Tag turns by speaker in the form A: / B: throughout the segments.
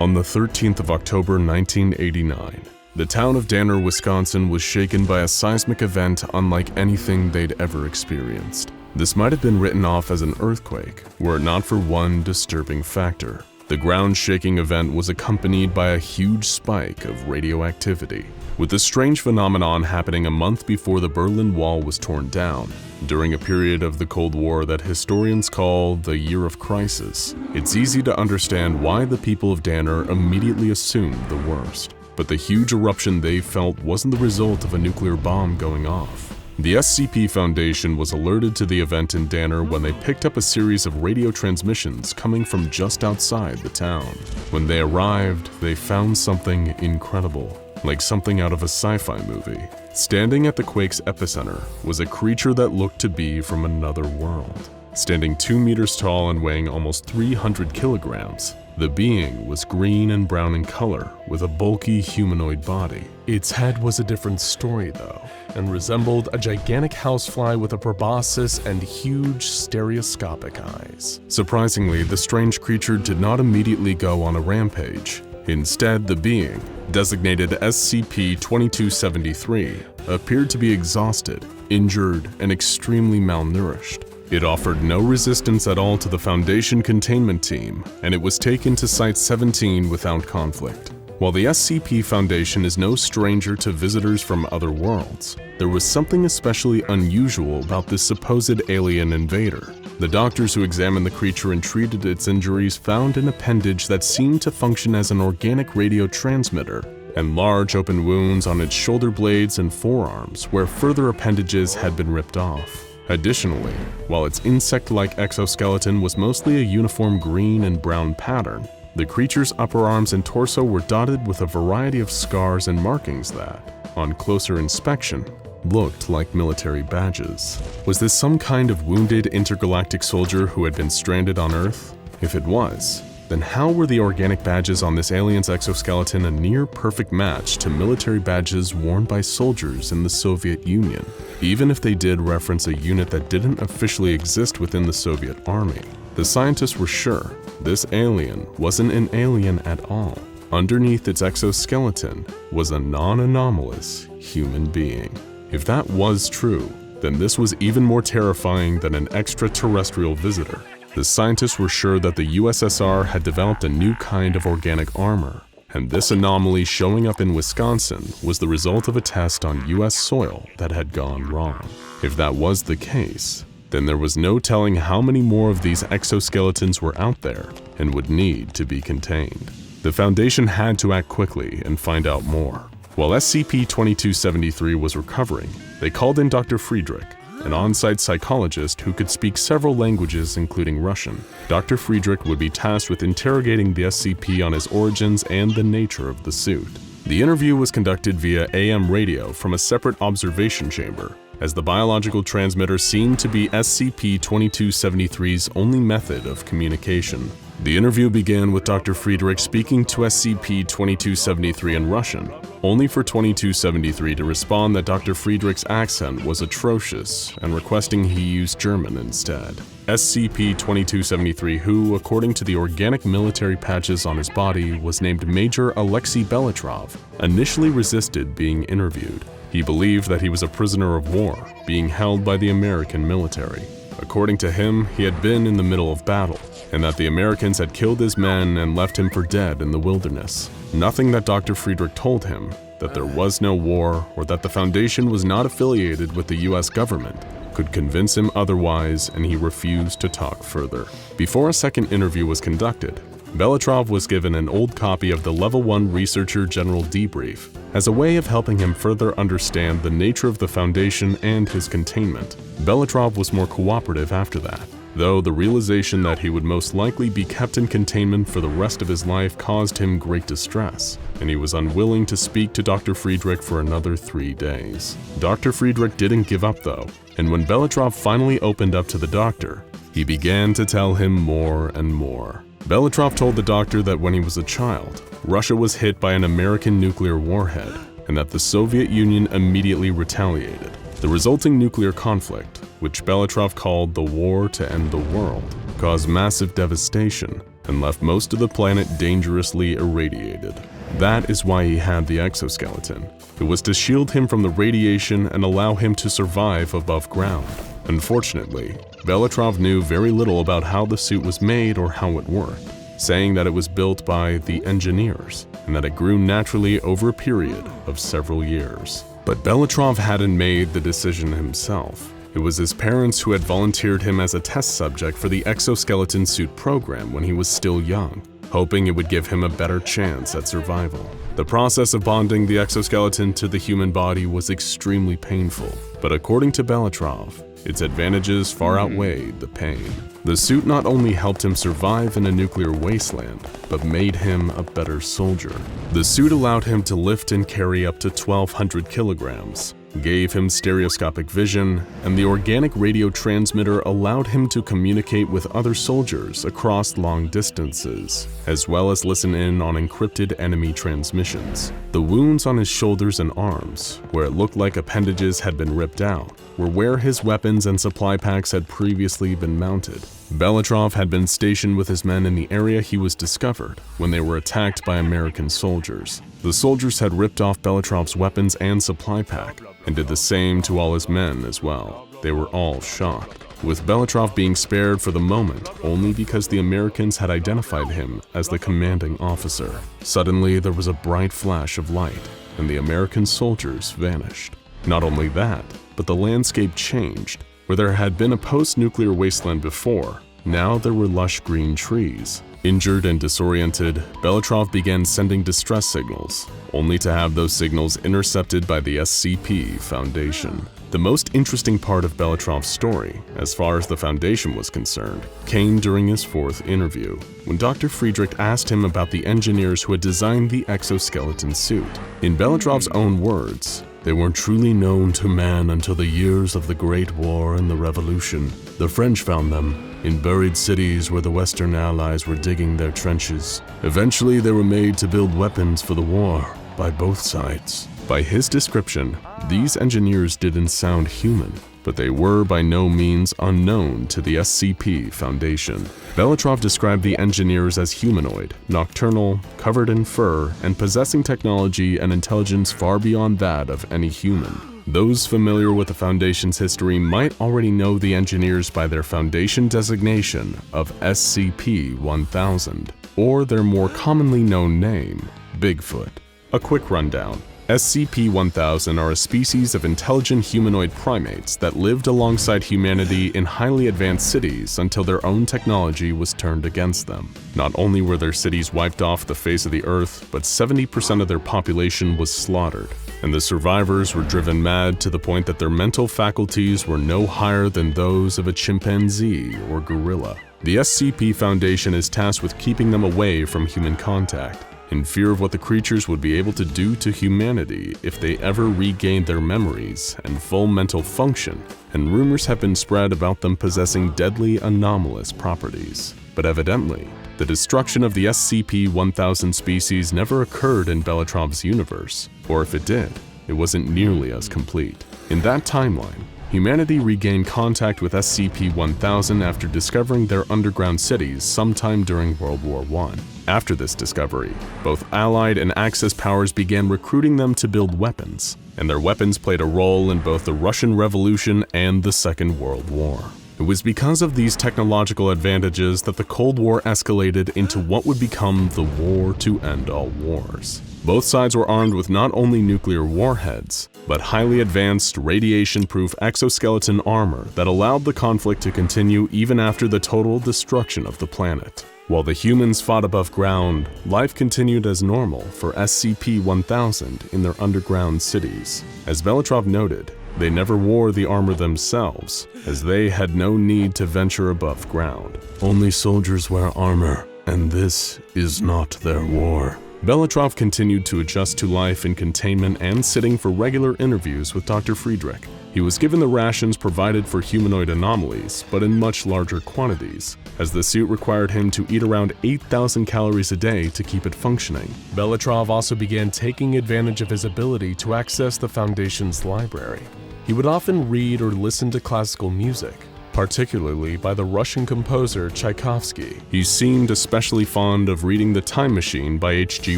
A: On the 13th of October 1989, the town of Danner, Wisconsin was shaken by a seismic event unlike anything they'd ever experienced. This might have been written off as an earthquake, were it not for one disturbing factor. The ground-shaking event was accompanied by a huge spike of radioactivity, with this strange phenomenon happening a month before the Berlin Wall was torn down, during a period of the Cold War that historians call the Year of Crisis. It's easy to understand why the people of Danner immediately assumed the worst. But the huge eruption they felt wasn't the result of a nuclear bomb going off. The SCP Foundation was alerted to the event in Danner when they picked up a series of radio transmissions coming from just outside the town. When they arrived, they found something incredible, like something out of a sci-fi movie. Standing at the quake's epicenter was a creature that looked to be from another world. Standing 2 meters tall and weighing almost 300 kilograms, the being was green and brown in color with a bulky humanoid body. Its head was a different story though, and resembled a gigantic housefly with a proboscis and huge stereoscopic eyes. Surprisingly, the strange creature did not immediately go on a rampage. Instead, the being, designated SCP-2273, appeared to be exhausted, injured, and extremely malnourished. It offered no resistance at all to the Foundation containment team, and it was taken to Site-17 without conflict. While the SCP Foundation is no stranger to visitors from other worlds, there was something especially unusual about this supposed alien invader. The doctors who examined the creature and treated its injuries found an appendage that seemed to function as an organic radio transmitter, and large open wounds on its shoulder blades and forearms where further appendages had been ripped off. Additionally, while its insect-like exoskeleton was mostly a uniform green and brown pattern, the creature's upper arms and torso were dotted with a variety of scars and markings that, on closer inspection, looked like military badges. Was this some kind of wounded intergalactic soldier who had been stranded on Earth? If it was, then how were the organic badges on this alien's exoskeleton a near-perfect match to military badges worn by soldiers in the Soviet Union? Even if they did reference a unit that didn't officially exist within the Soviet Army, the scientists were sure this alien wasn't an alien at all. Underneath its exoskeleton was a non-anomalous human being. If that was true, then this was even more terrifying than an extraterrestrial visitor. The scientists were sure that the USSR had developed a new kind of organic armor, and this anomaly showing up in Wisconsin was the result of a test on US soil that had gone wrong. If that was the case, then there was no telling how many more of these exoskeletons were out there and would need to be contained. The Foundation had to act quickly and find out more. While SCP-2273 was recovering, they called in Dr. Friedrich, an on-site psychologist who could speak several languages including Russian. Dr. Friedrich would be tasked with interrogating the SCP on his origins and the nature of the suit. The interview was conducted via AM radio from a separate observation chamber, as the biological transmitter seemed to be SCP-2273's only method of communication. The interview began with Dr. Friedrich speaking to SCP-2273 in Russian, only for 2273 to respond that Dr. Friedrich's accent was atrocious and requesting he use German instead. SCP-2273, who, according to the organic military patches on his body, was named Major Alexei Belitrov, initially resisted being interviewed. He believed that he was a prisoner of war, being held by the American military. According to him, he had been in the middle of battle, and that the Americans had killed his men and left him for dead in the wilderness. Nothing that Dr. Friedrich told him, that there was no war or that the Foundation was not affiliated with the US government, could convince him otherwise, and he refused to talk further. Before a second interview was conducted, Belitrov was given an old copy of the Level 1 Researcher General Debrief as a way of helping him further understand the nature of the Foundation and his containment. Belitrov was more cooperative after that, though the realization that he would most likely be kept in containment for the rest of his life caused him great distress, and he was unwilling to speak to Dr. Friedrich for another 3 days. Dr. Friedrich didn't give up though, and when Belitrov finally opened up to the doctor, he began to tell him more and more. Belitrov told the doctor that when he was a child, Russia was hit by an American nuclear warhead, and that the Soviet Union immediately retaliated. The resulting nuclear conflict, which Belitrov called the War to End the World, caused massive devastation, and left most of the planet dangerously irradiated. That is why he had the exoskeleton. It was to shield him from the radiation and allow him to survive above ground. Unfortunately, Belitrov knew very little about how the suit was made or how it worked, saying that it was built by the engineers and that it grew naturally over a period of several years. But Belitrov hadn't made the decision himself. It was his parents who had volunteered him as a test subject for the exoskeleton suit program when he was still young, hoping it would give him a better chance at survival. The process of bonding the exoskeleton to the human body was extremely painful, but according to Belitrov, its advantages far outweighed the pain. The suit not only helped him survive in a nuclear wasteland, but made him a better soldier. The suit allowed him to lift and carry up to 1,200 kilograms, gave him stereoscopic vision, and the organic radio transmitter allowed him to communicate with other soldiers across long distances, as well as listen in on encrypted enemy transmissions. The wounds on his shoulders and arms, where it looked like appendages had been ripped out, were where his weapons and supply packs had previously been mounted. Belitrov had been stationed with his men in the area he was discovered when they were attacked by American soldiers. The soldiers had ripped off Belitrov's weapons and supply pack, and did the same to all his men as well. They were all shocked, with Belitrov being spared for the moment only because the Americans had identified him as the commanding officer. Suddenly, there was a bright flash of light, and the American soldiers vanished. Not only that, but the landscape changed. Where there had been a post-nuclear wasteland before, now there were lush green trees. Injured and disoriented, Belitrov began sending distress signals, only to have those signals intercepted by the SCP Foundation. The most interesting part of Belitrov's story, as far as the Foundation was concerned, came during his fourth interview, when Dr. Friedrich asked him about the engineers who had designed the exoskeleton suit. In Belitrov's own words, "They weren't truly known to man until the years of the Great War and the Revolution. The French found them in buried cities where the Western Allies were digging their trenches. Eventually, they were made to build weapons for the war by both sides." By his description, these engineers didn't sound human, but they were by no means unknown to the SCP Foundation. Belitrov described the engineers as humanoid, nocturnal, covered in fur, and possessing technology and intelligence far beyond that of any human. Those familiar with the Foundation's history might already know the engineers by their Foundation designation of SCP-1000, or their more commonly known name, Bigfoot. A quick rundown. SCP-1000 are a species of intelligent humanoid primates that lived alongside humanity in highly advanced cities until their own technology was turned against them. Not only were their cities wiped off the face of the earth, but 70% of their population was slaughtered, and the survivors were driven mad to the point that their mental faculties were no higher than those of a chimpanzee or gorilla. The SCP Foundation is tasked with keeping them away from human contact, in fear of what the creatures would be able to do to humanity if they ever regained their memories and full mental function, and rumors have been spread about them possessing deadly anomalous properties. But evidently, the destruction of the SCP-1000 species never occurred in Belitrov's universe, or if it did, it wasn't nearly as complete. In that timeline, humanity regained contact with SCP-1000 after discovering their underground cities sometime during World War I. After this discovery, both Allied and Axis powers began recruiting them to build weapons, and their weapons played a role in both the Russian Revolution and the Second World War. It was because of these technological advantages that the Cold War escalated into what would become the war to end all wars. Both sides were armed with not only nuclear warheads, but highly advanced radiation-proof exoskeleton armor that allowed the conflict to continue even after the total destruction of the planet. While the humans fought above ground, life continued as normal for SCP-1000 in their underground cities. As Belitrov noted, they never wore the armor themselves, as they had no need to venture above ground. "Only soldiers wear armor, and this is not their war." Belitrov continued to adjust to life in containment and sitting for regular interviews with Dr. Friedrich. He was given the rations provided for humanoid anomalies, but in much larger quantities, as the suit required him to eat around 8,000 calories a day to keep it functioning. Belitrov also began taking advantage of his ability to access the Foundation's library. He would often read or listen to classical music, particularly by the Russian composer Tchaikovsky. He seemed especially fond of reading The Time Machine by H.G.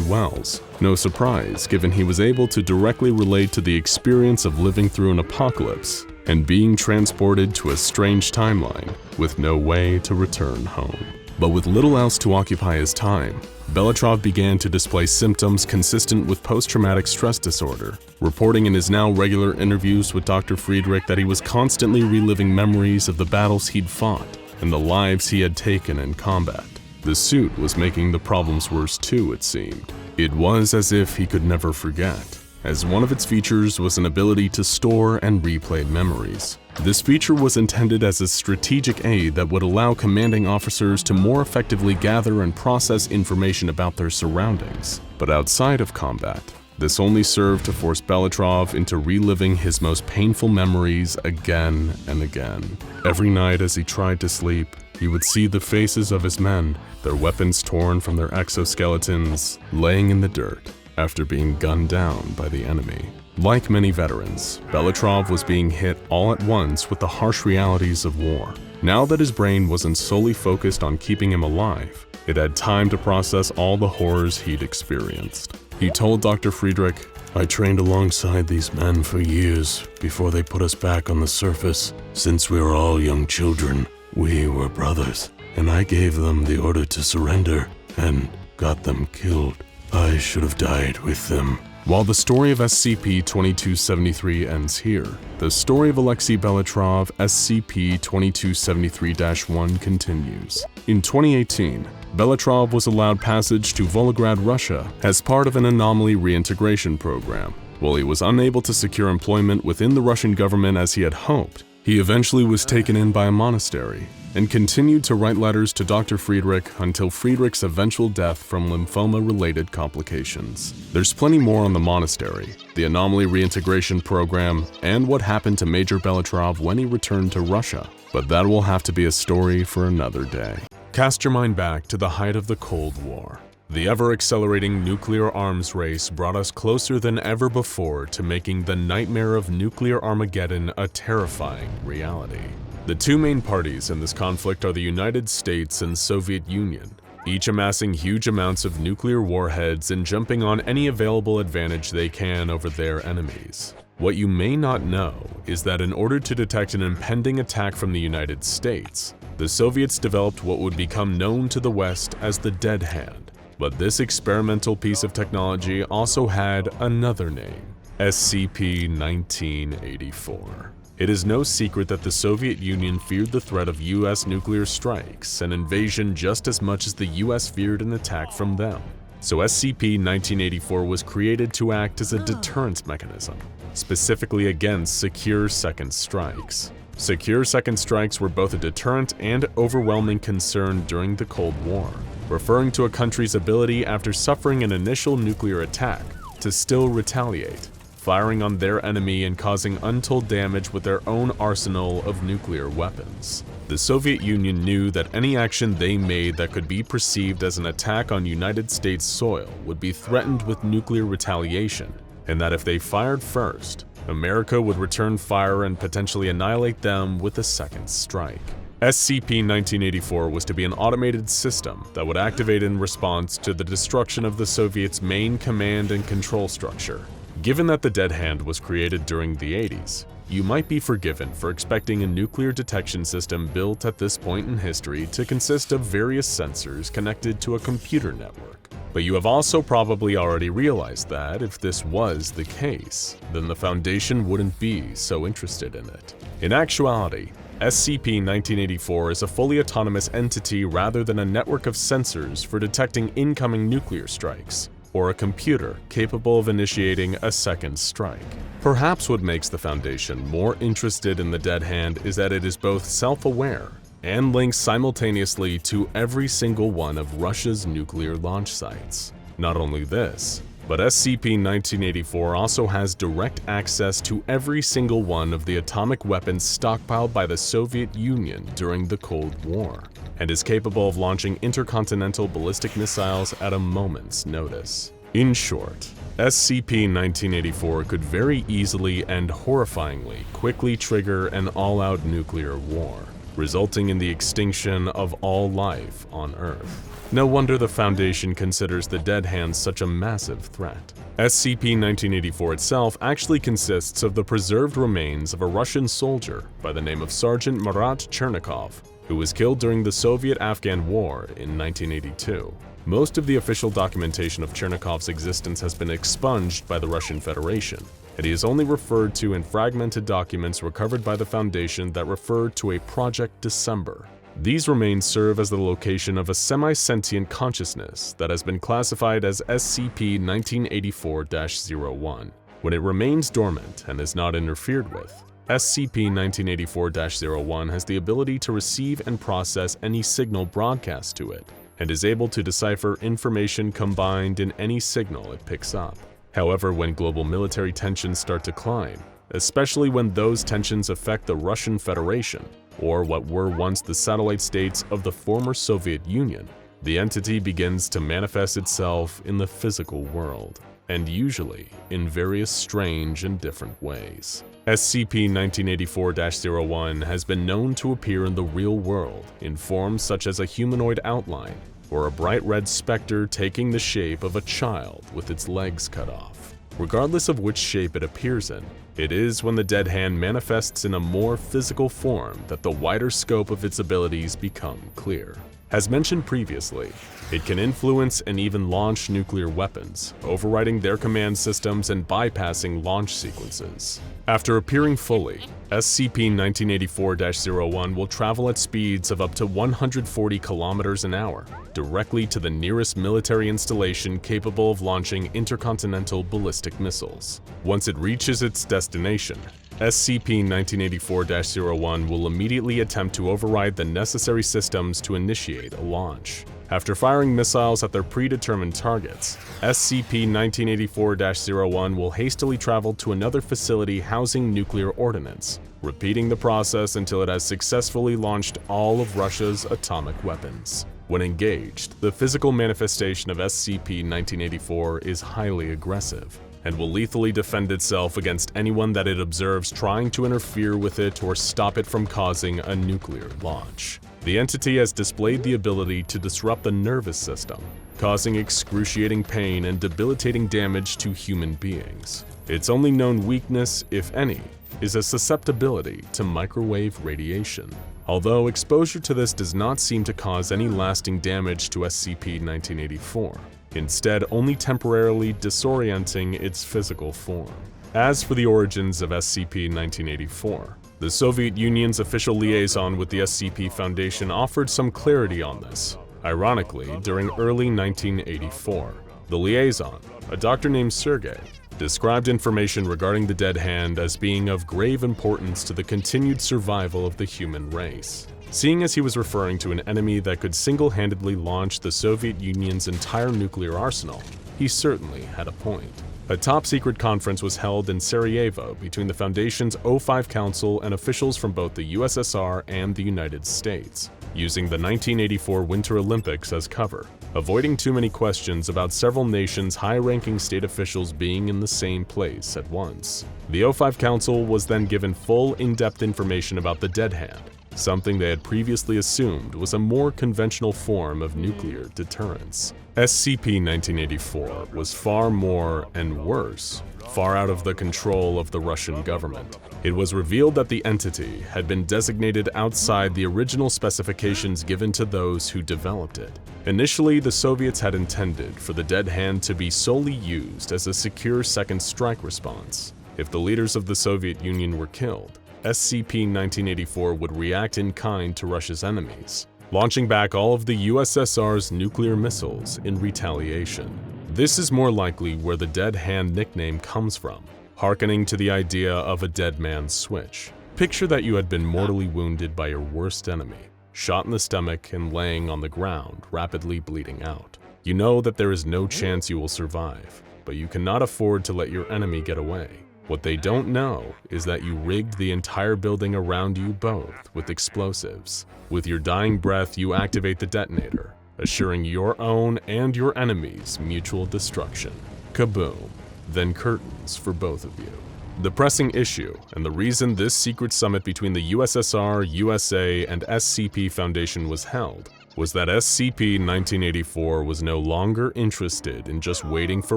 A: Wells. No surprise, given he was able to directly relate to the experience of living through an apocalypse and being transported to a strange timeline with no way to return home. But with little else to occupy his time, Belitrov began to display symptoms consistent with post-traumatic stress disorder, reporting in his now regular interviews with Dr. Friedrich that he was constantly reliving memories of the battles he'd fought and the lives he had taken in combat. The suit was making the problems worse too, it seemed. It was as if he could never forget, as one of its features was an ability to store and replay memories. This feature was intended as a strategic aid that would allow commanding officers to more effectively gather and process information about their surroundings. But outside of combat, this only served to force Belitrov into reliving his most painful memories again and again. Every night as he tried to sleep, he would see the faces of his men, their weapons torn from their exoskeletons, laying in the dirt after being gunned down by the enemy. Like many veterans, Belitrov was being hit all at once with the harsh realities of war. Now that his brain wasn't solely focused on keeping him alive, it had time to process all the horrors he'd experienced. He told Dr. Friedrich, "I trained alongside these men for years before they put us back on the surface. Since we were all young children, we were brothers, and I gave them the order to surrender and got them killed. I should have died with them." While the story of SCP-2273 ends here, the story of Alexei Belitrov, SCP-2273-1 continues. In 2018, Belitrov was allowed passage to Volgograd, Russia, as part of an anomaly reintegration program. While he was unable to secure employment within the Russian government as he had hoped, he eventually was taken in by a monastery and continued to write letters to Dr. Friedrich until Friedrich's eventual death from lymphoma-related complications. There's plenty more on the monastery, the anomaly reintegration program, and what happened to Major Belitrov when he returned to Russia, but that will have to be a story for another day. Cast your mind back to the height of the Cold War. The ever-accelerating nuclear arms race brought us closer than ever before to making the nightmare of nuclear Armageddon a terrifying reality. The two main parties in this conflict are the United States and Soviet Union, each amassing huge amounts of nuclear warheads and jumping on any available advantage they can over their enemies. What you may not know is that in order to detect an impending attack from the United States, the Soviets developed what would become known to the West as the Dead Hand. But this experimental piece of technology also had another name, SCP-1984. It is no secret that the Soviet Union feared the threat of US nuclear strikes and invasion just as much as the US feared an attack from them. So SCP-1984 was created to act as a deterrence mechanism, specifically against secure second strikes. Secure second strikes were both a deterrent and overwhelming concern during the Cold War, referring to a country's ability after suffering an initial nuclear attack to still retaliate, firing on their enemy and causing untold damage with their own arsenal of nuclear weapons. The Soviet Union knew that any action they made that could be perceived as an attack on United States soil would be threatened with nuclear retaliation, and that if they fired first, America would return fire and potentially annihilate them with a second strike. SCP-1984 was to be an automated system that would activate in response to the destruction of the Soviets' main command and control structure. Given that the Dead Hand was created during the 80s, you might be forgiven for expecting a nuclear detection system built at this point in history to consist of various sensors connected to a computer network. But you have also probably already realized that if this was the case, then the Foundation wouldn't be so interested in it. In actuality, SCP-1984 is a fully autonomous entity rather than a network of sensors for detecting incoming nuclear strikes, or a computer capable of initiating a second strike. Perhaps what makes the Foundation more interested in the Dead Hand is that it is both self-aware and linked simultaneously to every single one of Russia's nuclear launch sites. Not only this, but SCP-1984 also has direct access to every single one of the atomic weapons stockpiled by the Soviet Union during the Cold War, and is capable of launching intercontinental ballistic missiles at a moment's notice. In short, SCP-1984 could very easily and horrifyingly quickly trigger an all-out nuclear war. resulting in the extinction of all life on Earth. No wonder the Foundation considers the Dead Hand such a massive threat. SCP-1984 itself actually consists of the preserved remains of a Russian soldier by the name of Sergeant Marat Chernikov, who was killed during the Soviet-Afghan War in 1982. Most of the official documentation of Chernikov's existence has been expunged by the Russian Federation, and he is only referred to in fragmented documents recovered by the Foundation that refer to a Project December. These remains serve as the location of a semi-sentient consciousness that has been classified as SCP-1984-01. When it remains dormant and is not interfered with, SCP-1984-01 has the ability to receive and process any signal broadcast to it, and is able to decipher information combined in any signal it picks up. However, when global military tensions start to climb, especially when those tensions affect the Russian Federation, or what were once the satellite states of the former Soviet Union, the entity begins to manifest itself in the physical world, and usually in various strange and different ways. SCP-1984-01 has been known to appear in the real world in forms such as a humanoid outline, or a bright red specter taking the shape of a child with its legs cut off. Regardless of which shape it appears in, it is when the Dead Hand manifests in a more physical form that the wider scope of its abilities become clear. As mentioned previously, it can influence and even launch nuclear weapons, overriding their command systems and bypassing launch sequences. After appearing fully, SCP-1984-01 will travel at speeds of up to 140 kilometers an hour, directly to the nearest military installation capable of launching intercontinental ballistic missiles. Once it reaches its destination, SCP-1984-01 will immediately attempt to override the necessary systems to initiate a launch. After firing missiles at their predetermined targets, SCP-1984-01 will hastily travel to another facility housing nuclear ordnance, repeating the process until it has successfully launched all of Russia's atomic weapons. When engaged, the physical manifestation of SCP-1984 is highly aggressive, and will lethally defend itself against anyone that it observes trying to interfere with it or stop it from causing a nuclear launch. The entity has displayed the ability to disrupt the nervous system, causing excruciating pain and debilitating damage to human beings. Its only known weakness, if any, is a susceptibility to microwave radiation. Although exposure to this does not seem to cause any lasting damage to SCP-1984, instead only temporarily disorienting its physical form. As for the origins of SCP-1984, the Soviet Union's official liaison with the SCP Foundation offered some clarity on this. Ironically, during early 1984, the liaison, a doctor named Sergei, described information regarding the Dead Hand as being of grave importance to the continued survival of the human race. Seeing as he was referring to an enemy that could single-handedly launch the Soviet Union's entire nuclear arsenal, he certainly had a point. A top-secret conference was held in Sarajevo between the Foundation's O5 Council and officials from both the USSR and the United States, using the 1984 Winter Olympics as cover, avoiding too many questions about several nations' high-ranking state officials being in the same place at once. The O5 Council was then given full, in-depth information about the Dead Hand, something they had previously assumed was a more conventional form of nuclear deterrence. SCP-1984 was far more, and worse, far out of the control of the Russian government. It was revealed that the entity had been designated outside the original specifications given to those who developed it. Initially, the Soviets had intended for the Dead Hand to be solely used as a secure second strike response. If the leaders of the Soviet Union were killed, SCP-1984 would react in kind to Russia's enemies, launching back all of the USSR's nuclear missiles in retaliation. This is more likely where the Dead Hand nickname comes from, hearkening to the idea of a dead man's switch. Picture that you had been mortally wounded by your worst enemy, shot in the stomach and laying on the ground, rapidly bleeding out. You know that there is no chance you will survive, but you cannot afford to let your enemy get away. What they don't know is that you rigged the entire building around you both with explosives. With your dying breath, you activate the detonator, assuring your own and your enemy's mutual destruction. Kaboom! Then curtains for both of you. The pressing issue, and the reason this secret summit between the USSR, USA, and SCP Foundation was held, was that SCP-1984 was no longer interested in just waiting for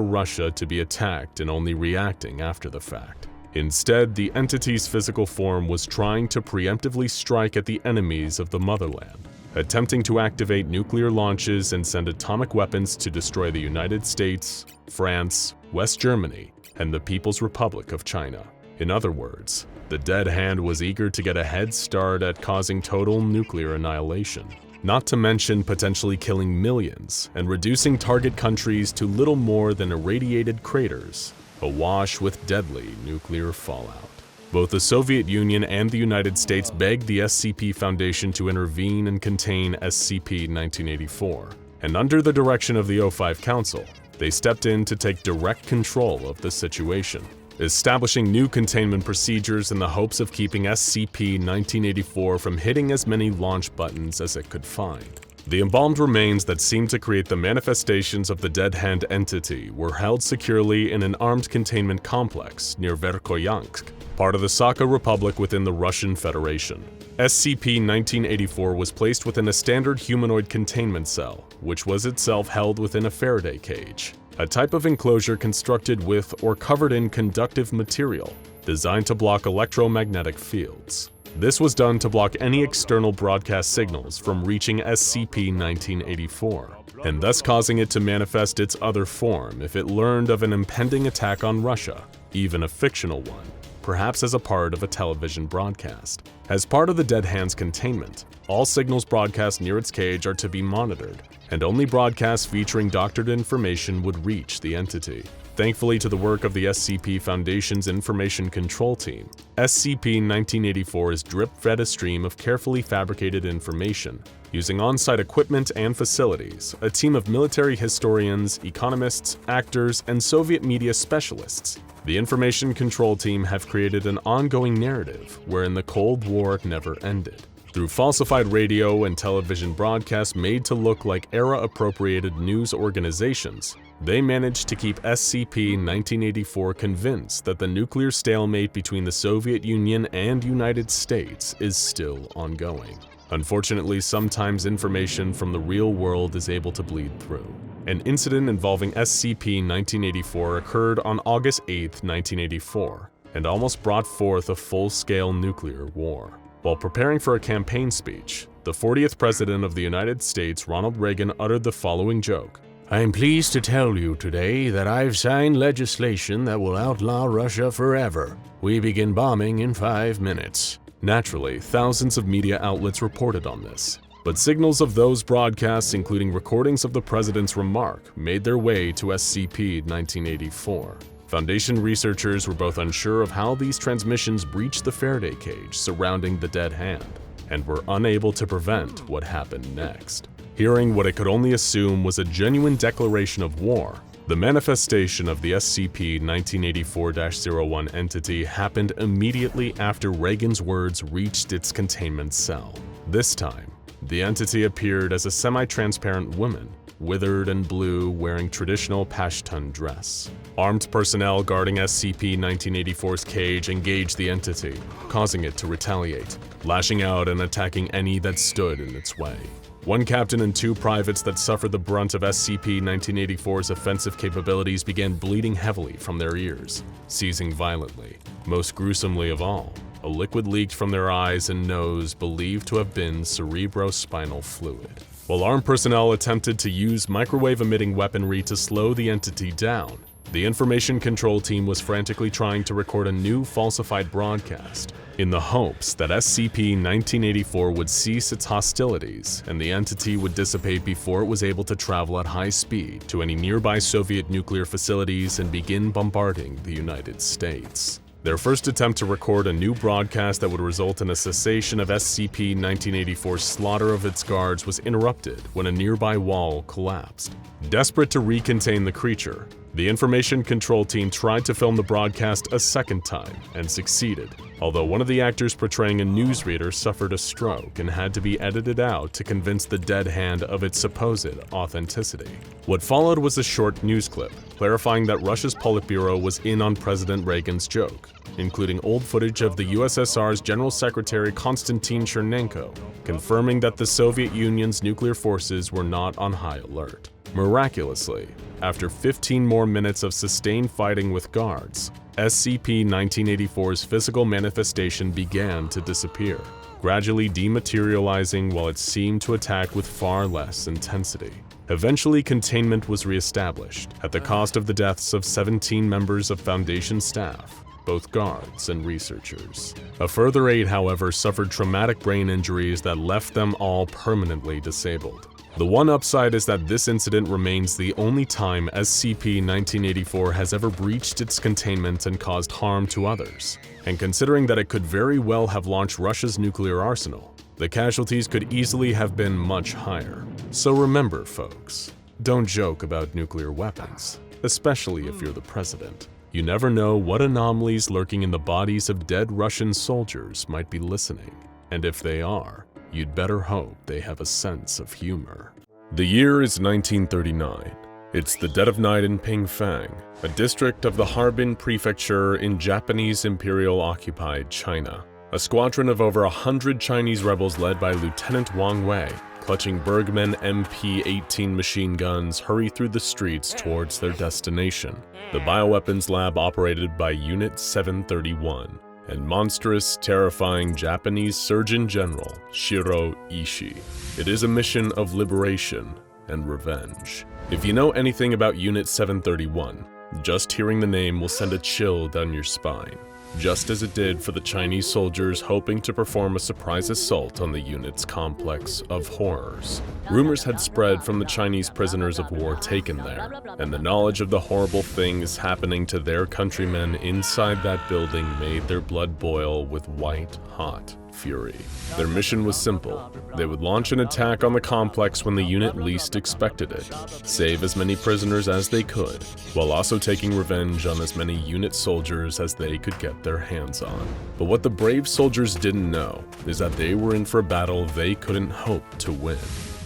A: Russia to be attacked and only reacting after the fact. Instead, the entity's physical form was trying to preemptively strike at the enemies of the motherland, attempting to activate nuclear launches and send atomic weapons to destroy the United States, France, West Germany, and the People's Republic of China. In other words, the Dead Hand was eager to get a head start at causing total nuclear annihilation, not to mention potentially killing millions and reducing target countries to little more than irradiated craters, awash with deadly nuclear fallout. Both the Soviet Union and the United States begged the SCP Foundation to intervene and contain SCP-1984, and under the direction of the O5 Council, they stepped in to take direct control of the situation, establishing new containment procedures in the hopes of keeping SCP-1984 from hitting as many launch buttons as it could find. The embalmed remains that seemed to create the manifestations of the Dead Hand entity were held securely in an armed containment complex near Verkhoyansk, part of the Sakha Republic within the Russian Federation. SCP-1984 was placed within a standard humanoid containment cell, which was itself held within a Faraday cage, a type of enclosure constructed with or covered in conductive material designed to block electromagnetic fields. This was done to block any external broadcast signals from reaching SCP-1984, and thus causing it to manifest its other form if it learned of an impending attack on Russia, even a fictional one, perhaps as a part of a television broadcast. As part of the Dead Hand's containment, all signals broadcast near its cage are to be monitored, and only broadcasts featuring doctored information would reach the entity. Thankfully to the work of the SCP Foundation's Information Control Team, SCP-1984 is drip-fed a stream of carefully fabricated information. Using on-site equipment and facilities, a team of military historians, economists, actors, and Soviet media specialists, the Information Control Team have created an ongoing narrative wherein the Cold War never ended. Through falsified radio and television broadcasts made to look like era-appropriated news organizations, they managed to keep SCP-1984 convinced that the nuclear stalemate between the Soviet Union and United States is still ongoing. Unfortunately, sometimes information from the real world is able to bleed through. An incident involving SCP-1984 occurred on August 8, 1984, and almost brought forth a full-scale nuclear war. While preparing for a campaign speech, the 40th President of the United States, Ronald Reagan, uttered the following joke. "I am pleased to tell you today that I've signed legislation that will outlaw Russia forever. We begin bombing in 5 minutes." Naturally, thousands of media outlets reported on this, but signals of those broadcasts, including recordings of the president's remark, made their way to SCP-1984. Foundation researchers were both unsure of how these transmissions breached the Faraday cage surrounding the Dead Hand, and were unable to prevent what happened next. Hearing what it could only assume was a genuine declaration of war, the manifestation of the SCP-1984-01 entity happened immediately after Reagan's words reached its containment cell. This time, the entity appeared as a semi-transparent woman, withered and blue, wearing traditional Pashtun dress. Armed personnel guarding SCP-1984's cage engaged the entity, causing it to retaliate, lashing out and attacking any that stood in its way. One captain and 2 privates that suffered the brunt of SCP-1984's offensive capabilities began bleeding heavily from their ears, seizing violently. Most gruesomely of all, a liquid leaked from their eyes and nose believed to have been cerebrospinal fluid. While armed personnel attempted to use microwave-emitting weaponry to slow the entity down, the Information Control Team was frantically trying to record a new falsified broadcast, in the hopes that SCP-1984 would cease its hostilities and the entity would dissipate before it was able to travel at high speed to any nearby Soviet nuclear facilities and begin bombarding the United States. Their first attempt to record a new broadcast that would result in a cessation of SCP-1984's slaughter of its guards was interrupted when a nearby wall collapsed. Desperate to recontain the creature, The information control team tried to film the broadcast a second time and succeeded, although one of the actors portraying a newsreader suffered a stroke and had to be edited out to convince the dead hand of its supposed authenticity. What followed was a short news clip clarifying that Russia's Politburo was in on President Reagan's joke, including old footage of the USSR's General Secretary Konstantin Chernenko, confirming that the Soviet Union's nuclear forces were not on high alert. Miraculously, after 15 more minutes of sustained fighting with guards, SCP-1984's physical manifestation began to disappear, gradually dematerializing while it seemed to attack with far less intensity. Eventually, containment was reestablished, at the cost of the deaths of 17 members of Foundation staff, both guards and researchers. A further 8, however, suffered traumatic brain injuries that left them all permanently disabled. The one upside is that this incident remains the only time SCP-1984 has ever breached its containment and caused harm to others. And considering that it could very well have launched Russia's nuclear arsenal, the casualties could easily have been much higher. So remember, folks, don't joke about nuclear weapons, especially if you're the president. You never know what anomalies lurking in the bodies of dead Russian soldiers might be listening, and if they are, you'd better hope they have a sense of humor. The year is 1939. It's the dead of night in Pingfang, a district of the Harbin Prefecture in Japanese Imperial-occupied China. A squadron of over 100 Chinese rebels led by Lieutenant Wang Wei, clutching Bergmann MP-18 machine guns, hurry through the streets towards their destination, the bioweapons lab operated by Unit 731. And monstrous, terrifying Japanese Surgeon General Shiro Ishii. It is a mission of liberation and revenge. If you know anything about Unit 731, just hearing the name will send a chill down your spine, just as it did for the Chinese soldiers hoping to perform a surprise assault on the unit's complex of horrors. Rumors had spread from the Chinese prisoners of war taken there, and the knowledge of the horrible things happening to their countrymen inside that building made their blood boil with white-hot fury. Their mission was simple. They would launch an attack on the complex when the unit least expected it, save as many prisoners as they could, while also taking revenge on as many unit soldiers as they could get their hands on. But what the brave soldiers didn't know is that they were in for a battle they couldn't hope to win,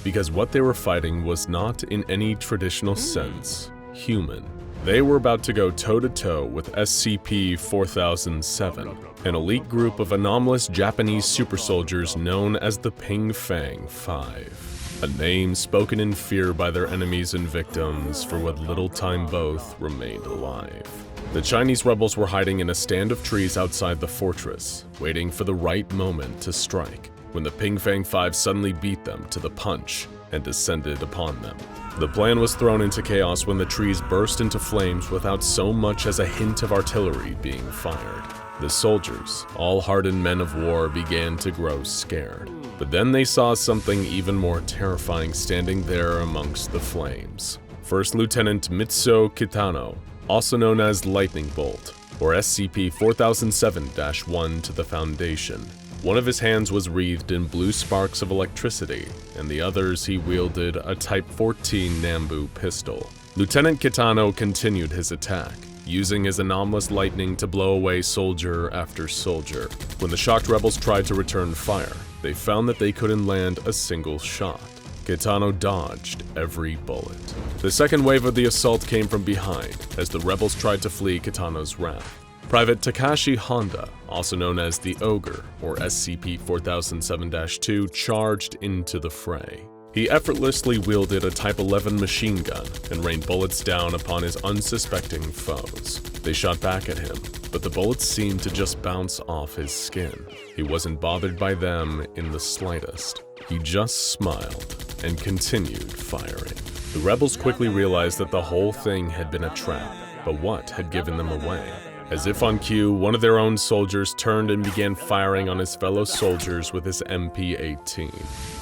A: because what they were fighting was not in any traditional sense human. They were about to go toe-to-toe with SCP-4007, an elite group of anomalous Japanese super soldiers known as the Pingfang 5, a name spoken in fear by their enemies and victims for what little time both remained alive. The Chinese rebels were hiding in a stand of trees outside the fortress, waiting for the right moment to strike, when the Pingfang 5 suddenly beat them to the punch and descended upon them. The plan was thrown into chaos when the trees burst into flames without so much as a hint of artillery being fired. The soldiers, all hardened men of war, began to grow scared. But then they saw something even more terrifying standing there amongst the flames. First Lieutenant Mitsuo Kitano, also known as Lightning Bolt, or SCP-4007-1 to the Foundation. One of his hands was wreathed in blue sparks of electricity, and the others he wielded a Type 14 Nambu pistol. Lieutenant Kitano continued his attack, using his anomalous lightning to blow away soldier after soldier. When the shocked rebels tried to return fire, they found that they couldn't land a single shot. Kitano dodged every bullet. The second wave of the assault came from behind, as the rebels tried to flee Kitano's wrath. Private Takashi Honda, also known as the Ogre, or SCP-4007-2, charged into the fray. He effortlessly wielded a Type 11 machine gun and rained bullets down upon his unsuspecting foes. They shot back at him, but the bullets seemed to just bounce off his skin. He wasn't bothered by them in the slightest. He just smiled and continued firing. The rebels quickly realized that the whole thing had been a trap, but what had given them away? As if on cue, one of their own soldiers turned and began firing on his fellow soldiers with his MP-18.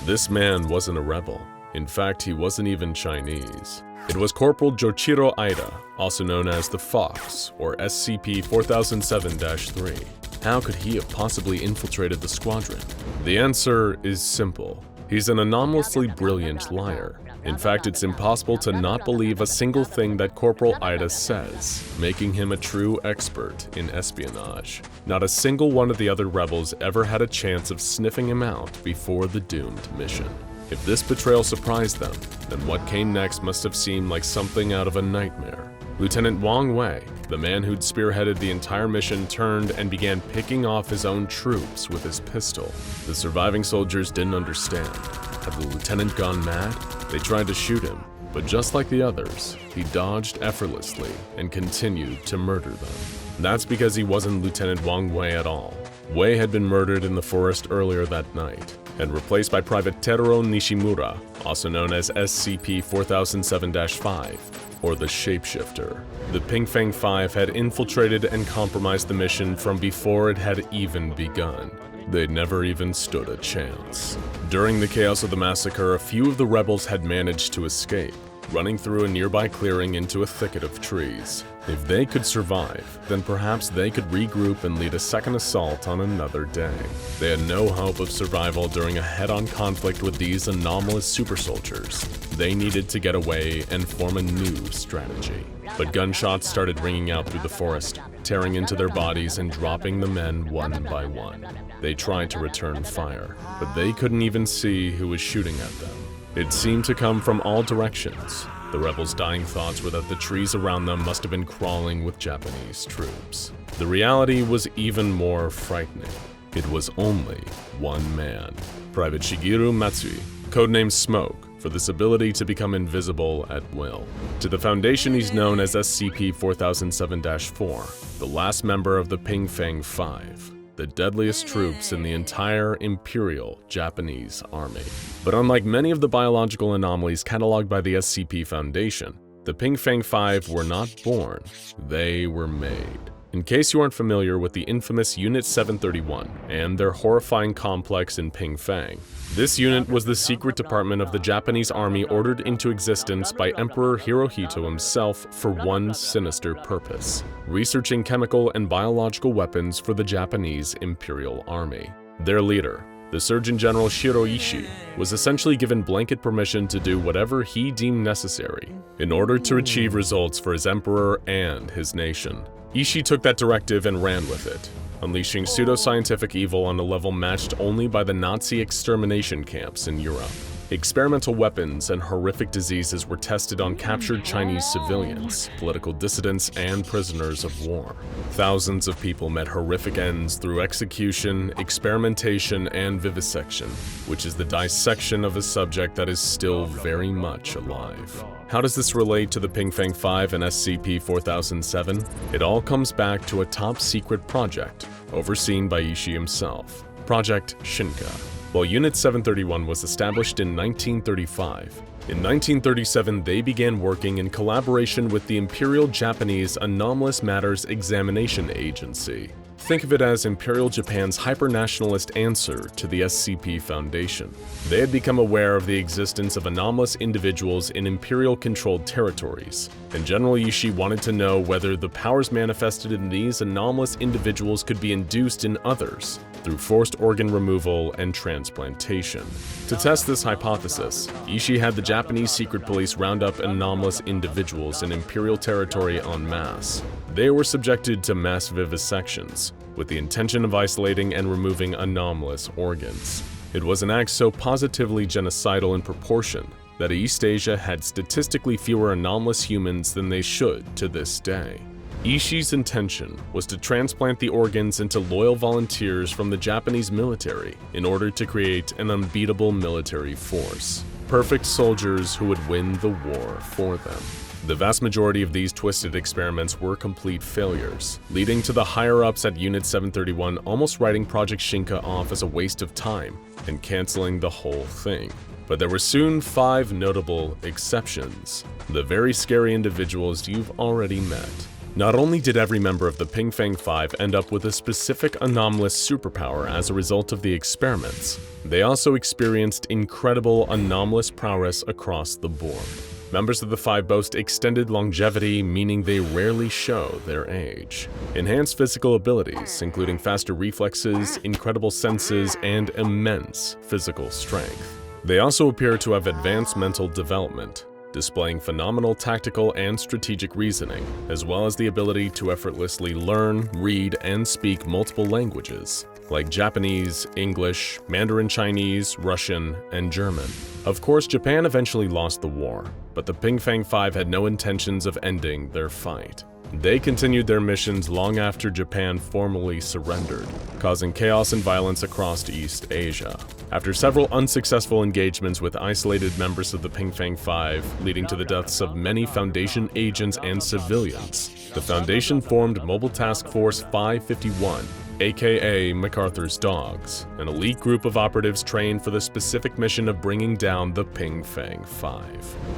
A: This man wasn't a rebel. In fact, he wasn't even Chinese. It was Corporal Joichiro Aida, also known as the Fox, or SCP-4007-3. How could he have possibly infiltrated the squadron? The answer is simple. He's an anomalously brilliant liar. In fact, it's impossible to not believe a single thing that Corporal Ida says, making him a true expert in espionage. Not a single one of the other rebels ever had a chance of sniffing him out before the doomed mission. If this betrayal surprised them, then what came next must have seemed like something out of a nightmare. Lieutenant Wang Wei, the man who'd spearheaded the entire mission, turned and began picking off his own troops with his pistol. The surviving soldiers didn't understand. Had the lieutenant gone mad? They tried to shoot him, but just like the others, he dodged effortlessly and continued to murder them. That's because he wasn't Lieutenant Wang Wei at all. Wei had been murdered in the forest earlier that night and replaced by Private Teruo Nishimura, also known as SCP-4007-5, or the Shapeshifter. The Pingfang 5 had infiltrated and compromised the mission from before it had even begun. They'd never even stood a chance. During the chaos of the massacre, a few of the rebels had managed to escape, running through a nearby clearing into a thicket of trees. If they could survive, then perhaps they could regroup and lead a second assault on another day. They had no hope of survival during a head-on conflict with these anomalous super soldiers. They needed to get away and form a new strategy. But gunshots started ringing out through the forest, tearing into their bodies and dropping the men one by one. They tried to return fire, but they couldn't even see who was shooting at them. It seemed to come from all directions. The rebels' dying thoughts were that the trees around them must have been crawling with Japanese troops. The reality was even more frightening. It was only one man, Private Shigeru Matsui, codenamed Smoke, for this ability to become invisible at will. To the Foundation, he's known as SCP-4007-4, the last member of the Pingfang 5. The deadliest troops in the entire Imperial Japanese Army. But unlike many of the biological anomalies cataloged by the SCP Foundation, the Pingfang 5 were not born, they were made. In case you aren't familiar with the infamous Unit 731 and their horrifying complex in Pingfang, this unit was the secret department of the Japanese Army ordered into existence by Emperor Hirohito himself for one sinister purpose: researching chemical and biological weapons for the Japanese Imperial Army. Their leader, the Surgeon General Shiroishi, was essentially given blanket permission to do whatever he deemed necessary in order to achieve results for his emperor and his nation. Ishii took that directive and ran with it, unleashing pseudoscientific evil on a level matched only by the Nazi extermination camps in Europe. Experimental weapons and horrific diseases were tested on captured Chinese civilians, political dissidents, and prisoners of war. Thousands of people met horrific ends through execution, experimentation, and vivisection, which is the dissection of a subject that is still very much alive. How does this relate to the Pingfang 5 and SCP-4007? It all comes back to a top-secret project, overseen by Ishii himself, Project Shinka. While Unit 731 was established in 1935, in 1937 they began working in collaboration with the Imperial Japanese Anomalous Matters Examination Agency. Think of it as Imperial Japan's hyper-nationalist answer to the SCP Foundation. They had become aware of the existence of anomalous individuals in Imperial-controlled territories, and General Ishii wanted to know whether the powers manifested in these anomalous individuals could be induced in others through forced organ removal and transplantation. To test this hypothesis, Ishii had the Japanese secret police round up anomalous individuals in Imperial territory en masse. They were subjected to mass vivisections, with the intention of isolating and removing anomalous organs. It was an act so positively genocidal in proportion that East Asia had statistically fewer anomalous humans than they should to this day. Ishii's intention was to transplant the organs into loyal volunteers from the Japanese military in order to create an unbeatable military force. Perfect soldiers who would win the war for them. The vast majority of these twisted experiments were complete failures, leading to the higher-ups at Unit 731 almost writing Project Shinka off as a waste of time and canceling the whole thing. But there were soon 5 notable exceptions, the very scary individuals you've already met. Not only did every member of the Pingfang 5 end up with a specific anomalous superpower as a result of the experiments, they also experienced incredible anomalous prowess across the board. Members of the 5 boast extended longevity, meaning they rarely show their age. Enhanced physical abilities, including faster reflexes, incredible senses, and immense physical strength. They also appear to have advanced mental development, displaying phenomenal tactical and strategic reasoning, as well as the ability to effortlessly learn, read, and speak multiple languages, like Japanese, English, Mandarin Chinese, Russian, and German. Of course, Japan eventually lost the war, but the Ping Fang 5 had no intentions of ending their fight. They continued their missions long after Japan formally surrendered, causing chaos and violence across East Asia. After several unsuccessful engagements with isolated members of the Ping Fang 5, leading to the deaths of many Foundation agents and civilians, the Foundation formed Mobile Task Force 551, aka MacArthur's Dogs, an elite group of operatives trained for the specific mission of bringing down the Ping Fang 5.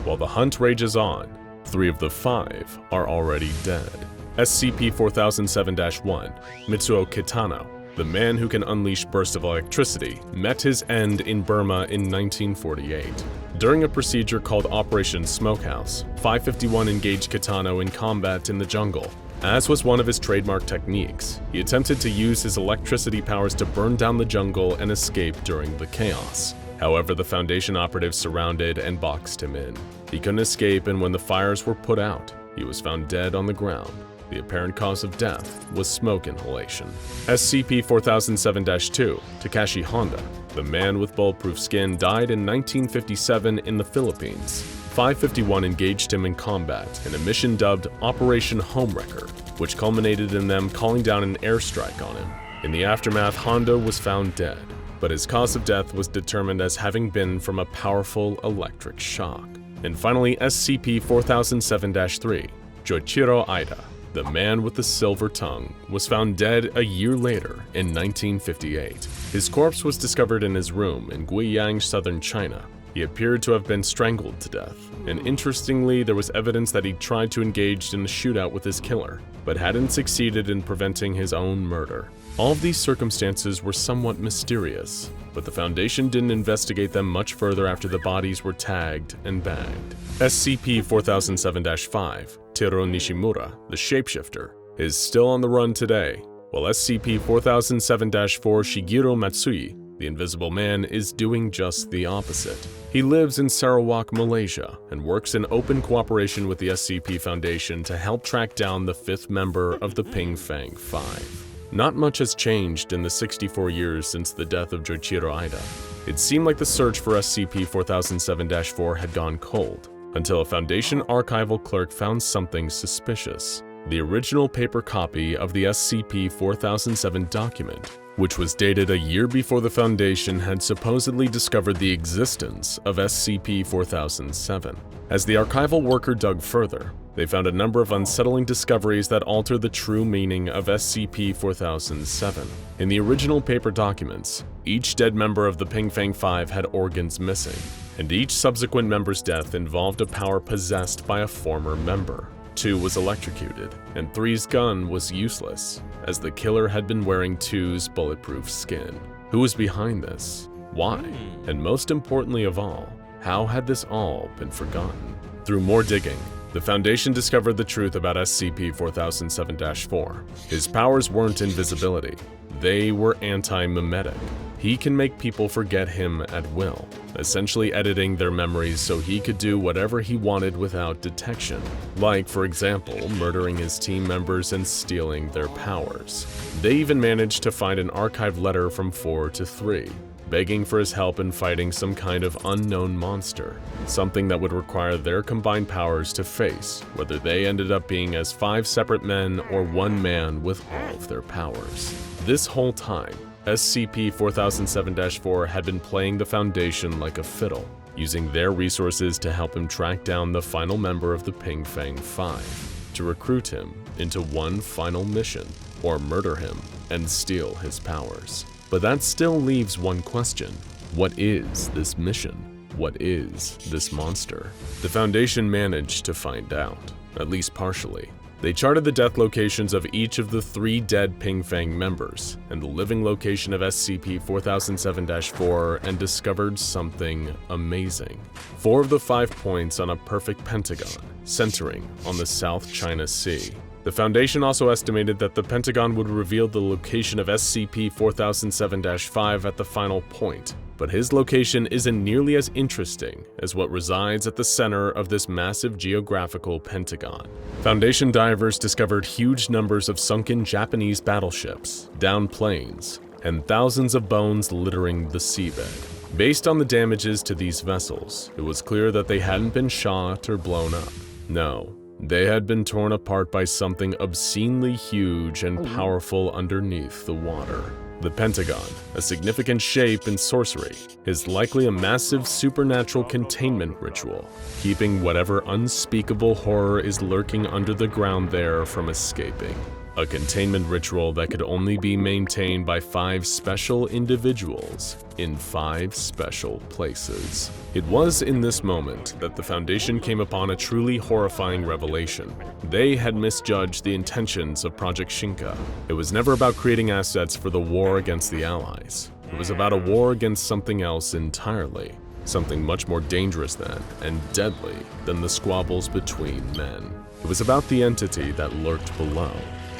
A: While the hunt rages on, 3 of the 5 are already dead. SCP-4007-1, Mitsuo Kitano, the man who can unleash bursts of electricity, met his end in Burma in 1948. During a procedure called Operation Smokehouse, 551 engaged Kitano in combat in the jungle. As was one of his trademark techniques, he attempted to use his electricity powers to burn down the jungle and escape during the chaos. However, the Foundation operatives surrounded and boxed him in. He couldn't escape, and when the fires were put out, he was found dead on the ground. The apparent cause of death was smoke inhalation. SCP-4007-2, Takashi Honda, the man with bulletproof skin, died in 1957 in the Philippines. 551 engaged him in combat in a mission dubbed Operation Homewrecker, which culminated in them calling down an airstrike on him. In the aftermath, Honda was found dead, but his cause of death was determined as having been from a powerful electric shock. And finally, SCP-4007-3, Joichiro Aida, the man with the silver tongue, was found dead a year later in 1958. His corpse was discovered in his room in Guiyang, southern China. He appeared to have been strangled to death, and interestingly, there was evidence that he tried to engage in a shootout with his killer, but hadn't succeeded in preventing his own murder. All of these circumstances were somewhat mysterious, but the Foundation didn't investigate them much further after the bodies were tagged and bagged. SCP-4007-5, Tero Nishimura, the Shapeshifter, is still on the run today, while SCP-4007-4 Shigeru Matsui, the Invisible Man, is doing just the opposite. He lives in Sarawak, Malaysia, and works in open cooperation with the SCP Foundation to help track down the 5th member of the Ping Fang 5. Not much has changed in the 64 years since the death of Joichiro Aida. It seemed like the search for SCP-4007-4 had gone cold, until a Foundation archival clerk found something suspicious. The original paper copy of the SCP-4007 document, which was dated a year before the Foundation had supposedly discovered the existence of SCP-4007. As the archival worker dug further, they found a number of unsettling discoveries that alter the true meaning of SCP-4007. In the original paper documents, each dead member of the Ping Fang 5 had organs missing, and each subsequent member's death involved a power possessed by a former member. 2 was electrocuted, and 3's gun was useless, as the killer had been wearing 2's bulletproof skin. Who was behind this? Why? And most importantly of all, how had this all been forgotten? Through more digging, the Foundation discovered the truth about SCP-4007-4. His powers weren't invisibility, they were anti-mimetic. He can make people forget him at will, essentially editing their memories so he could do whatever he wanted without detection. Like, for example, murdering his team members and stealing their powers. They even managed to find an archived letter from 4 to 3, begging for his help in fighting some kind of unknown monster, something that would require their combined powers to face, whether they ended up being as 5 separate men or 1 man with all of their powers. This whole time, SCP-4007-4 had been playing the Foundation like a fiddle, using their resources to help him track down the final member of the Ping Fang 5, to recruit him into one final mission, or murder him and steal his powers. But that still leaves one question. What is this mission? What is this monster? The Foundation managed to find out, at least partially. They charted the death locations of each of the 3 dead Ping Fang members and the living location of SCP-4007-4 and discovered something amazing. 4 of the 5 points on a perfect pentagon, centering on the South China Sea. The Foundation also estimated that the pentagon would reveal the location of SCP-4007-5 at the final point, but but his location isn't nearly as interesting as what resides at the center of this massive geographical pentagon. Foundation divers discovered huge numbers of sunken Japanese battleships, downed planes, and thousands of bones littering the seabed. Based on the damages to these vessels, it was clear that they hadn't been shot or blown up. No, they had been torn apart by something obscenely huge and powerful underneath the water. The Pentagon, a significant shape in sorcery, is likely a massive supernatural containment ritual, keeping whatever unspeakable horror is lurking under the ground there from escaping. A containment ritual that could only be maintained by 5 special individuals in 5 special places. It was in this moment that the Foundation came upon a truly horrifying revelation. They had misjudged the intentions of Project Shinka. It was never about creating assets for the war against the Allies. It was about a war against something else entirely. Something much more dangerous than, and deadly than, the squabbles between men. It was about the entity that lurked below.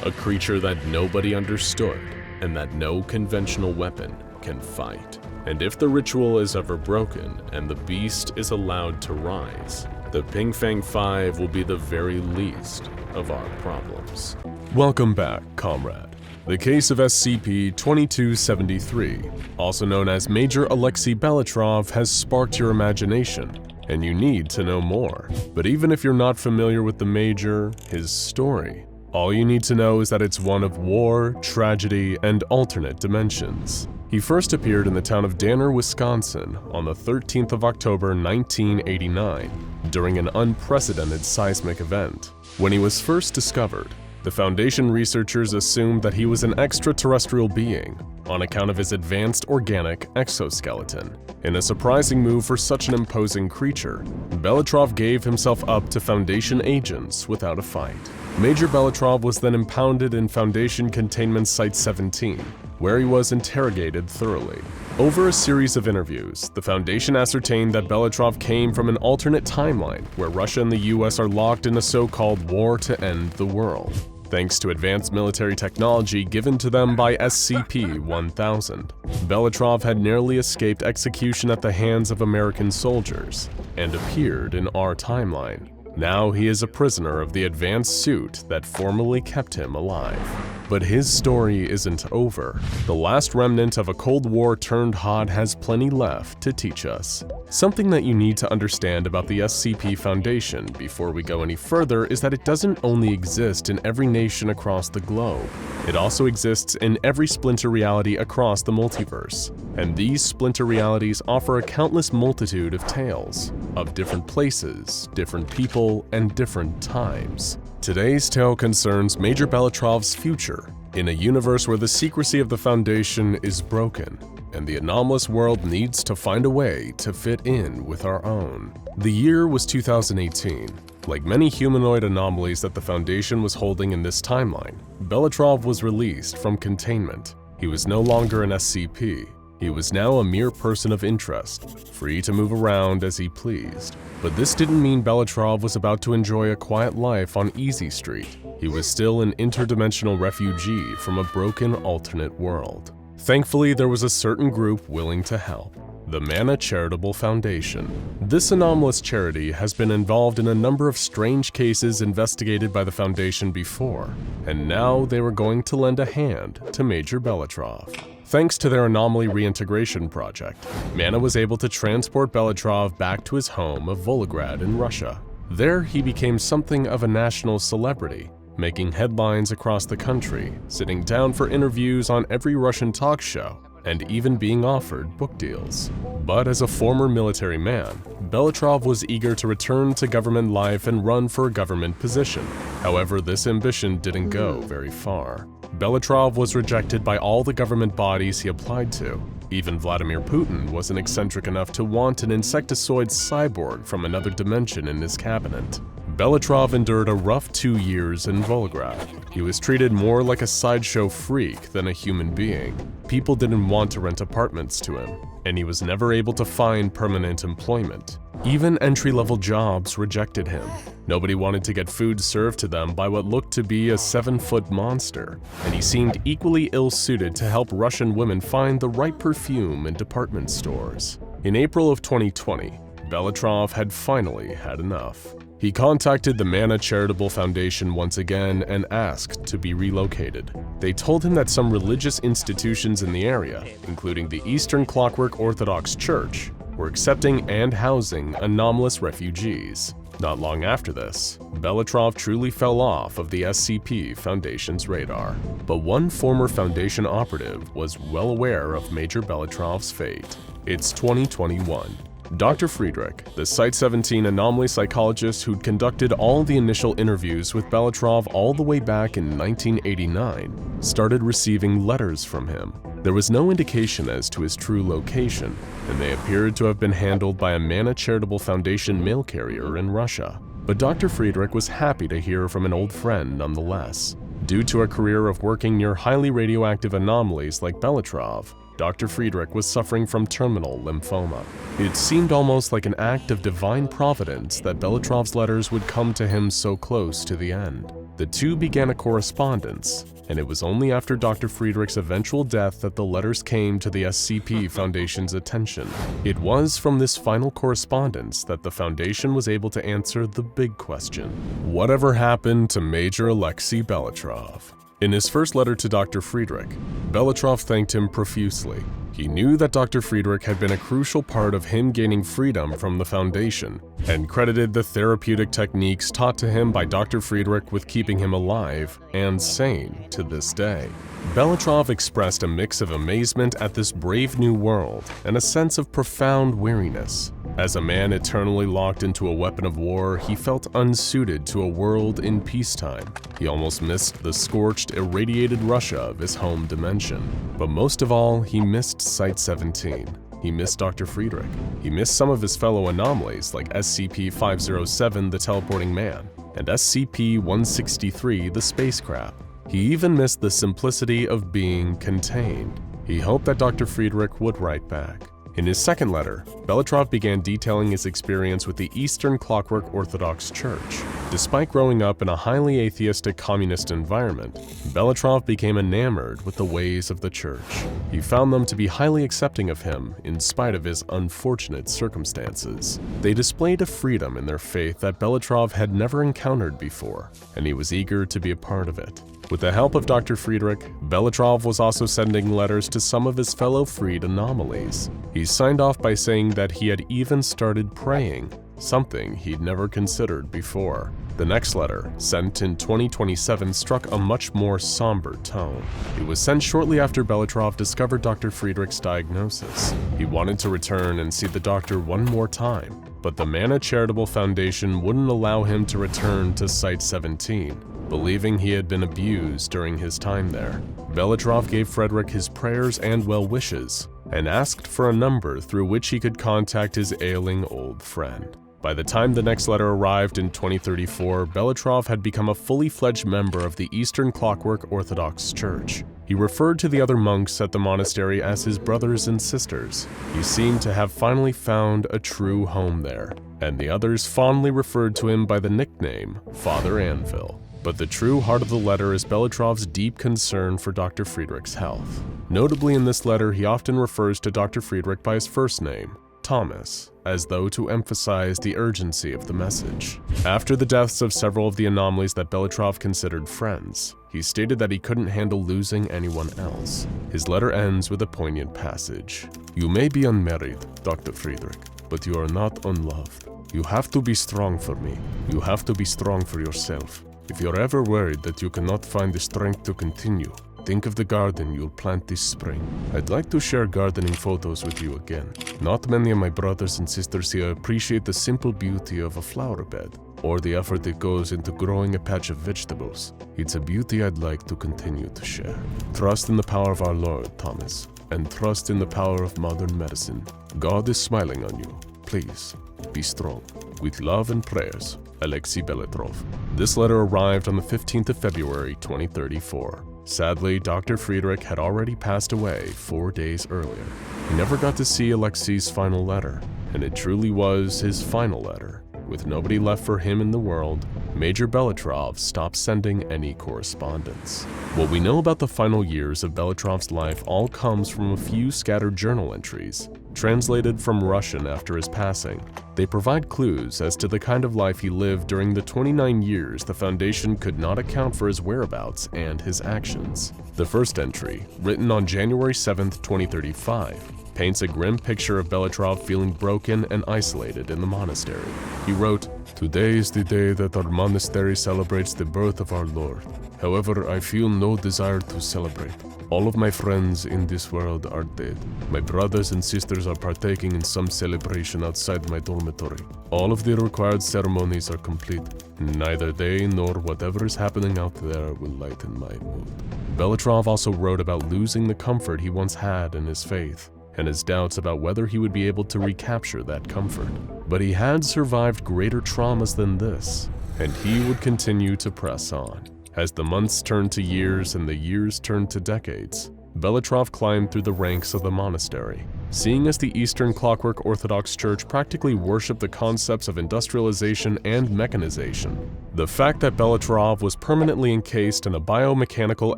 A: A creature that nobody understood, and that no conventional weapon can fight. And if the ritual is ever broken, and the beast is allowed to rise, the Ping Fang 5 will be the very least of our problems. Welcome back, comrade. The case of SCP-2273, also known as Major Alexei Belitrov, has sparked your imagination, and you need to know more. But even if you're not familiar with the Major, his story, all you need to know is that it's one of war, tragedy, and alternate dimensions. He first appeared in the town of Danner, Wisconsin on the 13th of October 1989 during an unprecedented seismic event. When he was first discovered, the Foundation researchers assumed that he was an extraterrestrial being on account of his advanced organic exoskeleton. In a surprising move for such an imposing creature, Belitrov gave himself up to Foundation agents without a fight. Major Belitrov was then impounded in Foundation Containment Site-17, where he was interrogated thoroughly. Over a series of interviews, the Foundation ascertained that Belitrov came from an alternate timeline where Russia and the US are locked in a so-called war to end the world, thanks to advanced military technology given to them by SCP-1000. Belitrov had narrowly escaped execution at the hands of American soldiers and appeared in our timeline. Now he is a prisoner of the advanced suit that formerly kept him alive. But his story isn't over. The last remnant of a Cold War turned hot has plenty left to teach us. Something that you need to understand about the SCP Foundation before we go any further is that it doesn't only exist in every nation across the globe. It also exists in every splinter reality across the multiverse. And these splinter realities offer a countless multitude of tales, of different places, different people, and different times. Today's tale concerns Major Belitrov's future in a universe where the secrecy of the Foundation is broken, and the anomalous world needs to find a way to fit in with our own. The year was 2018. Like many humanoid anomalies that the Foundation was holding in this timeline, Belitrov was released from containment. He was no longer an SCP. He was now a mere person of interest, free to move around as he pleased. But this didn't mean Belitrov was about to enjoy a quiet life on Easy Street. He was still an interdimensional refugee from a broken alternate world. Thankfully, there was a certain group willing to help. The Mana Charitable Foundation. This anomalous charity has been involved in a number of strange cases investigated by the Foundation before, and now they were going to lend a hand to Major Belitrov. Thanks to their anomaly reintegration project, Mana was able to transport Belitrov back to his home of Volgograd in Russia. There he became something of a national celebrity, making headlines across the country, sitting down for interviews on every Russian talk show, and even being offered book deals. But as a former military man, Belitrov was eager to return to government life and run for a government position. However, this ambition didn't go very far. Belitrov was rejected by all the government bodies he applied to. Even Vladimir Putin wasn't eccentric enough to want an insectoid cyborg from another dimension in his cabinet. Belitrov endured a rough 2 years in Volgograd. He was treated more like a sideshow freak than a human being. People didn't want to rent apartments to him, and he was never able to find permanent employment. Even entry-level jobs rejected him. Nobody wanted to get food served to them by what looked to be a 7-foot monster, and he seemed equally ill-suited to help Russian women find the right perfume in department stores. In April of 2020, Belitrov had finally had enough. He contacted the Mana Charitable Foundation once again and asked to be relocated. They told him that some religious institutions in the area, including the Eastern Clockwork Orthodox Church, were accepting and housing anomalous refugees. Not long after this, Belitrov truly fell off of the SCP Foundation's radar. But one former Foundation operative was well aware of Major Belitrov's fate. It's 2021. Dr. Friedrich, the Site-17 anomaly psychologist who'd conducted all the initial interviews with Belitrov all the way back in 1989, started receiving letters from him. There was no indication as to his true location, and they appeared to have been handled by a Mana Charitable Foundation mail carrier in Russia. But Dr. Friedrich was happy to hear from an old friend nonetheless. Due to a career of working near highly radioactive anomalies like Belitrov, Dr. Friedrich was suffering from terminal lymphoma. It seemed almost like an act of divine providence that Belitrov's letters would come to him so close to the end. The two began a correspondence, and it was only after Dr. Friedrich's eventual death that the letters came to the SCP Foundation's attention. It was from this final correspondence that the Foundation was able to answer the big question: whatever happened to Major Alexei Belitrov? In his first letter to Dr. Friedrich, Belitrov thanked him profusely. He knew that Dr. Friedrich had been a crucial part of him gaining freedom from the Foundation, and credited the therapeutic techniques taught to him by Dr. Friedrich with keeping him alive and sane to this day. Belitrov expressed a mix of amazement at this brave new world and a sense of profound weariness. As a man eternally locked into a weapon of war, he felt unsuited to a world in peacetime. He almost missed the scorched, irradiated Russia of his home dimension. But most of all, he missed Site-17. He missed Dr. Friedrich. He missed some of his fellow anomalies like SCP-507, the Teleporting Man, and SCP-163, the Spacecraft. He even missed the simplicity of being contained. He hoped that Dr. Friedrich would write back. In his second letter, Belitrov began detailing his experience with the Eastern Clockwork Orthodox Church. Despite growing up in a highly atheistic communist environment, Belitrov became enamored with the ways of the church. He found them to be highly accepting of him in spite of his unfortunate circumstances. They displayed a freedom in their faith that Belitrov had never encountered before, and he was eager to be a part of it. With the help of Dr. Friedrich, Belitrov was also sending letters to some of his fellow freed anomalies. He signed off by saying that he had even started praying, something he'd never considered before. The next letter, sent in 2027, struck a much more somber tone. It was sent shortly after Belitrov discovered Dr. Friedrich's diagnosis. He wanted to return and see the doctor one more time, but the Mana Charitable Foundation wouldn't allow him to return to Site-17, believing he had been abused during his time there. Belitrov gave Friedrich his prayers and well wishes, and asked for a number through which he could contact his ailing old friend. By the time the next letter arrived in 2034, Belitrov had become a fully fledged member of the Eastern Clockwork Orthodox Church. He referred to the other monks at the monastery as his brothers and sisters. He seemed to have finally found a true home there, and the others fondly referred to him by the nickname Father Anvil. But the true heart of the letter is Belitrov's deep concern for Dr. Friedrich's health. Notably in this letter, he often refers to Dr. Friedrich by his first name, Thomas, as though to emphasize the urgency of the message. After the deaths of several of the anomalies that Belitrov considered friends, he stated that he couldn't handle losing anyone else. His letter ends with a poignant passage. "You may be unmarried, Dr. Friedrich, but you are not unloved. You have to be strong for me. You have to be strong for yourself. If you're ever worried that you cannot find the strength to continue, think of the garden you'll plant this spring. I'd like to share gardening photos with you again. Not many of my brothers and sisters here appreciate the simple beauty of a flower bed, or the effort that goes into growing a patch of vegetables. It's a beauty I'd like to continue to share. Trust in the power of our Lord, Thomas, and trust in the power of modern medicine. God is smiling on you. Please, be strong. With love and prayers, Alexei Belitrov." This letter arrived on the 15th of February, 2034. Sadly, Dr. Friedrich had already passed away 4 days earlier. He never got to see Alexei's final letter, and it truly was his final letter. With nobody left for him in the world, Major Belitrov stopped sending any correspondence. What we know about the final years of Belitrov's life all comes from a few scattered journal entries, translated from Russian after his passing. They provide clues as to the kind of life he lived during the 29 years the Foundation could not account for his whereabouts and his actions. The first entry, written on January 7, 2035, paints a grim picture of Belitrov feeling broken and isolated in the monastery. He wrote, "Today is the day that our monastery celebrates the birth of our Lord. However, I feel no desire to celebrate. All of my friends in this world are dead. My brothers and sisters are partaking in some celebration outside my dormitory. All of the required ceremonies are complete. Neither they nor whatever is happening out there will lighten my mood." Belitrov also wrote about losing the comfort he once had in his faith, and his doubts about whether he would be able to recapture that comfort. But he had survived greater traumas than this, and he would continue to press on. As the months turned to years and the years turned to decades, Belitrov climbed through the ranks of the monastery. Seeing as the Eastern Clockwork Orthodox Church practically worshiped the concepts of industrialization and mechanization, the fact that Belitrov was permanently encased in a biomechanical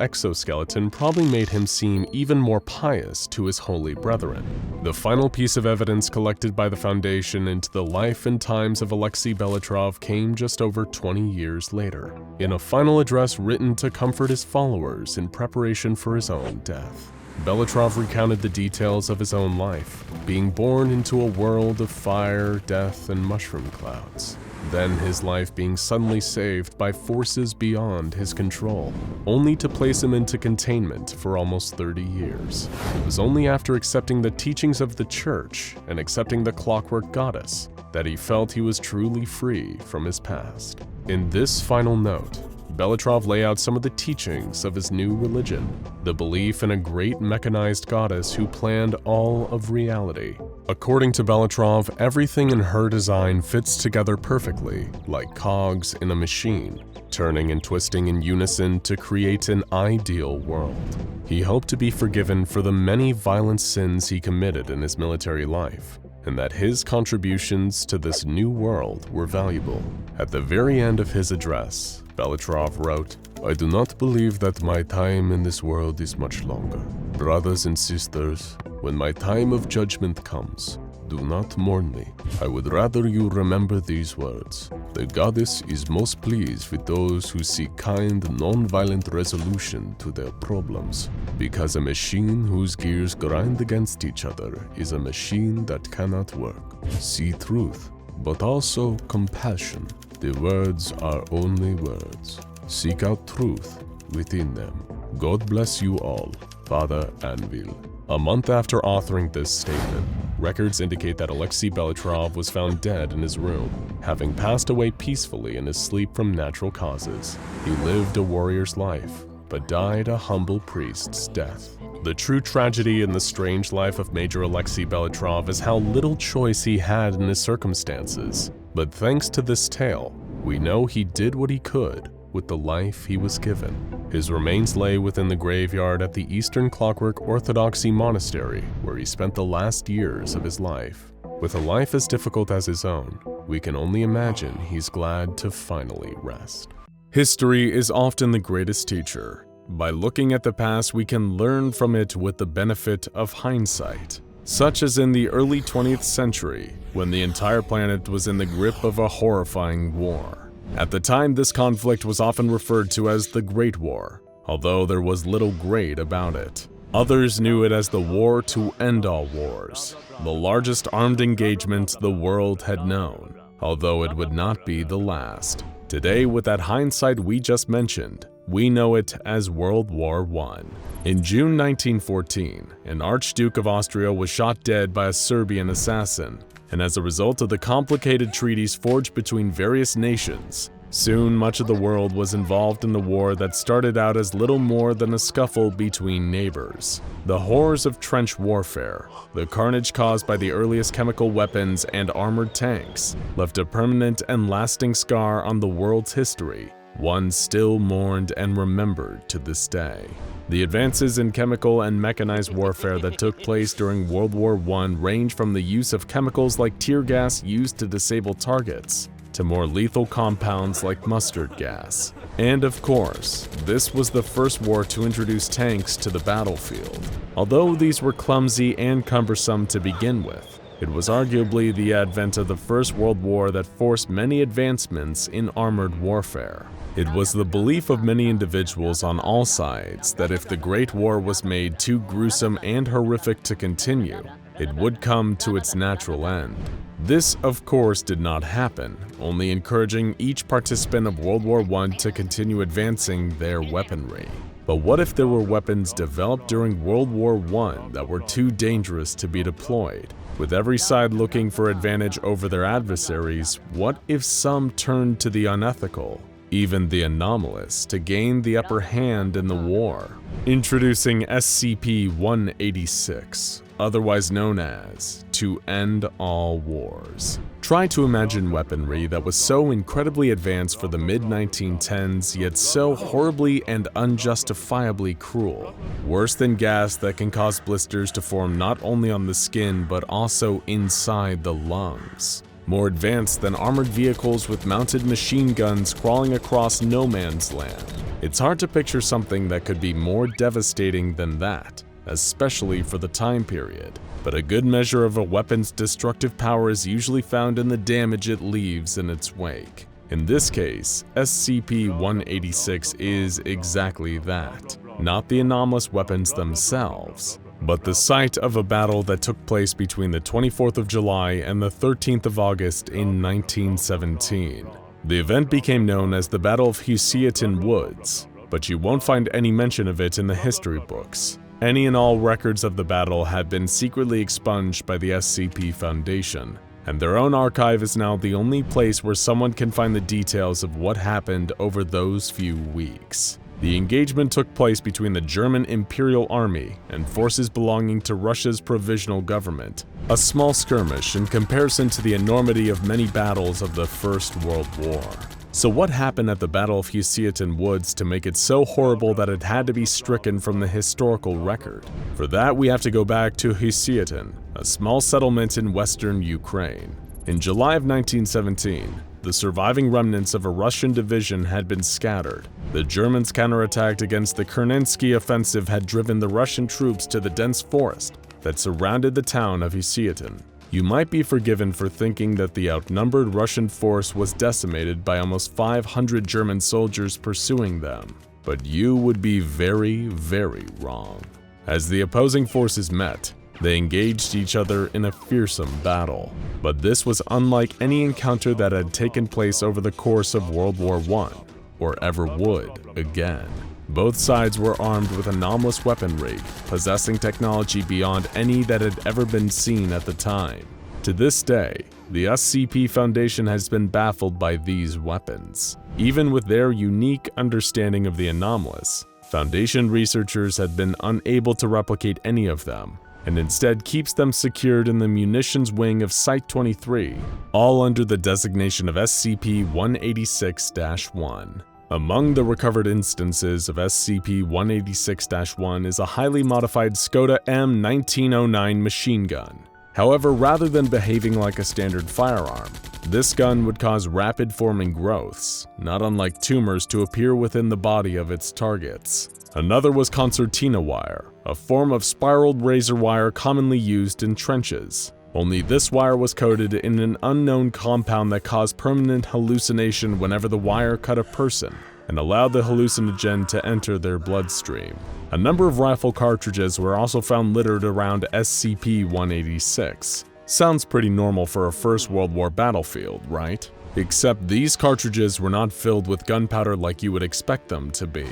A: exoskeleton probably made him seem even more pious to his holy brethren. The final piece of evidence collected by the Foundation into the life and times of Alexei Belitrov came just over 20 years later, in a final address written to comfort his followers in preparation for his own death. Belitrov recounted the details of his own life, being born into a world of fire, death, and mushroom clouds. Then his life being suddenly saved by forces beyond his control, only to place him into containment for almost 30 years. It was only after accepting the teachings of the church and accepting the clockwork goddess that he felt he was truly free from his past. In this final note, Belitrov lay out some of the teachings of his new religion, the belief in a great mechanized goddess who planned all of reality. According to Belitrov, everything in her design fits together perfectly, like cogs in a machine, turning and twisting in unison to create an ideal world. He hoped to be forgiven for the many violent sins he committed in his military life, and that his contributions to this new world were valuable. At the very end of his address, Belitrov wrote, "I do not believe that my time in this world is much longer. Brothers and sisters, when my time of judgment comes, do not mourn me. I would rather you remember these words. The goddess is most pleased with those who seek kind, non-violent resolution to their problems, because a machine whose gears grind against each other is a machine that cannot work. See truth, but also compassion. The words are only words. Seek out truth within them. God bless you all, Father Anvil." A month after authoring this statement, records indicate that Alexei Belitrov was found dead in his room, having passed away peacefully in his sleep from natural causes. He lived a warrior's life, but died a humble priest's death. The true tragedy in the strange life of Major Alexei Belitrov is how little choice he had in his circumstances. But thanks to this tale, we know he did what he could with the life he was given. His remains lay within the graveyard at the Eastern Clockwork Orthodoxy Monastery, where he spent the last years of his life. With a life as difficult as his own, we can only imagine he's glad to finally rest. History is often the greatest teacher. By looking at the past, we can learn from it with the benefit of hindsight. Such as in the early 20th century, when the entire planet was in the grip of a horrifying war. At the time, this conflict was often referred to as the Great War, although there was little great about it. Others knew it as the war to end all wars, the largest armed engagement the world had known, although it would not be the last. Today, with that hindsight we just mentioned, we know it as World War I. In June 1914, an Archduke of Austria was shot dead by a Serbian assassin, and as a result of the complicated treaties forged between various nations, soon much of the world was involved in the war that started out as little more than a scuffle between neighbors. The horrors of trench warfare, the carnage caused by the earliest chemical weapons and armored tanks, left a permanent and lasting scar on the world's history. one still mourned and remembered to this day. The advances in chemical and mechanized warfare that took place during World War I range from the use of chemicals like tear gas used to disable targets, to more lethal compounds like mustard gas. And of course, this was the first war to introduce tanks to the battlefield. Although these were clumsy and cumbersome to begin with, it was arguably the advent of the First World War that forced many advancements in armored warfare. It was the belief of many individuals on all sides that if the Great War was made too gruesome and horrific to continue, it would come to its natural end. This, of course, did not happen, only encouraging each participant of World War I to continue advancing their weaponry. But what if there were weapons developed during World War I that were too dangerous to be deployed? With every side looking for advantage over their adversaries, what if some turned to the unethical, even the anomalous, to gain the upper hand in the war? Introducing SCP-186, otherwise known as To End All Wars. Try to imagine weaponry that was so incredibly advanced for the mid-1910s, yet so horribly and unjustifiably cruel. Worse than gas that can cause blisters to form not only on the skin but also inside the lungs. More advanced than armored vehicles with mounted machine guns crawling across no man's land. It's hard to picture something that could be more devastating than that, especially for the time period. But a good measure of a weapon's destructive power is usually found in the damage it leaves in its wake. In this case, SCP-186 is exactly that. Not the anomalous weapons themselves, but the site of a battle that took place between the 24th of July and the 13th of August in 1917. The event became known as the Battle of Husseaton Woods, but you won't find any mention of it in the history books. Any and all records of the battle have been secretly expunged by the SCP Foundation, and their own archive is now the only place where someone can find the details of what happened over those few weeks. The engagement took place between the German Imperial Army and forces belonging to Russia's provisional government, a small skirmish in comparison to the enormity of many battles of the First World War. So what happened at the Battle of Husseaton Woods to make it so horrible that it had to be stricken from the historical record? For that, we have to go back to Husseaton, a small settlement in western Ukraine. In July of 1917, the surviving remnants of a Russian division had been scattered. The Germans' counterattack against the Kernensky offensive had driven the Russian troops to the dense forest that surrounded the town of Husseaton. You might be forgiven for thinking that the outnumbered Russian force was decimated by almost 500 German soldiers pursuing them, but you would be very, very wrong. As the opposing forces met, they engaged each other in a fearsome battle. But this was unlike any encounter that had taken place over the course of World War I, or ever would again. Both sides were armed with anomalous weaponry, possessing technology beyond any that had ever been seen at the time. To this day, the SCP Foundation has been baffled by these weapons. Even with their unique understanding of the anomalous, Foundation researchers had been unable to replicate any of them, and instead keeps them secured in the munitions wing of Site-23, all under the designation of SCP-186-1. Among the recovered instances of SCP-186-1 is a highly modified Skoda M1909 machine gun. However, rather than behaving like a standard firearm, this gun would cause rapid-forming growths, not unlike tumors, to appear within the body of its targets. Another was concertina wire, a form of spiraled razor wire commonly used in trenches. Only this wire was coated in an unknown compound that caused permanent hallucination whenever the wire cut a person and allowed the hallucinogen to enter their bloodstream. A number of rifle cartridges were also found littered around SCP-186. Sounds pretty normal for a First World War battlefield, right? Except these cartridges were not filled with gunpowder like you would expect them to be.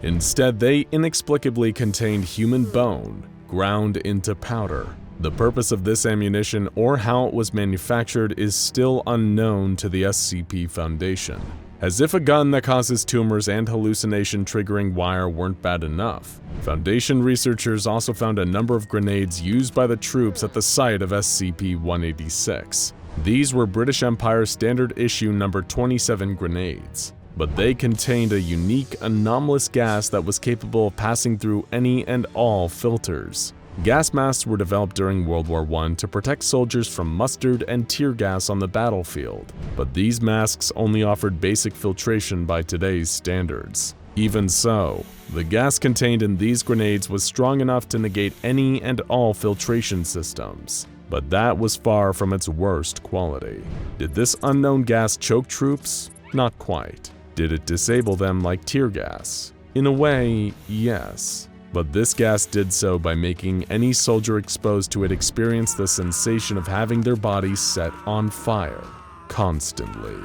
A: Instead, they inexplicably contained human bone, ground into powder. The purpose of this ammunition or how it was manufactured is still unknown to the SCP Foundation. As if a gun that causes tumors and hallucination-triggering wire weren't bad enough, Foundation researchers also found a number of grenades used by the troops at the site of SCP-186. These were British Empire Standard Issue No. 27 grenades. but they contained a unique, anomalous gas that was capable of passing through any and all filters. Gas masks were developed during World War I to protect soldiers from mustard and tear gas on the battlefield, but these masks only offered basic filtration by today's standards. Even so, the gas contained in these grenades was strong enough to negate any and all filtration systems, but that was far from its worst quality. Did this unknown gas choke troops? Not quite. Did it disable them like tear gas? In a way, yes. But this gas did so by making any soldier exposed to it experience the sensation of having their bodies set on fire, constantly.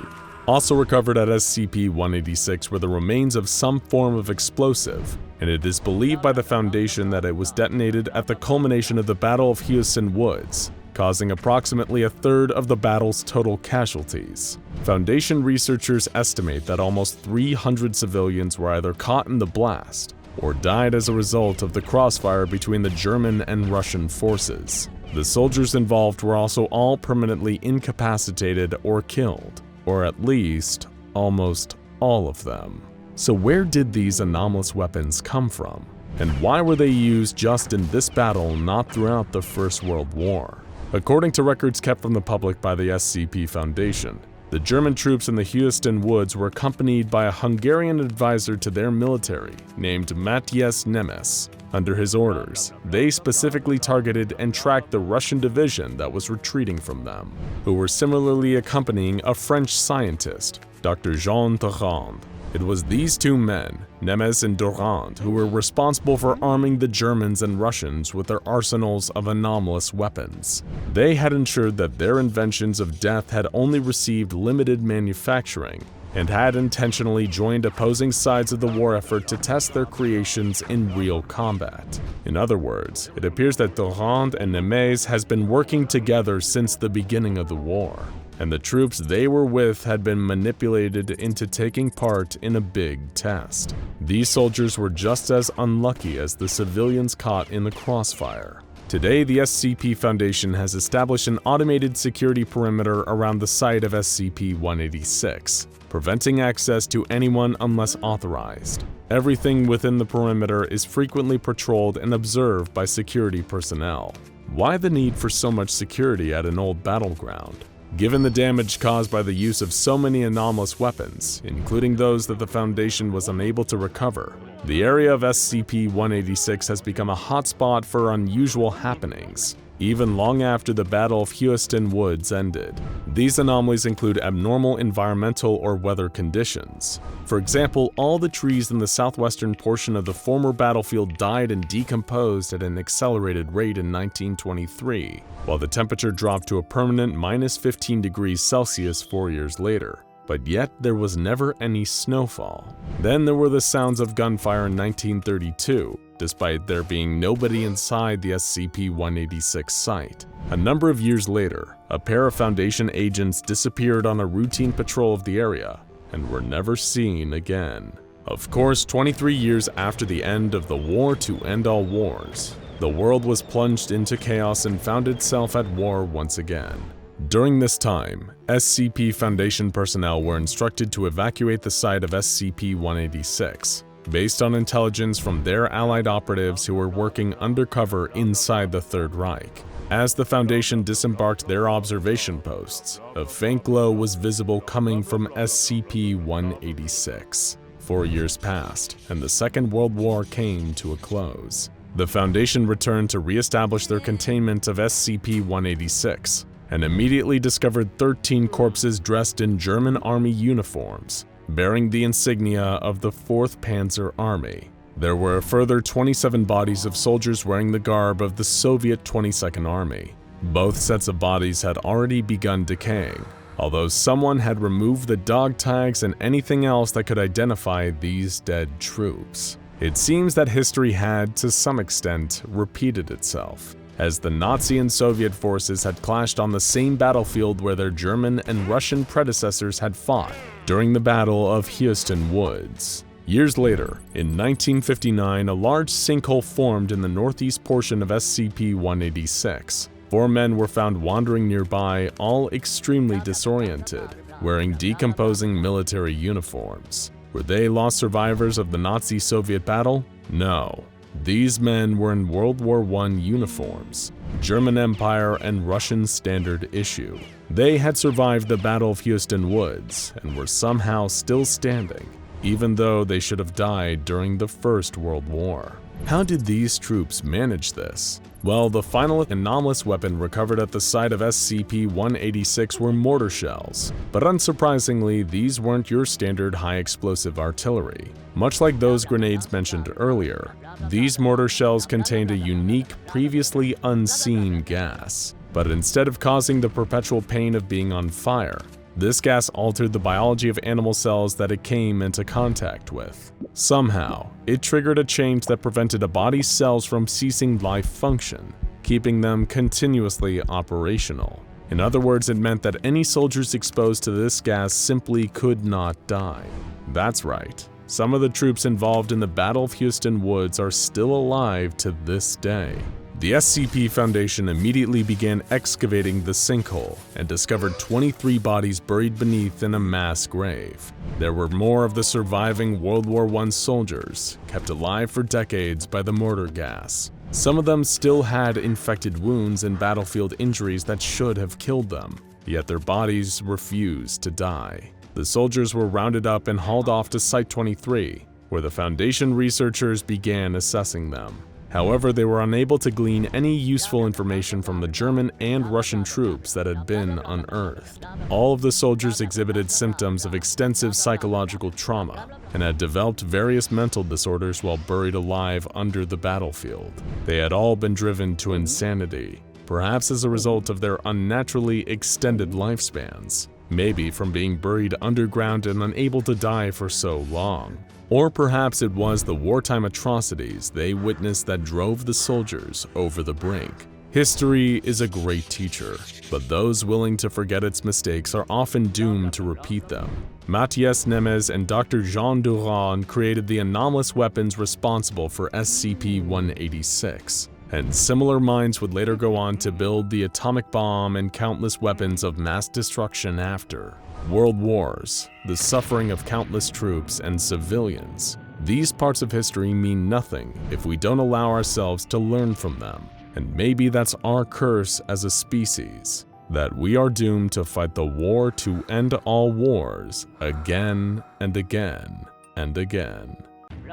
A: Also recovered at SCP-186 were the remains of some form of explosive, and it is believed by the Foundation that it was detonated at the culmination of the Battle of Houston Woods, causing approximately a third of the battle's total casualties. Foundation researchers estimate that almost 300 civilians were either caught in the blast or died as a result of the crossfire between the German and Russian forces. The soldiers involved were also all permanently incapacitated or killed, or at least, almost all of them. So where did these anomalous weapons come from? And why were they used just in this battle, not throughout the First World War? According to records kept from the public by the SCP Foundation, the German troops in the Houston Woods were accompanied by a Hungarian advisor to their military named Matthias Nemes. Under his orders, they specifically targeted and tracked the Russian division that was retreating from them, who were similarly accompanying a French scientist, Dr. Jean Durand. It was these two men, Nemes and Durand, who were responsible for arming the Germans and Russians with their arsenals of anomalous weapons. They had ensured that their inventions of death had only received limited manufacturing, and had intentionally joined opposing sides of the war effort to test their creations in real combat. In other words, it appears that Durand and Nemes has been working together since the beginning of the war, and the troops they were with had been manipulated into taking part in a big test. These soldiers were just as unlucky as the civilians caught in the crossfire. Today, the SCP Foundation has established an automated security perimeter around the site of SCP-186, preventing access to anyone unless authorized. Everything within the perimeter is frequently patrolled and observed by security personnel. Why the need for so much security at an old battleground? Given the damage caused by the use of so many anomalous weapons, including those that the Foundation was unable to recover, the area of SCP-186 has become a hotspot for unusual happenings, even long after the Battle of Houston Woods ended. These anomalies include abnormal environmental or weather conditions. For example, all the trees in the southwestern portion of the former battlefield died and decomposed at an accelerated rate in 1923, while the temperature dropped to a permanent -15 degrees Celsius 4 years later. But yet there was never any snowfall. Then there were the sounds of gunfire in 1932, despite there being nobody inside the SCP-186 site. A number of years later, a pair of Foundation agents disappeared on a routine patrol of the area and were never seen again. Of course, 23 years after the end of the war to end all wars, the world was plunged into chaos and found itself at war once again. During this time, SCP Foundation personnel were instructed to evacuate the site of SCP-186, based on intelligence from their allied operatives who were working undercover inside the Third Reich. As the Foundation disembarked their observation posts, a faint glow was visible coming from SCP-186. 4 years passed, and the Second World War came to a close. The Foundation returned to re-establish their containment of SCP-186, and immediately discovered 13 corpses dressed in German Army uniforms, bearing the insignia of the 4th Panzer Army. There were a further 27 bodies of soldiers wearing the garb of the Soviet 22nd Army. Both sets of bodies had already begun decaying, although someone had removed the dog tags and anything else that could identify these dead troops. It seems that history had, to some extent, repeated itself, as the Nazi and Soviet forces had clashed on the same battlefield where their German and Russian predecessors had fought during the Battle of Houston Woods. Years later, in 1959, a large sinkhole formed in the northeast portion of SCP-186. 4 men were found wandering nearby, all extremely disoriented. wearing decomposing military uniforms. Were they lost survivors of the Nazi-Soviet battle? No. These men were in World War I uniforms, German Empire and Russian Standard Issue. They had survived the Battle of Houston Woods and were somehow still standing, even though they should have died during the First World War. How did these troops manage this? Well, the final anomalous weapon recovered at the site of SCP-186 were mortar shells, but unsurprisingly, these weren't your standard high-explosive artillery. Much like those grenades mentioned earlier, these mortar shells contained a unique, previously unseen gas. But instead of causing the perpetual pain of being on fire, this gas altered the biology of animal cells that it came into contact with. Somehow, it triggered a change that prevented a body's cells from ceasing life function, keeping them continuously operational. In other words, it meant that any soldiers exposed to this gas simply could not die. That's right. Some of the troops involved in the Battle of Houston Woods are still alive to this day. The SCP Foundation immediately began excavating the sinkhole and discovered 23 bodies buried beneath in a mass grave. There were more of the surviving World War I soldiers, kept alive for decades by the mortar gas. Some of them still had infected wounds and battlefield injuries that should have killed them, yet their bodies refused to die. The soldiers were rounded up and hauled off to Site-23, where the Foundation researchers began assessing them. However, they were unable to glean any useful information from the German and Russian troops that had been unearthed. All of the soldiers exhibited symptoms of extensive psychological trauma and had developed various mental disorders while buried alive under the battlefield. They had all been driven to insanity, perhaps as a result of their unnaturally extended lifespans, maybe from being buried underground and unable to die for so long. Or perhaps it was the wartime atrocities they witnessed that drove the soldiers over the brink. History is a great teacher, but those willing to forget its mistakes are often doomed to repeat them. Matthias Nemes and Dr. Jean Durand created the anomalous weapons responsible for SCP-186, and similar minds would later go on to build the atomic bomb and countless weapons of mass destruction after. World wars, the suffering of countless troops and civilians. These parts of history mean nothing if we don't allow ourselves to learn from them. And maybe that's our curse as a species, that we are doomed to fight the war to end all wars again and again and again.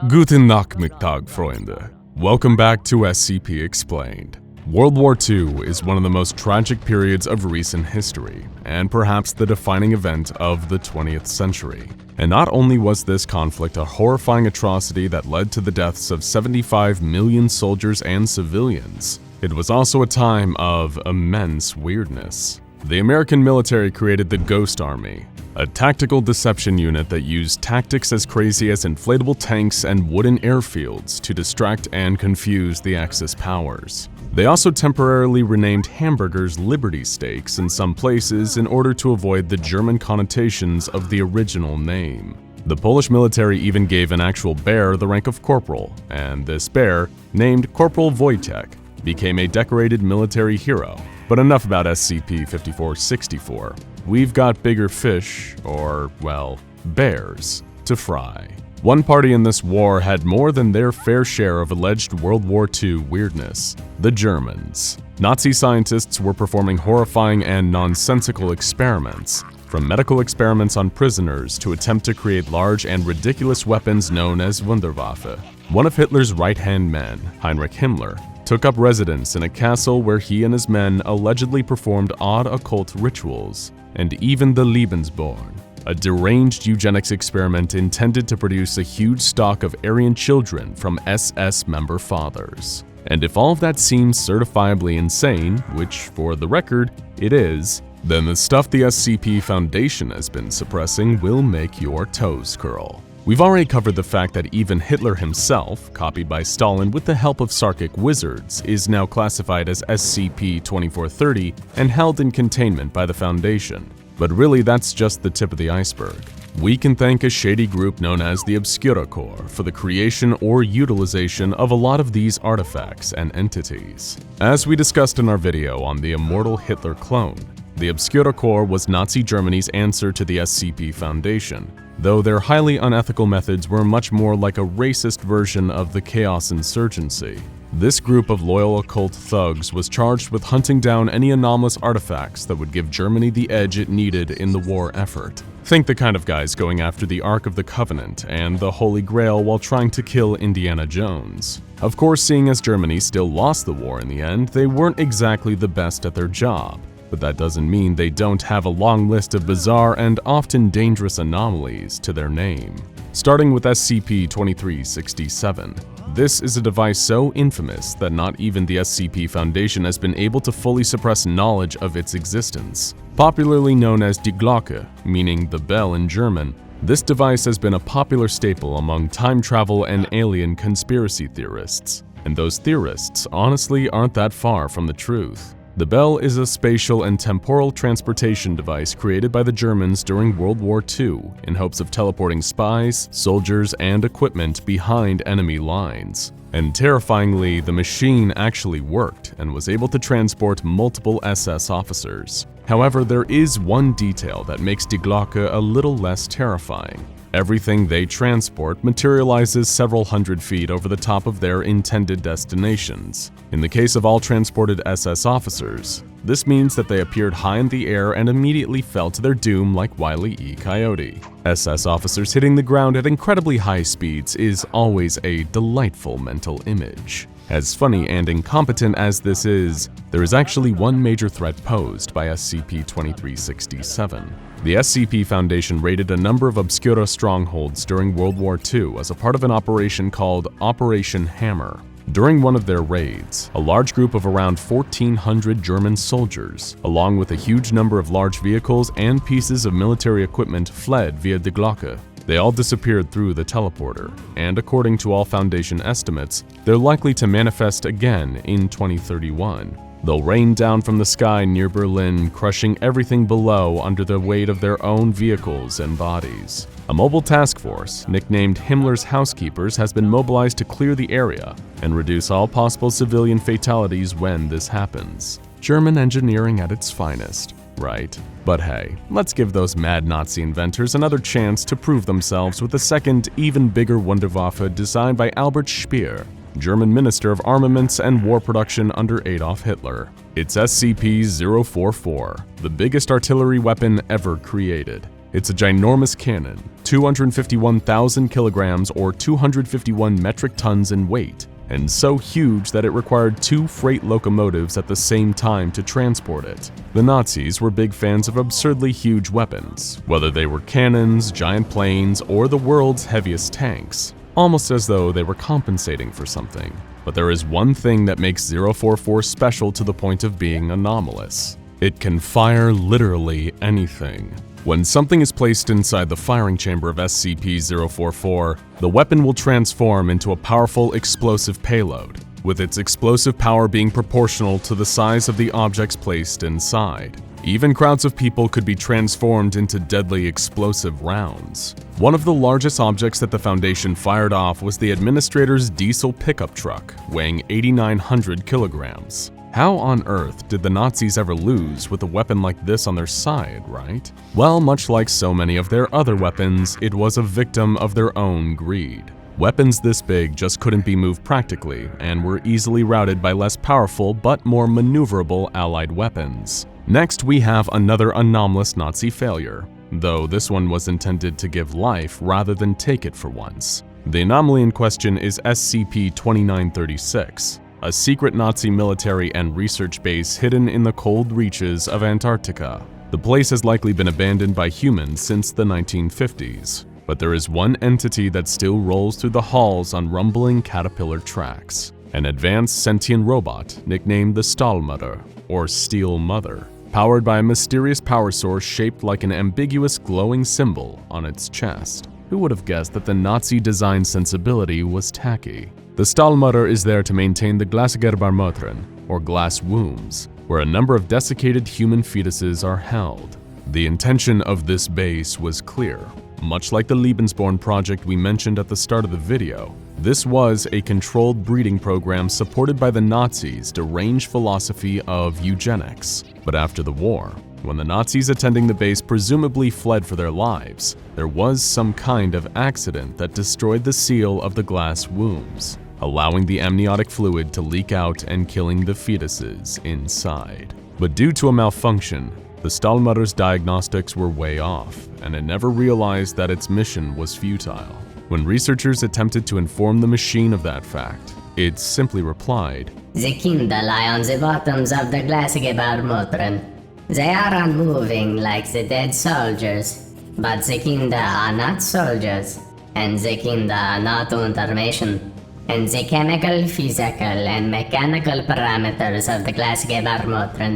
A: Guten Nachmittag, Freunde. Welcome back to SCP Explained. World War II is one of the most tragic periods of recent history, and perhaps the defining event of the 20th century. And not only was this conflict a horrifying atrocity that led to the deaths of 75 million soldiers and civilians, it was also a time of immense weirdness. The American military created the Ghost Army, a tactical deception unit that used tactics as crazy as inflatable tanks and wooden airfields to distract and confuse the Axis powers. They also temporarily renamed hamburgers Liberty Steaks in some places in order to avoid the German connotations of the original name. The Polish military even gave an actual bear the rank of corporal, and this bear, named Corporal Wojtek, became a decorated military hero. But enough about SCP-2464. We've got bigger fish, or, well, bears, to fry. One party in this war had more than their fair share of alleged World War II weirdness: the Germans. Nazi scientists were performing horrifying and nonsensical experiments, from medical experiments on prisoners to attempt to create large and ridiculous weapons known as Wunderwaffe. One of Hitler's right-hand men, Heinrich Himmler, took up residence in a castle where he and his men allegedly performed odd occult rituals, and even the Lebensborn, a deranged eugenics experiment intended to produce a huge stock of Aryan children from SS member fathers. And if all of that seems certifiably insane, which for the record, it is, then the stuff the SCP Foundation has been suppressing will make your toes curl. We've already covered the fact that even Hitler himself, copied by Stalin with the help of Sarkic wizards, is now classified as SCP-2430 and held in containment by the Foundation. But really, that's just the tip of the iceberg. We can thank a shady group known as the Obscura Corps for the creation or utilization of a lot of these artifacts and entities. As we discussed in our video on the Immortal Hitler clone, The Obscura Corps was Nazi Germany's answer to the SCP Foundation, though their highly unethical methods were much more like a racist version of the Chaos Insurgency. This group of loyal occult thugs was charged with hunting down any anomalous artifacts that would give Germany the edge it needed in the war effort. Think the kind of guys going after the Ark of the Covenant and the Holy Grail while trying to kill Indiana Jones. Of course, seeing as Germany still lost the war in the end, they weren't exactly the best at their job. But that doesn't mean they don't have a long list of bizarre and often dangerous anomalies to their name. Starting with SCP-2367. This is a device so infamous that not even the SCP Foundation has been able to fully suppress knowledge of its existence. Popularly known as Die Glocke, meaning the bell in German, this device has been a popular staple among time travel and alien conspiracy theorists. And those theorists honestly aren't that far from the truth. The bell is a spatial and temporal transportation device created by the Germans during World War II in hopes of teleporting spies, soldiers, and equipment behind enemy lines. And terrifyingly, the machine actually worked and was able to transport multiple SS officers. However, there is one detail that makes Die Glocke a little less terrifying. Everything they transport materializes several hundred feet over the top of their intended destinations. In the case of all transported SS officers, this means that they appeared high in the air and immediately fell to their doom like Wile E. Coyote. SS officers hitting the ground at incredibly high speeds is always a delightful mental image. As funny and incompetent as this is, there is actually one major threat posed by SCP-2367. The SCP Foundation raided a number of Obscura strongholds during World War II as a part of an operation called Operation Hammer. During one of their raids, a large group of around 1,400 German soldiers, along with a huge number of large vehicles and pieces of military equipment, fled via Die Glocke. They all disappeared through the teleporter, and according to all Foundation estimates, they're likely to manifest again in 2031. They'll rain down from the sky near Berlin, crushing everything below under the weight of their own vehicles and bodies. A mobile task force, nicknamed Himmler's Housekeepers, has been mobilized to clear the area and reduce all possible civilian fatalities when this happens. German engineering at its finest, right? But hey, let's give those mad Nazi inventors another chance to prove themselves with a second, even bigger Wunderwaffe designed by Albert Speer, German Minister of Armaments and War Production under Adolf Hitler. It's SCP-044, the biggest artillery weapon ever created. It's a ginormous cannon, 251,000 kilograms or 251 metric tons in weight, and so huge that it required 2 freight locomotives at the same time to transport it. The Nazis were big fans of absurdly huge weapons, whether they were cannons, giant planes, or the world's heaviest tanks, almost as though they were compensating for something. But there is one thing that makes 044 special to the point of being anomalous. It can fire literally anything. When something is placed inside the firing chamber of SCP-044, the weapon will transform into a powerful explosive payload, with its explosive power being proportional to the size of the objects placed inside. Even crowds of people could be transformed into deadly explosive rounds. One of the largest objects that the Foundation fired off was the Administrator's diesel pickup truck, weighing 8,900 kilograms. How on earth did the Nazis ever lose with a weapon like this on their side, right? Well, much like so many of their other weapons, it was a victim of their own greed. Weapons this big just couldn't be moved practically, and were easily routed by less powerful but more maneuverable Allied weapons. Next, we have another anomalous Nazi failure, though this one was intended to give life rather than take it for once. The anomaly in question is SCP-2936, a secret Nazi military and research base hidden in the cold reaches of Antarctica. The place has likely been abandoned by humans since the 1950s, but there is one entity that still rolls through the halls on rumbling caterpillar tracks, an advanced sentient robot nicknamed the Stahlmutter, or Steel Mother, powered by a mysterious power source shaped like an ambiguous glowing symbol on its chest. Who would have guessed that the Nazi design sensibility was tacky? The Stahlmutter is there to maintain the Glasgerbarmotren, or glass wombs, where a number of desiccated human fetuses are held. The intention of this base was clear. Much like the Lebensborn project we mentioned at the start of the video, this was a controlled breeding program supported by the Nazis' deranged philosophy of eugenics. But after the war, When the Nazis attending the base presumably fled for their lives, there was some kind of accident that destroyed the seal of the glass wombs, allowing the amniotic fluid to leak out and killing the fetuses inside. But due to a malfunction, the Stahlmutter's diagnostics were way off, and it never realized that its mission was futile. When researchers attempted to inform the machine of that fact, it simply replied,
B: "The kinder lie on the bottoms of the Glasgebar. They are unmoving like the dead soldiers, but the kinder are not soldiers, and the kinder are not information. And the chemical, physical, and mechanical parameters of the Glasgebar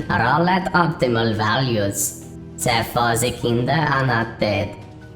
B: are all at optimal values. Therefore, the kinder are not dead.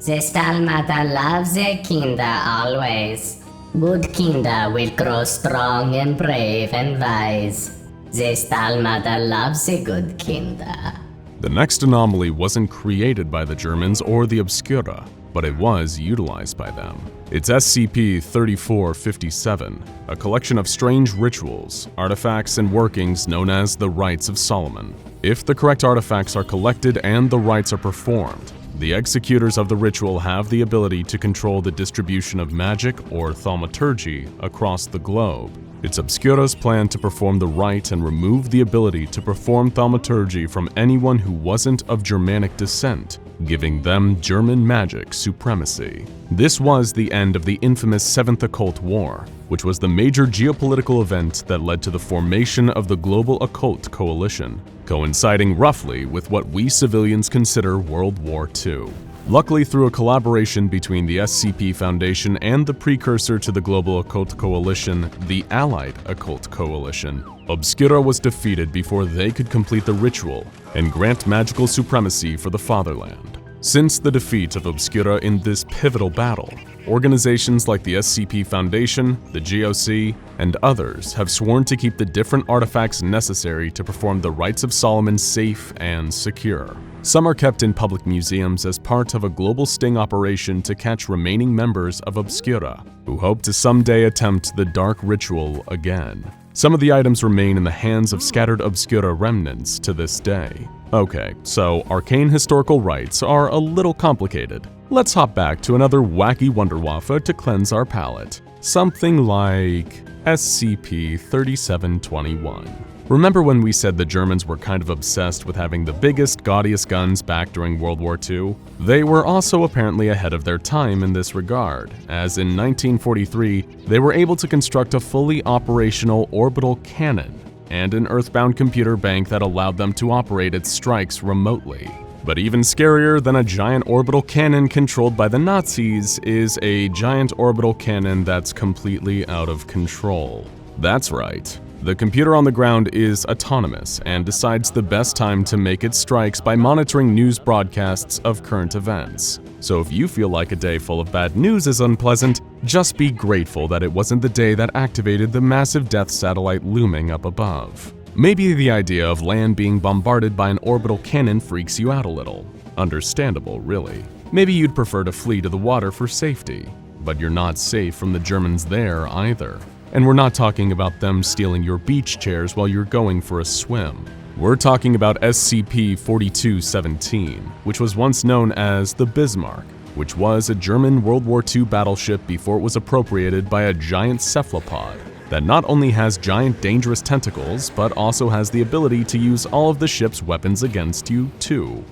B: The Stahlmatter loves the kinder always. Good kinder will grow strong and brave and wise. The Stahlmatter loves the good kinder."
A: The next anomaly wasn't created by the Germans or the Obscura, but it was utilized by them. It's SCP-3457, a collection of strange rituals, artifacts, and workings known as the Rites of Solomon. If the correct artifacts are collected and the rites are performed, the executors of the ritual have the ability to control the distribution of magic or thaumaturgy across the globe. It's Obscura's plan to perform the rite and remove the ability to perform thaumaturgy from anyone who wasn't of Germanic descent, giving them German magic supremacy. This was the end of the infamous Seventh Occult War, which was the major geopolitical event that led to the formation of the Global Occult Coalition, coinciding roughly with what we civilians consider World War II. Luckily, through a collaboration between the SCP Foundation and the precursor to the Global Occult Coalition, the Allied Occult Coalition, Obscura was defeated before they could complete the ritual and grant magical supremacy for the fatherland. Since the defeat of Obscura in this pivotal battle, organizations like the SCP Foundation, the GOC, and others have sworn to keep the different artifacts necessary to perform the Rites of Solomon safe and secure. Some are kept in public museums as part of a global sting operation to catch remaining members of Obscura, who hope to someday attempt the dark ritual again. Some of the items remain in the hands of scattered Obscura remnants to this day. Okay, so arcane historical rites are a little complicated. Let's hop back to another wacky Wunderwaffe to cleanse our palate. Something like SCP-3721. Remember when we said the Germans were kind of obsessed with having the biggest, gaudiest guns back during World War II? They were also apparently ahead of their time in this regard, as in 1943, they were able to construct a fully operational orbital cannon and an Earthbound computer bank that allowed them to operate its strikes remotely. But even scarier than a giant orbital cannon controlled by the Nazis is a giant orbital cannon that's completely out of control. That's right. The computer on the ground is autonomous and decides the best time to make its strikes by monitoring news broadcasts of current events. So if you feel like a day full of bad news is unpleasant, just be grateful that it wasn't the day that activated the massive death satellite looming up above. Maybe the idea of land being bombarded by an orbital cannon freaks you out a little. Understandable, really. Maybe you'd prefer to flee to the water for safety, but you're not safe from the Germans there either. And we're not talking about them stealing your beach chairs while you're going for a swim. We're talking about SCP-2273, which was once known as the Bismarck, which was a German World War II battleship before it was appropriated by a giant cephalopod that not only has giant dangerous tentacles, but also has the ability to use all of the ship's weapons against you too.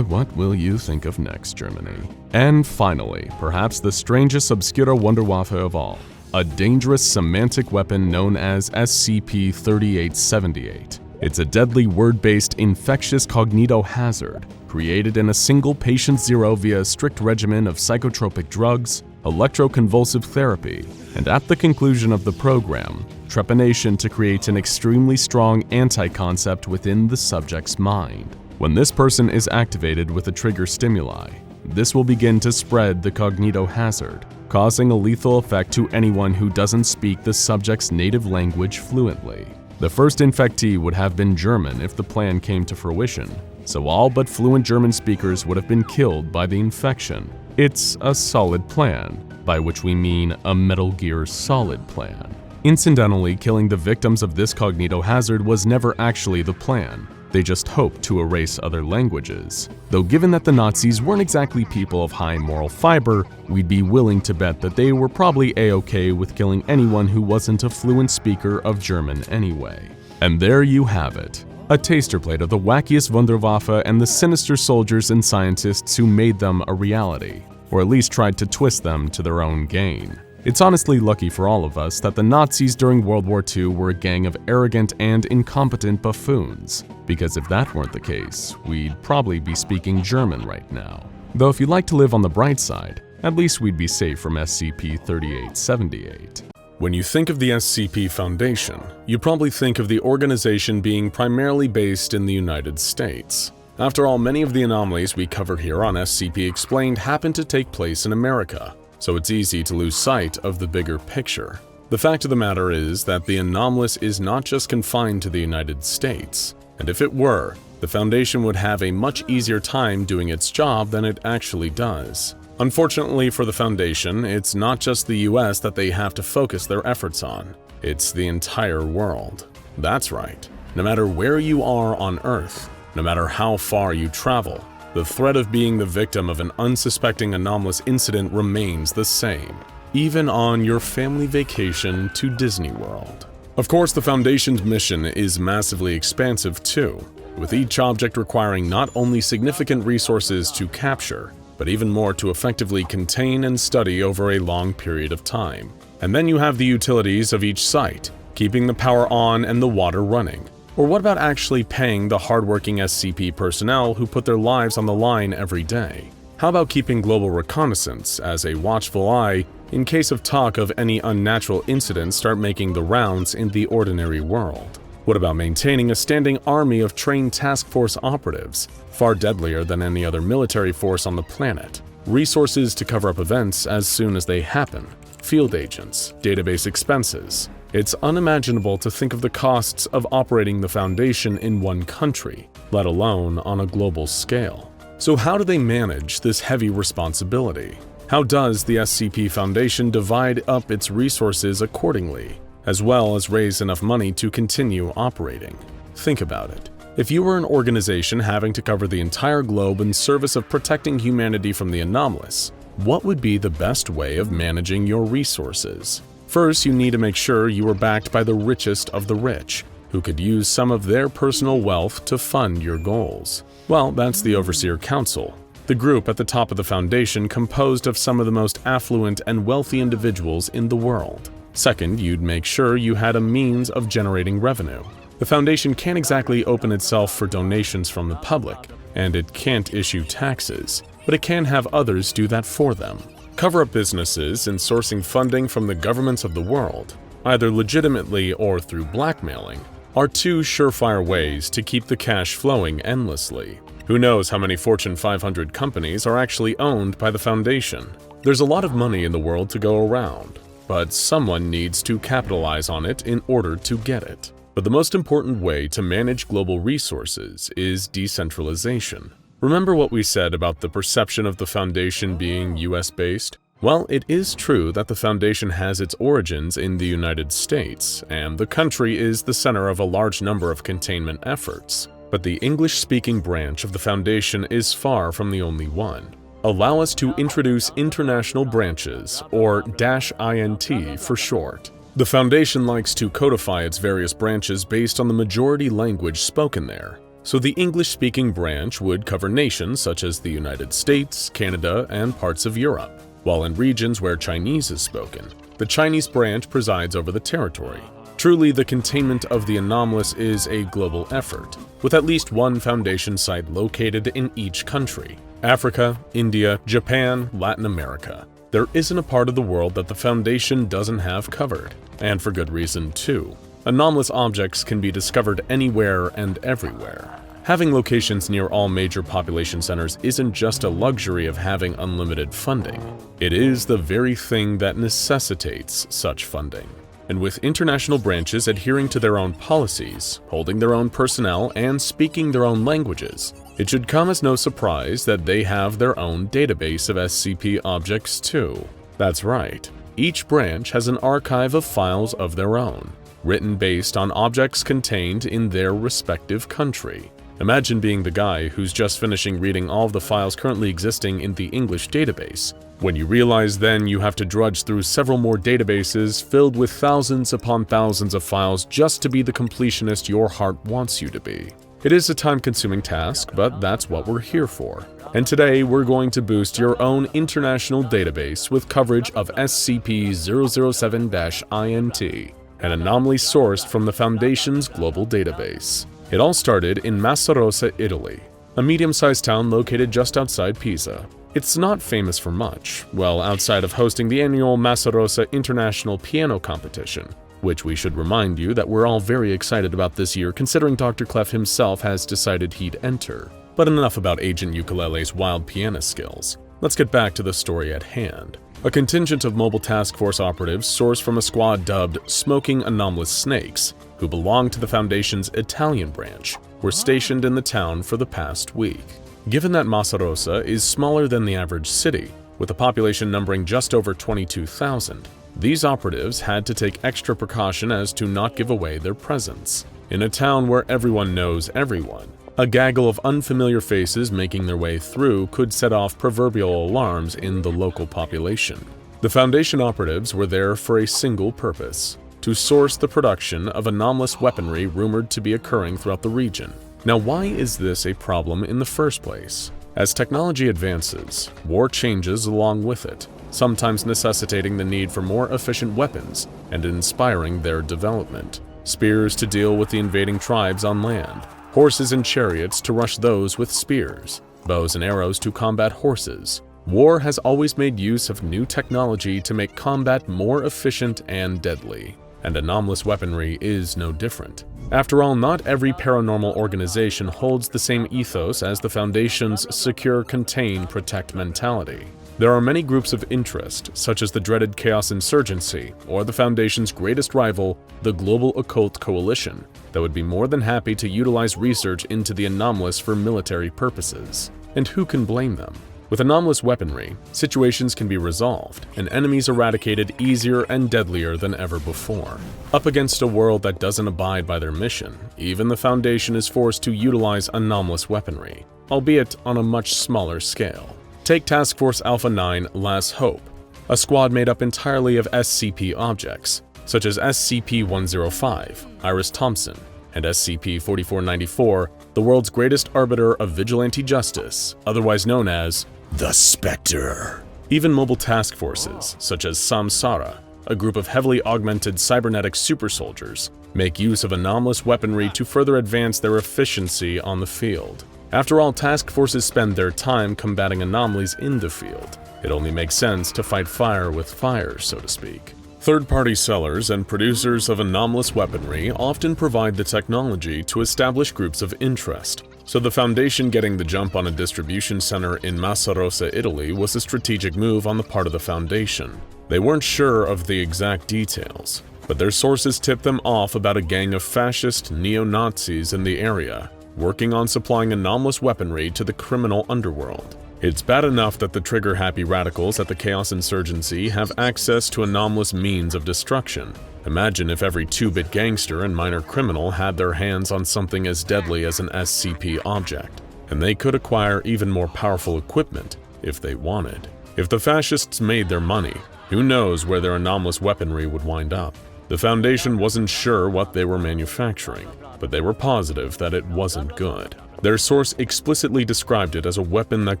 A: What will you think of next, Germany? And finally, perhaps the strangest Obscura Wunderwaffe of all, a dangerous semantic weapon known as SCP-3878. It's a deadly word-based infectious cognitohazard created in a single patient zero via a strict regimen of psychotropic drugs, electroconvulsive therapy, and at the conclusion of the program, trepanation to create an extremely strong anti-concept within the subject's mind. When this person is activated with a trigger stimuli, this will begin to spread the cognitohazard, causing a lethal effect to anyone who doesn't speak the subject's native language fluently. The first infectee would have been German if the plan came to fruition, so all but fluent German speakers would have been killed by the infection. It's a solid plan, by which we mean a Metal Gear Solid plan. Incidentally, killing the victims of this cognitohazard was never actually the plan. They just hoped to erase other languages. Though given that the Nazis weren't exactly people of high moral fiber, we'd be willing to bet that they were probably a-okay with killing anyone who wasn't a fluent speaker of German anyway. And there you have it. A taster plate of the wackiest Wunderwaffe and the sinister soldiers and scientists who made them a reality, or at least tried to twist them to their own gain. It's honestly lucky for all of us that the Nazis during World War II were a gang of arrogant and incompetent buffoons, because if that weren't the case, we'd probably be speaking German right now. Though if you'd like to live on the bright side, at least we'd be safe from SCP-3878. When you think of the SCP Foundation, you probably think of the organization being primarily based in the United States. After all, many of the anomalies we cover here on SCP Explained happen to take place in America, so it's easy to lose sight of the bigger picture. The fact of the matter is that the anomalous is not just confined to the United States, and if it were, the Foundation would have a much easier time doing its job than it actually does. Unfortunately for the Foundation, it's not just the US that they have to focus their efforts on, it's the entire world. That's right, no matter where you are on Earth, no matter how far you travel, the threat of being the victim of an unsuspecting anomalous incident remains the same, even on your family vacation to Disney World. Of course, the Foundation's mission is massively expansive too, with each object requiring not only significant resources to capture, but even more to effectively contain and study over a long period of time. And then you have the utilities of each site, keeping the power on and the water running. Or what about actually paying the hardworking SCP personnel who put their lives on the line every day? How about keeping global reconnaissance as a watchful eye in case of talk of any unnatural incidents start making the rounds in the ordinary world? What about maintaining a standing army of trained task force operatives, far deadlier than any other military force on the planet? Resources to cover up events as soon as they happen, field agents, database expenses. It's unimaginable to think of the costs of operating the Foundation in one country, let alone on a global scale. So how do they manage this heavy responsibility? How does the SCP Foundation divide up its resources accordingly, as well as raise enough money to continue operating? Think about it. If you were an organization having to cover the entire globe in service of protecting humanity from the anomalous, what would be the best way of managing your resources? First, you need to make sure you are backed by the richest of the rich, who could use some of their personal wealth to fund your goals. Well, that's the Overseer Council, the group at the top of the Foundation composed of some of the most affluent and wealthy individuals in the world. Second, you'd make sure you had a means of generating revenue. The Foundation can't exactly open itself for donations from the public, and it can't issue taxes, but it can have others do that for them. Cover-up businesses in sourcing funding from the governments of the world, either legitimately or through blackmailing, are two surefire ways to keep the cash flowing endlessly. Who knows how many Fortune 500 companies are actually owned by the Foundation? There's a lot of money in the world to go around, but someone needs to capitalize on it in order to get it. But the most important way to manage global resources is decentralization. Remember what we said about the perception of the Foundation being US-based? Well, it is true that the Foundation has its origins in the United States, and the country is the center of a large number of containment efforts. But the English-speaking branch of the Foundation is far from the only one. Allow us to introduce international branches, or -INT for short. The Foundation likes to codify its various branches based on the majority language spoken there. So the English-speaking branch would cover nations such as the United States, Canada, and parts of Europe, while in regions where Chinese is spoken, the Chinese branch presides over the territory. Truly, the containment of the anomalous is a global effort, with at least one Foundation site located in each country: Africa, India, Japan, Latin America. There isn't a part of the world that the Foundation doesn't have covered, and for good reason too. Anomalous objects can be discovered anywhere and everywhere. Having locations near all major population centers isn't just a luxury of having unlimited funding. It is the very thing that necessitates such funding. And with international branches adhering to their own policies, holding their own personnel, and speaking their own languages, it should come as no surprise that they have their own database of SCP objects too. That's right, each branch has an archive of files of their own, written based on objects contained in their respective country. Imagine being the guy who's just finishing reading all of the files currently existing in the English database, when you realize then you have to drudge through several more databases filled with thousands upon thousands of files just to be the completionist your heart wants you to be. It is a time-consuming task, but that's what we're here for. And today we're going to boost your own international database with coverage of SCP-007-INT, an anomaly sourced from the Foundation's global database. It all started in Massa Rosa, Italy, a medium-sized town located just outside Pisa. It's not famous for much, well outside of hosting the annual Massa Rosa International Piano Competition, which we should remind you that we're all very excited about this year considering Dr. Clef himself has decided he'd enter. But enough about Agent Ukulele's wild pianist skills. Let's get back to the story at hand. A contingent of mobile task force operatives sourced from a squad dubbed Smoking Anomalous Snakes, who belonged to the Foundation's Italian branch, were stationed in the town for the past week. Given that Massa Rosa is smaller than the average city, with a population numbering just over 22,000, these operatives had to take extra precaution as to not give away their presence. In a town where everyone knows everyone, a gaggle of unfamiliar faces making their way through could set off proverbial alarms in the local population. The Foundation operatives were there for a single purpose: to source the production of anomalous weaponry rumored to be occurring throughout the region. Now, why is this a problem in the first place? As technology advances, war changes along with it, sometimes necessitating the need for more efficient weapons and inspiring their development. Spears to deal with the invading tribes on land, horses and chariots to rush those with spears, bows and arrows to combat horses. War has always made use of new technology to make combat more efficient and deadly, and anomalous weaponry is no different. After all, not every paranormal organization holds the same ethos as the Foundation's secure, contain, protect mentality. There are many groups of interest, such as the dreaded Chaos Insurgency, or the Foundation's greatest rival, the Global Occult Coalition, that would be more than happy to utilize research into the anomalous for military purposes. And who can blame them? With anomalous weaponry, situations can be resolved, and enemies eradicated easier and deadlier than ever before. Up against a world that doesn't abide by their mission, even the Foundation is forced to utilize anomalous weaponry, albeit on a much smaller scale. Take Task Force Alpha 9 Last Hope, a squad made up entirely of SCP objects, such as SCP-105, Iris Thompson, and SCP-4494, the world's greatest arbiter of vigilante justice, otherwise known as the Spectre. Even mobile task forces, such as Samsara, a group of heavily augmented cybernetic super soldiers, make use of anomalous weaponry to further advance their efficiency on the field. After all, task forces spend their time combating anomalies in the field. It only makes sense to fight fire with fire, so to speak. Third-party sellers and producers of anomalous weaponry often provide the technology to establish groups of interest, so the Foundation getting the jump on a distribution center in Massa Rosa, Italy was a strategic move on the part of the Foundation. They weren't sure of the exact details, but their sources tipped them off about a gang of fascist neo-Nazis in the area, working on supplying anomalous weaponry to the criminal underworld. It's bad enough that the trigger-happy radicals at the Chaos Insurgency have access to anomalous means of destruction. Imagine if every 2-bit gangster and minor criminal had their hands on something as deadly as an SCP object, and they could acquire even more powerful equipment if they wanted. If the fascists made their money, who knows where their anomalous weaponry would wind up? The Foundation wasn't sure what they were manufacturing, but they were positive that it wasn't good. Their source explicitly described it as a weapon that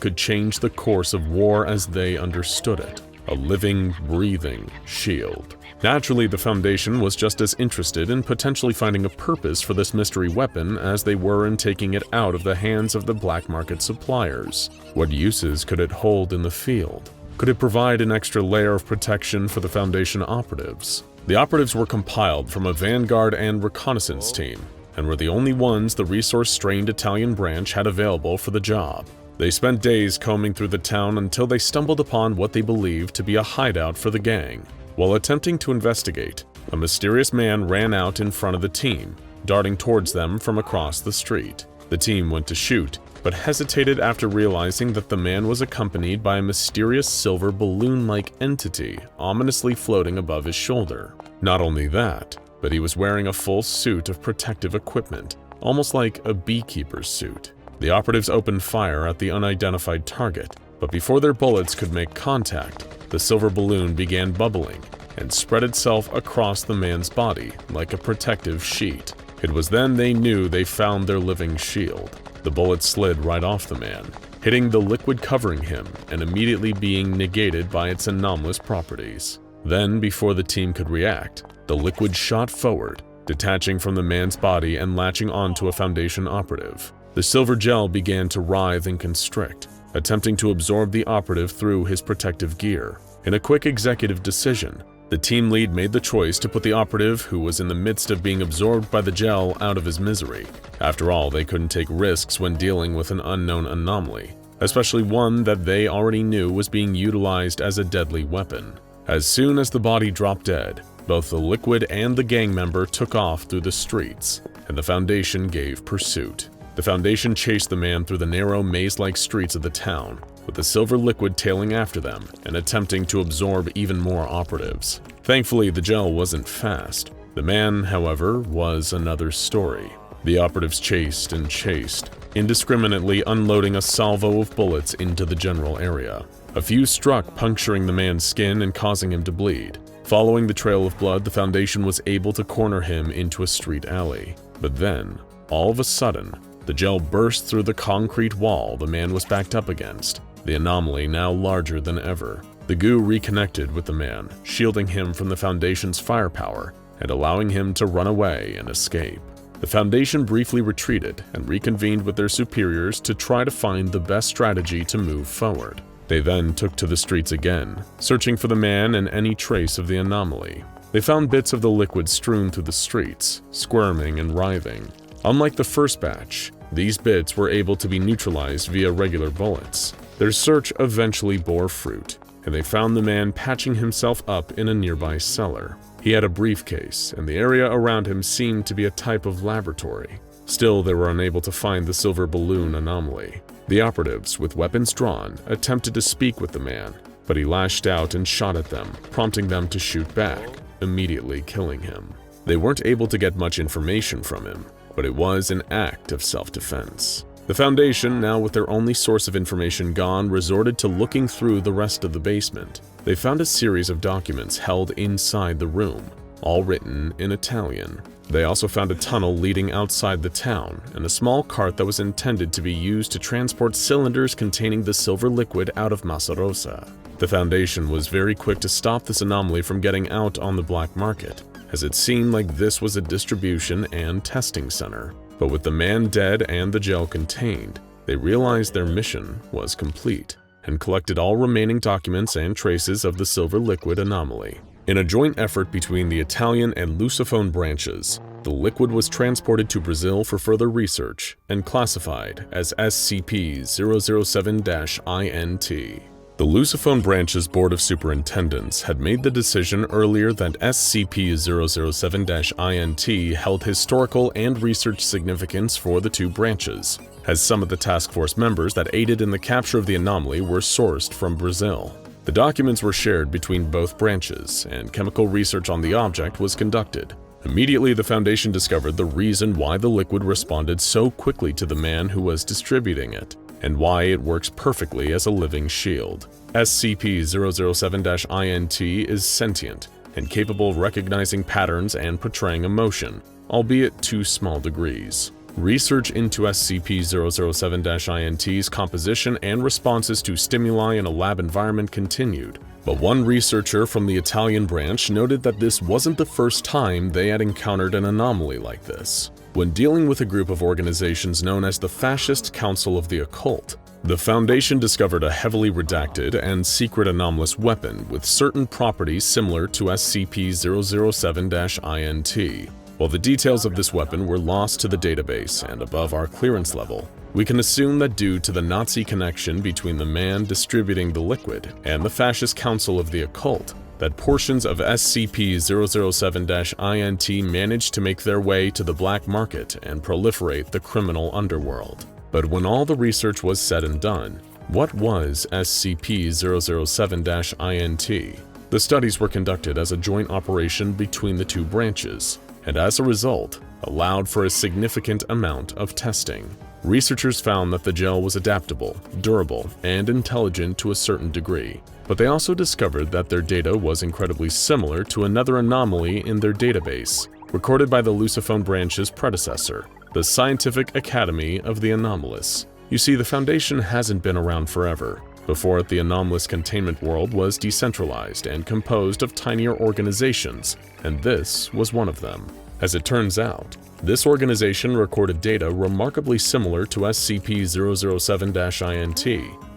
A: could change the course of war as they understood it. A living, breathing shield. Naturally, the Foundation was just as interested in potentially finding a purpose for this mystery weapon as they were in taking it out of the hands of the black market suppliers. What uses could it hold in the field? Could it provide an extra layer of protection for the Foundation operatives? The operatives were compiled from a vanguard and reconnaissance team, and were the only ones the resource-strained Italian branch had available for the job. They spent days combing through the town until they stumbled upon what they believed to be a hideout for the gang. While attempting to investigate, a mysterious man ran out in front of the team, darting towards them from across the street. The team went to shoot, but hesitated after realizing that the man was accompanied by a mysterious silver balloon-like entity ominously floating above his shoulder. Not only that, but he was wearing a full suit of protective equipment, almost like a beekeeper's suit. The operatives opened fire at the unidentified target, but before their bullets could make contact, the silver balloon began bubbling and spread itself across the man's body like a protective sheet. It was then they knew they found their living shield. The bullet slid right off the man, hitting the liquid covering him and immediately being negated by its anomalous properties. Then, before the team could react, the liquid shot forward, detaching from the man's body and latching onto a Foundation operative. The silver gel began to writhe and constrict, attempting to absorb the operative through his protective gear. In a quick executive decision, the team lead made the choice to put the operative, who was in the midst of being absorbed by the gel, out of his misery. After all, they couldn't take risks when dealing with an unknown anomaly, especially one that they already knew was being utilized as a deadly weapon. As soon as the body dropped dead, both the liquid and the gang member took off through the streets, and the Foundation gave pursuit. The Foundation chased the man through the narrow maze-like streets of the town, with the silver liquid tailing after them and attempting to absorb even more operatives. Thankfully, the gel wasn't fast. The man, however, was another story. The operatives chased and chased, indiscriminately unloading a salvo of bullets into the general area. A few struck, puncturing the man's skin and causing him to bleed. Following the trail of blood, the Foundation was able to corner him into a street alley. But then, all of a sudden, the gel burst through the concrete wall the man was backed up against, the anomaly now larger than ever. The goo reconnected with the man, shielding him from the Foundation's firepower and allowing him to run away and escape. The Foundation briefly retreated and reconvened with their superiors to try to find the best strategy to move forward. They then took to the streets again, searching for the man and any trace of the anomaly. They found bits of the liquid strewn through the streets, squirming and writhing. Unlike the first batch, these bits were able to be neutralized via regular bullets. Their search eventually bore fruit, and they found the man patching himself up in a nearby cellar. He had a briefcase, and the area around him seemed to be a type of laboratory. Still, they were unable to find the silver balloon anomaly. The operatives, with weapons drawn, attempted to speak with the man, but he lashed out and shot at them, prompting them to shoot back, immediately killing him. They weren't able to get much information from him, but it was an act of self-defense. The Foundation, now with their only source of information gone, resorted to looking through the rest of the basement. They found a series of documents held inside the room, all written in Italian. They also found a tunnel leading outside the town and a small cart that was intended to be used to transport cylinders containing the silver liquid out of Massa Rosa. The Foundation was very quick to stop this anomaly from getting out on the black market, as it seemed like this was a distribution and testing center. But with the man dead and the gel contained, they realized their mission was complete and collected all remaining documents and traces of the silver liquid anomaly. In a joint effort between the Italian and Lusophone branches, the liquid was transported to Brazil for further research and classified as SCP-007-INT. The Lusophone branch's Board of Superintendents had made the decision earlier that SCP-007-INT held historical and research significance for the two branches, as some of the task force members that aided in the capture of the anomaly were sourced from Brazil. The documents were shared between both branches, and chemical research on the object was conducted. Immediately, the Foundation discovered the reason why the liquid responded so quickly to the man who was distributing it, and why it works perfectly as a living shield. SCP-007-INT is sentient and capable of recognizing patterns and portraying emotion, albeit to small degrees. Research into SCP-007-INT's composition and responses to stimuli in a lab environment continued, but one researcher from the Italian branch noted that this wasn't the first time they had encountered an anomaly like this. When dealing with a group of organizations known as the Fascist Council of the Occult, the Foundation discovered a heavily redacted and secret anomalous weapon with certain properties similar to SCP-007-INT. While the details of this weapon were lost to the database and above our clearance level, we can assume that due to the Nazi connection between the man distributing the liquid and the Fascist Council of the Occult, that portions of SCP-007-INT managed to make their way to the black market and proliferate the criminal underworld. But when all the research was said and done, what was SCP-007-INT? The studies were conducted as a joint operation between the two branches, and as a result, allowed for a significant amount of testing. Researchers found that the gel was adaptable, durable, and intelligent to a certain degree, but they also discovered that their data was incredibly similar to another anomaly in their database, recorded by the Luciphone branch's predecessor, the Scientific Academy of the Anomalous. You see, the Foundation hasn't been around forever. Before it, the anomalous containment world was decentralized and composed of tinier organizations, and this was one of them. As it turns out, this organization recorded data remarkably similar to SCP-007-INT,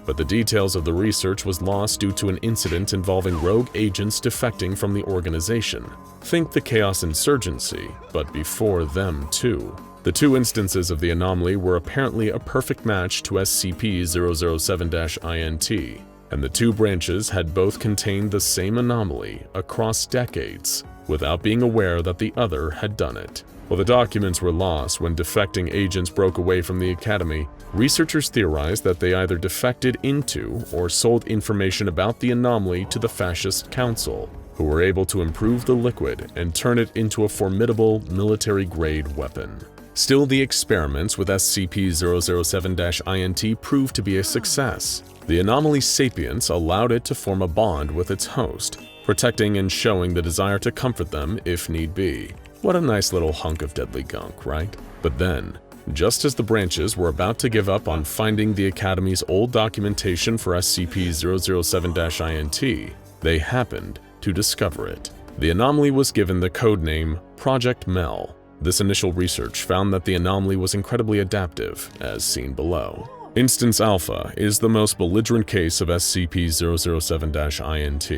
A: but the details of the research was lost due to an incident involving rogue agents defecting from the organization. Think the Chaos Insurgency, but before them too. The two instances of the anomaly were apparently a perfect match to SCP-007-INT, and the two branches had both contained the same anomaly across decades, without being aware that the other had done it. While the documents were lost when defecting agents broke away from the Academy, researchers theorized that they either defected into or sold information about the anomaly to the Fascist Council, who were able to improve the liquid and turn it into a formidable military-grade weapon. Still, the experiments with SCP-007-INT proved to be a success. The anomaly's sapience allowed it to form a bond with its host, protecting and showing the desire to comfort them if need be. What a nice little hunk of deadly gunk, right? But then, just as the branches were about to give up on finding the Academy's old documentation for SCP-007-INT, they happened to discover it. The anomaly was given the codename Project Mel. This initial research found that the anomaly was incredibly adaptive, as seen below. Instance Alpha is the most belligerent case of SCP-007-INT.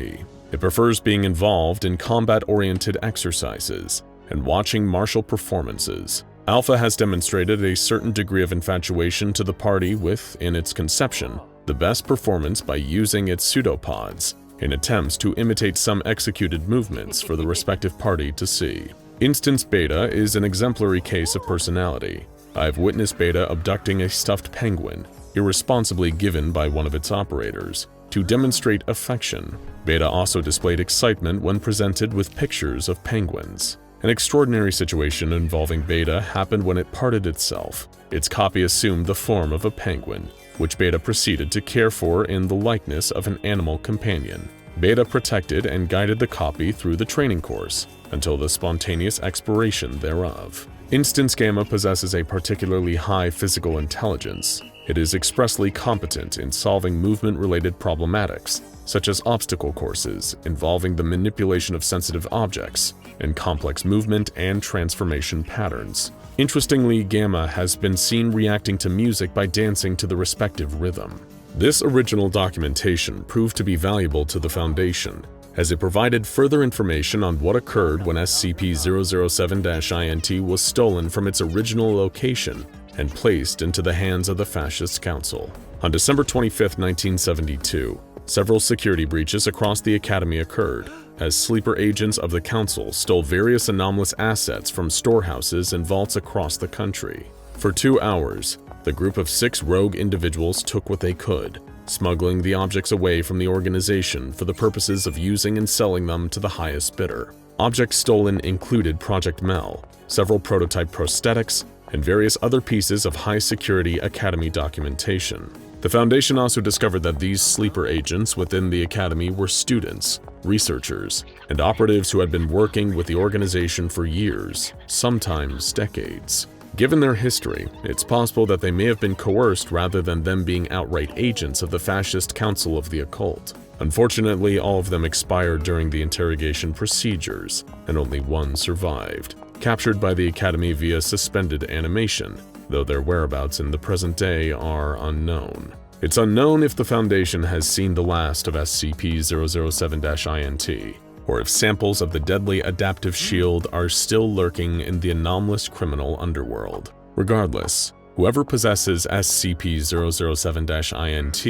A: It prefers being involved in combat-oriented exercises and watching martial performances. Alpha has demonstrated a certain degree of infatuation to the party with, in its conception, the best performance by using its pseudopods in attempts to imitate some executed movements for the respective party to see. Instance Beta is an exemplary case of personality. I've witnessed Beta abducting a stuffed penguin, irresponsibly given by one of its operators, to demonstrate affection. Beta also displayed excitement when presented with pictures of penguins. An extraordinary situation involving Beta happened when it parted itself. Its copy assumed the form of a penguin, which Beta proceeded to care for in the likeness of an animal companion. Beta protected and guided the copy through the training course, until the spontaneous expiration thereof. Instance Gamma possesses a particularly high physical intelligence. It is expressly competent in solving movement-related problematics, such as obstacle courses involving the manipulation of sensitive objects, and complex movement and transformation patterns. Interestingly, Gamma has been seen reacting to music by dancing to the respective rhythm. This original documentation proved to be valuable to the Foundation, as it provided further information on what occurred when SCP-007-INT was stolen from its original location and placed into the hands of the Fascist Council. On December 25, 1972, several security breaches across the Academy occurred, as sleeper agents of the Council stole various anomalous assets from storehouses and vaults across the country. For 2 hours, the group of 6 rogue individuals took what they could, smuggling the objects away from the organization for the purposes of using and selling them to the highest bidder. Objects stolen included Project Mel, several prototype prosthetics, and various other pieces of high-security Academy documentation. The Foundation also discovered that these sleeper agents within the Academy were students, researchers, and operatives who had been working with the organization for years, sometimes decades. Given their history, it's possible that they may have been coerced rather than them being outright agents of the Fascist Council of the Occult. Unfortunately, all of them expired during the interrogation procedures, and only one survived, captured by the Academy via suspended animation, though their whereabouts in the present day are unknown. It's unknown if the Foundation has seen the last of SCP-007-INT, or if samples of the deadly adaptive shield are still lurking in the anomalous criminal underworld. Regardless, whoever possesses SCP-007-INT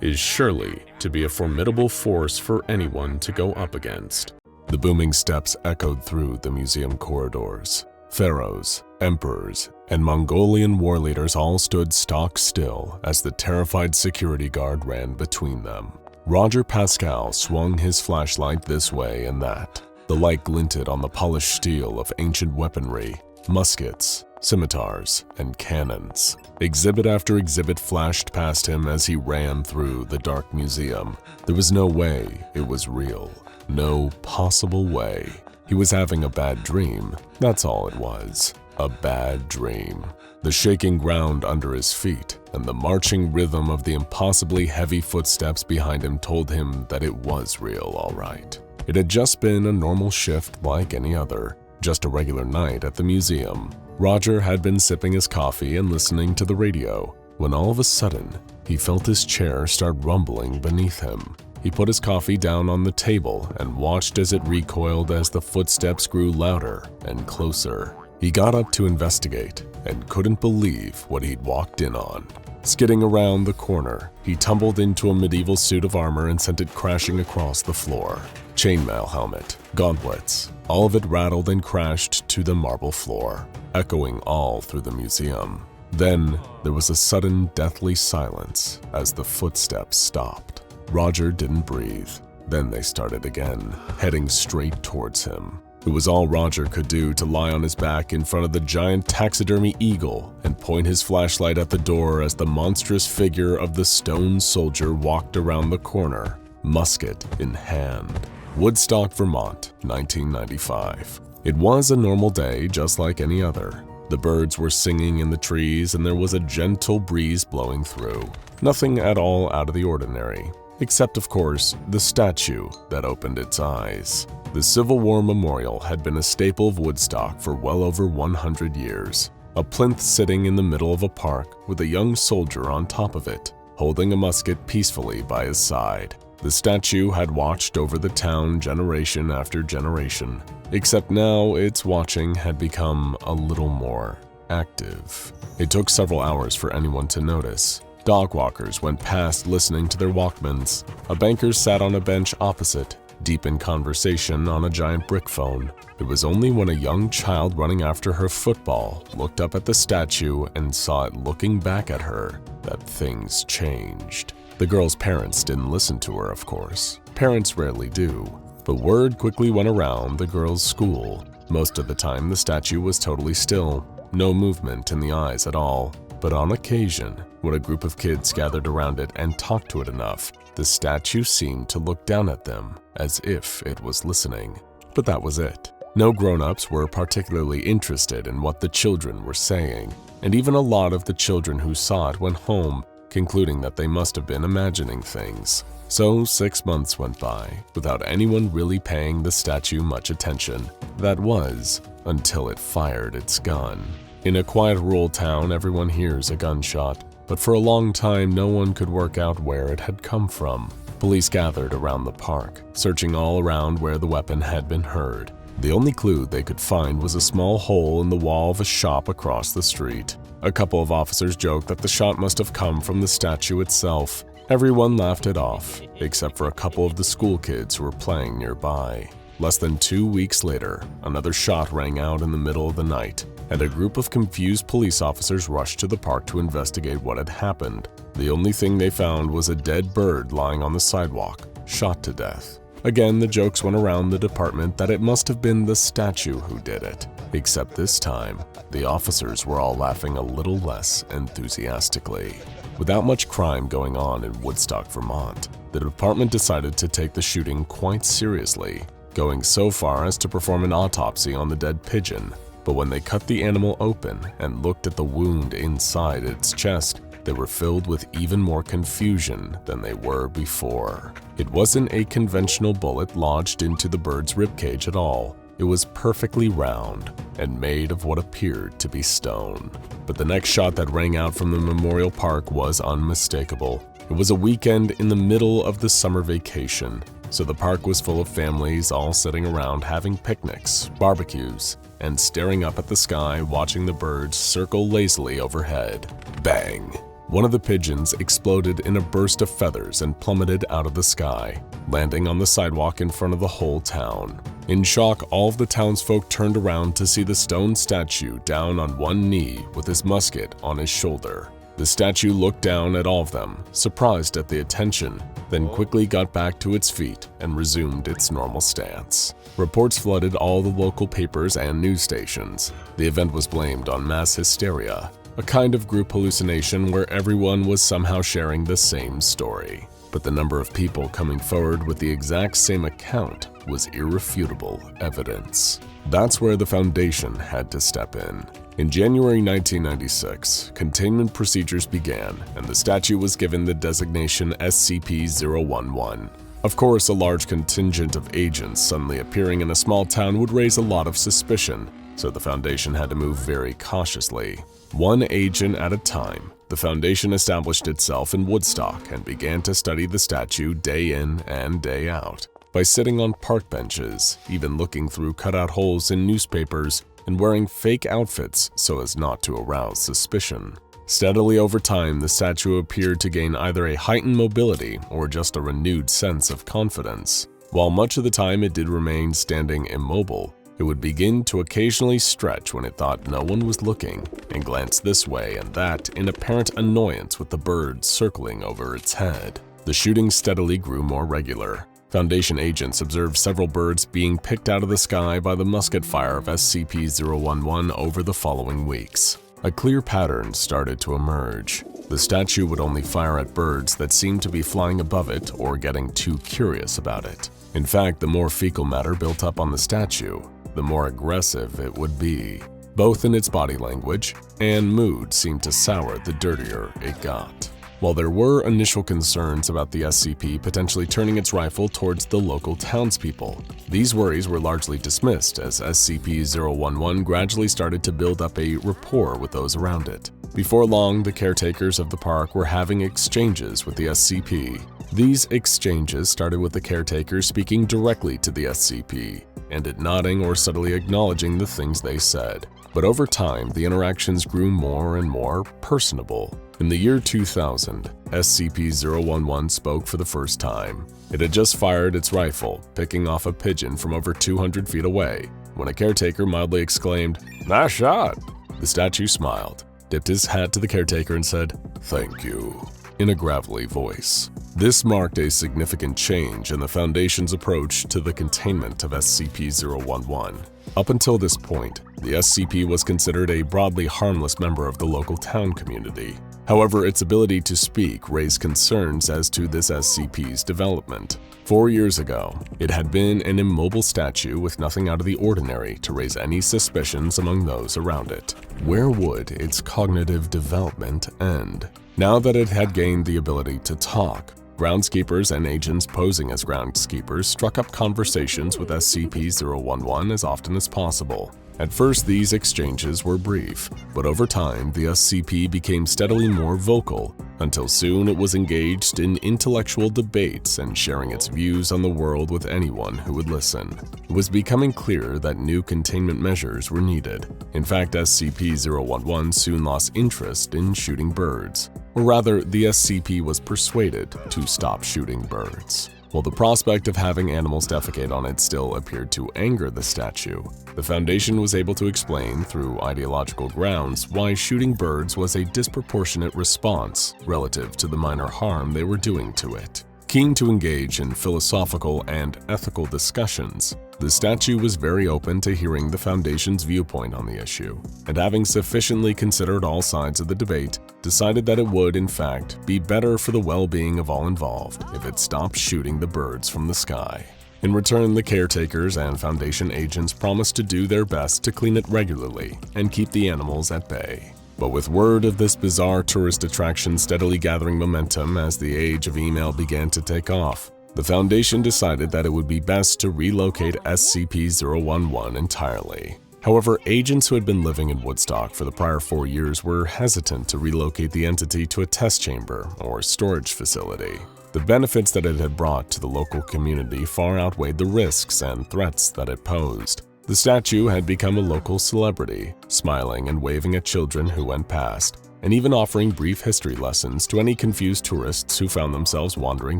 A: is surely to be a formidable force for anyone to go up against.
C: The booming steps echoed through the museum corridors. Pharaohs, emperors, and Mongolian war leaders all stood stock still as the terrified security guard ran between them. Roger Pascal swung his flashlight this way and that. The light glinted on the polished steel of ancient weaponry, muskets, scimitars, and cannons. Exhibit after exhibit flashed past him as he ran through the dark museum. There was no way it was real. No possible way. He was having a bad dream. That's all it was. A bad dream. The shaking ground under his feet and the marching rhythm of the impossibly heavy footsteps behind him told him that it was real, all right. It had just been a normal shift like any other, just a regular night at the museum. Roger had been sipping his coffee and listening to the radio when all of a sudden he felt his chair start rumbling beneath him. He put his coffee down on the table and watched as it recoiled as the footsteps grew louder and closer. He got up to investigate and couldn't believe what he'd walked in on. Skidding around the corner, he tumbled into a medieval suit of armor and sent it crashing across the floor. Chainmail helmet, gauntlets, all of it rattled and crashed to the marble floor, echoing all through the museum. Then there was a sudden deathly silence as the footsteps stopped. Roger didn't breathe. Then they started again, heading straight towards him. It was all Roger could do to lie on his back in front of the giant taxidermy eagle and point his flashlight at the door as the monstrous figure of the stone soldier walked around the corner, musket in hand. Woodstock, Vermont, 1995. It was a normal day just like any other. The birds were singing in the trees and there was a gentle breeze blowing through. Nothing at all out of the ordinary, except of course the statue that opened its eyes. The Civil War Memorial had been a staple of Woodstock for well over 100 years. A plinth sitting in the middle of a park with a young soldier on top of it, holding a musket peacefully by his side. The statue had watched over the town generation after generation, except now its watching had become a little more active. It took several hours for anyone to notice. Dog walkers went past listening to their Walkmans. A banker sat on a bench opposite, deep in conversation on a giant brick phone. It was only when a young child running after her football looked up at the statue and saw it looking back at her that things changed. The girl's parents didn't listen to her, of course. Parents rarely do. But word quickly went around the girl's school. Most of the time, the statue was totally still, no movement in the eyes at all. But on occasion, when a group of kids gathered around it and talked to it enough, the statue seemed to look down at them as if it was listening. But that was it. No grown-ups were particularly interested in what the children were saying, and even a lot of the children who saw it went home, concluding that they must have been imagining things. So 6 months went by without anyone really paying the statue much attention. That was until it fired its gun. In a quiet rural town, everyone hears a gunshot, but for a long time no one could work out where it had come from. Police gathered around the park, searching all around where the weapon had been heard. The only clue they could find was a small hole in the wall of a shop across the street. A couple of officers joked that the shot must have come from the statue itself. Everyone laughed it off, except for a couple of the school kids who were playing nearby. Less than 2 weeks later, another shot rang out in the middle of the night, and a group of confused police officers rushed to the park to investigate what had happened. The only thing they found was a dead bird lying on the sidewalk, shot to death. Again, the jokes went around the department that it must have been the statue who did it. Except this time, the officers were all laughing a little less enthusiastically. Without much crime going on in Woodstock, Vermont, the department decided to take the shooting quite seriously, going so far as to perform an autopsy on the dead pigeon. But when they cut the animal open and looked at the wound inside its chest, they were filled with even more confusion than they were before. It wasn't a conventional bullet lodged into the bird's ribcage at all. It was perfectly round and made of what appeared to be stone. But the next shot that rang out from the memorial park was unmistakable. It was a weekend in the middle of the summer vacation, so the park was full of families all sitting around having picnics, barbecues, and staring up at the sky watching the birds circle lazily overhead. Bang! One of the pigeons exploded in a burst of feathers and plummeted out of the sky, landing on the sidewalk in front of the whole town. In shock, all of the townsfolk turned around to see the stone statue down on one knee with his musket on his shoulder. The statue looked down at all of them, surprised at the attention, then quickly got back to its feet and resumed its normal stance. Reports flooded all the local papers and news stations. The event was blamed on mass hysteria, a kind of group hallucination where everyone was somehow sharing the same story. But the number of people coming forward with the exact same account was irrefutable evidence. That's where the Foundation had to step in. In January 1996, containment procedures began, and the statue was given the designation SCP-011. Of course, a large contingent of agents suddenly appearing in a small town would raise a lot of suspicion, so the Foundation had to move very cautiously. One agent at a time, the Foundation established itself in Woodstock and began to study the statue day in and day out. By sitting on park benches, even looking through cutout holes in newspapers, and wearing fake outfits so as not to arouse suspicion. Steadily over time, the statue appeared to gain either a heightened mobility or just a renewed sense of confidence. While much of the time it did remain standing immobile, it would begin to occasionally stretch when it thought no one was looking and glance this way and that in apparent annoyance with the birds circling over its head. The shooting steadily grew more regular. Foundation agents observed several birds being picked out of the sky by the musket fire of SCP-011 over the following weeks. A clear pattern started to emerge. The statue would only fire at birds that seemed to be flying above it or getting too curious about it. In fact, the more fecal matter built up on the statue, the more aggressive it would be. Both in its body language and mood seemed to sour the dirtier it got. While there were initial concerns about the SCP potentially turning its rifle towards the local townspeople, these worries were largely dismissed as SCP-011 gradually started to build up a rapport with those around it. Before long, the caretakers of the park were having exchanges with the SCP. These exchanges started with the caretakers speaking directly to the SCP, and it nodding or subtly acknowledging the things they said. But over time, the interactions grew more and more personable. In the year 2000, SCP-011 spoke for the first time. It had just fired its rifle, picking off a pigeon from over 200 feet away, when a caretaker mildly exclaimed, "Nice shot!" The statue smiled, dipped his hat to the caretaker and said, "Thank you," in a gravelly voice. This marked a significant change in the Foundation's approach to the containment of SCP-011. Up until this point, the SCP was considered a broadly harmless member of the local town community. However, its ability to speak raised concerns as to this SCP's development. 4 years ago, it had been an immobile statue with nothing out of the ordinary to raise any suspicions among those around it. Where would its cognitive development end? Now that it had gained the ability to talk, groundskeepers and agents posing as groundskeepers struck up conversations with SCP-011 as often as possible. At first, these exchanges were brief, but over time, the SCP became steadily more vocal, until soon it was engaged in intellectual debates and sharing its views on the world with anyone who would listen. It was becoming clear that new containment measures were needed. In fact, SCP-011 soon lost interest in shooting birds. Or rather, the SCP was persuaded to stop shooting birds. While the prospect of having animals defecate on it still appeared to anger the statue, the Foundation was able to explain through ideological grounds why shooting birds was a disproportionate response relative to the minor harm they were doing to it. Keen to engage in philosophical and ethical discussions, the statue was very open to hearing the Foundation's viewpoint on the issue, and having sufficiently considered all sides of the debate, decided that it would, in fact, be better for the well-being of all involved if it stopped shooting the birds from the sky. In return, the caretakers and Foundation agents promised to do their best to clean it regularly and keep the animals at bay. But with word of this bizarre tourist attraction steadily gathering momentum as the age of email began to take off, the Foundation decided that it would be best to relocate SCP-011 entirely. However, agents who had been living in Woodstock for the prior 4 years were hesitant to relocate the entity to a test chamber or storage facility. The benefits that it had brought to the local community far outweighed the risks and threats that it posed. The statue had become a local celebrity, smiling and waving at children who went past, and even offering brief history lessons to any confused tourists who found themselves wandering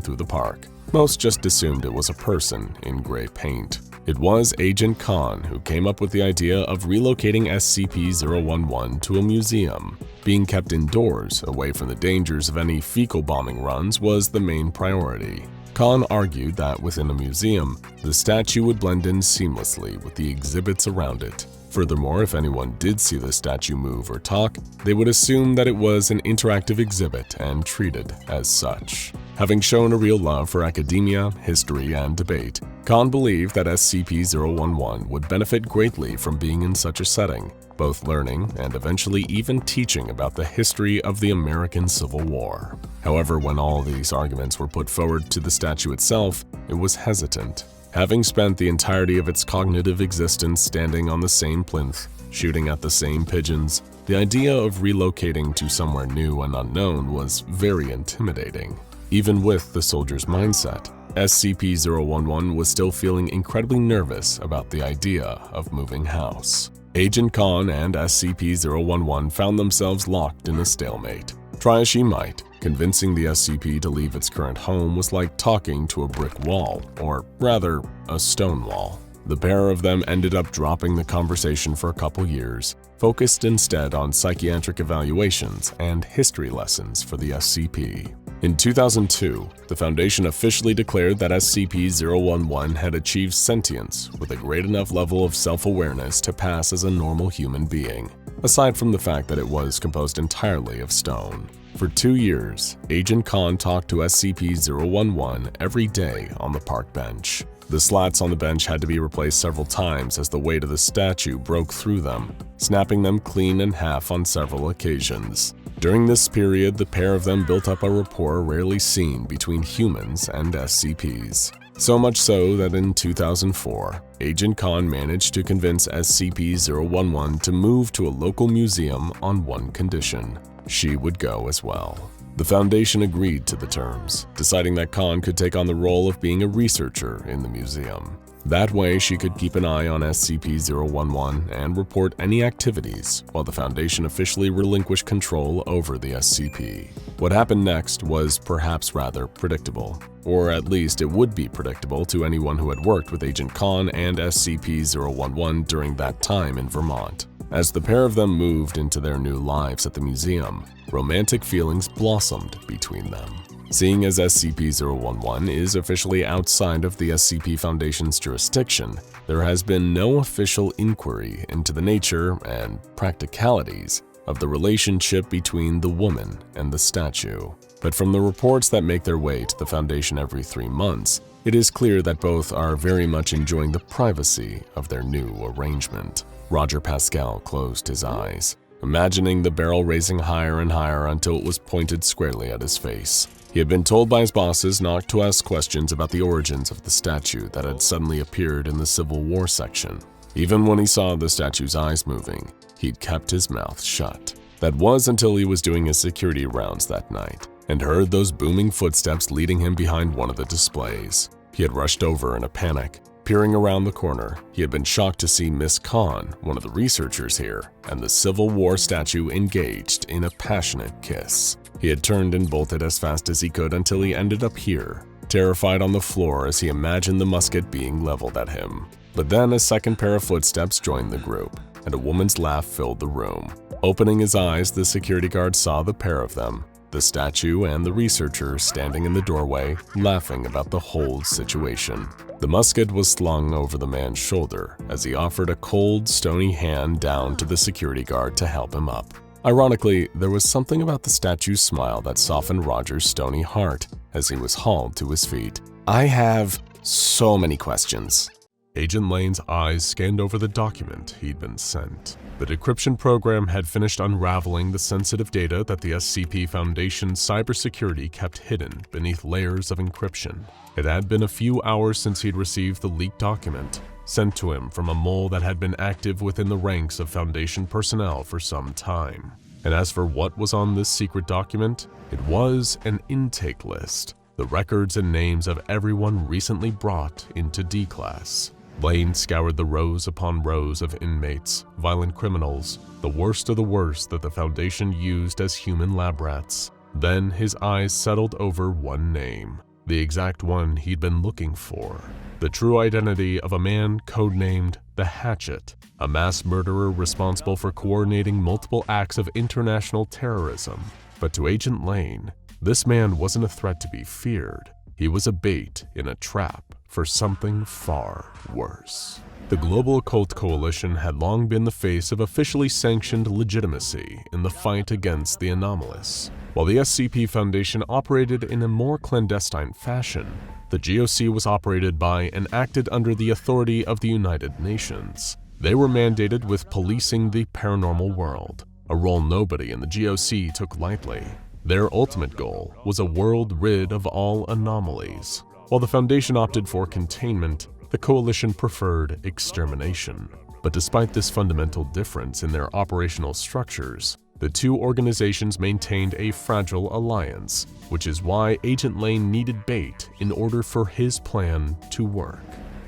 C: through the park. Most just assumed it was a person in gray paint. It was Agent Khan who came up with the idea of relocating SCP-011 to a museum. Being kept indoors, away from the dangers of any fecal bombing runs, was the main priority. Khan argued that within a museum, the statue would blend in seamlessly with the exhibits around it. Furthermore, if anyone did see the statue move or talk, they would assume that it was an interactive exhibit and treated as such. Having shown a real love for academia, history, and debate, Khan believed that SCP-011 would benefit greatly from being in such a setting, both learning and eventually even teaching about the history of the American Civil War. However, when all these arguments were put forward to the statue itself, it was hesitant. Having spent the entirety of its cognitive existence standing on the same plinth, shooting at the same pigeons, the idea of relocating to somewhere new and unknown was very intimidating. Even with the soldier's mindset, SCP-011 was still feeling incredibly nervous about the idea of moving house. Agent Khan and SCP-011 found themselves locked in a stalemate. Try as she might, convincing the SCP to leave its current home was like talking to a brick wall, or rather, a stone wall. The pair of them ended up dropping the conversation for a couple years, focused instead on psychiatric evaluations and history lessons for the SCP. In 2002, the Foundation officially declared that SCP-011 had achieved sentience with a great enough level of self-awareness to pass as a normal human being, aside from the fact that it was composed entirely of stone. For 2 years, Agent Khan talked to SCP-011 every day on the park bench. The slats on the bench had to be replaced several times as the weight of the statue broke through them, snapping them clean in half on several occasions. During this period, the pair of them built up a rapport rarely seen between humans and SCPs. So much so that in 2004, Agent Khan managed to convince SCP-011 to move to a local museum on one condition: she would go as well. The Foundation agreed to the terms, deciding that Khan could take on the role of being a researcher in the museum. That way, she could keep an eye on SCP-011 and report any activities, while the Foundation officially relinquished control over the SCP. What happened next was perhaps rather predictable, or at least it would be predictable to anyone who had worked with Agent Khan and SCP-011 during that time in Vermont. As the pair of them moved into their new lives at the museum, romantic feelings blossomed between them. Seeing as SCP-011 is officially outside of the SCP Foundation's jurisdiction, there has been no official inquiry into the nature and practicalities of the relationship between the woman and the statue. But from the reports that make their way to the Foundation every 3 months, it is clear that both are very much enjoying the privacy of their new arrangement. Roger Pascal closed his eyes, imagining the barrel raising higher and higher until it was pointed squarely at his face. He had been told by his bosses not to ask questions about the origins of the statue that had suddenly appeared in the Civil War section. Even when he saw the statue's eyes moving, he'd kept his mouth shut. That was until he was doing his security rounds that night and heard those booming footsteps leading him behind one of the displays. He had rushed over in a panic. Peering around the corner, he had been shocked to see Miss Khan, one of the researchers here, and the Civil War statue engaged in a passionate kiss. He had turned and bolted as fast as he could until he ended up here, terrified on the floor as he imagined the musket being leveled at him. But then a second pair of footsteps joined the group, and a woman's laugh filled the room. Opening his eyes, the security guard saw the pair of them, the statue and the researcher standing in the doorway, laughing about the whole situation. The musket was slung over the man's shoulder as he offered a cold, stony hand down to the security guard to help him up. Ironically, there was something about the statue's smile that softened Roger's stony heart as he was hauled to his feet. "I have so many questions." Agent Lane's eyes scanned over the document he'd been sent. The decryption program had finished unraveling the sensitive data that the SCP Foundation's cybersecurity kept hidden beneath layers of encryption. It had been a few hours since he'd received the leaked document, sent to him from a mole that had been active within the ranks of Foundation personnel for some time. And as for what was on this secret document, it was an intake list, the records and names of everyone recently brought into D-Class. Lane scoured the rows upon rows of inmates, violent criminals, the worst of the worst that the Foundation used as human lab rats. Then his eyes settled over one name, the exact one he'd been looking for. the true identity of a man codenamed the Hatchet, a mass murderer responsible for coordinating multiple acts of international terrorism. But to Agent Lane, this man wasn't a threat to be feared. He was a bait in a trap for something far worse. The Global Occult Coalition had long been the face of officially sanctioned legitimacy in the fight against the anomalous. While the SCP Foundation operated in a more clandestine fashion, the GOC was operated by and acted under the authority of the United Nations. They were mandated with policing the paranormal world, a role nobody in the GOC took lightly. Their ultimate goal was a world rid of all anomalies. While the Foundation opted for containment, the Coalition preferred extermination. But despite this fundamental difference in their operational structures, the two organizations maintained a fragile alliance, which is why Agent Lane needed bait in order for his plan to work.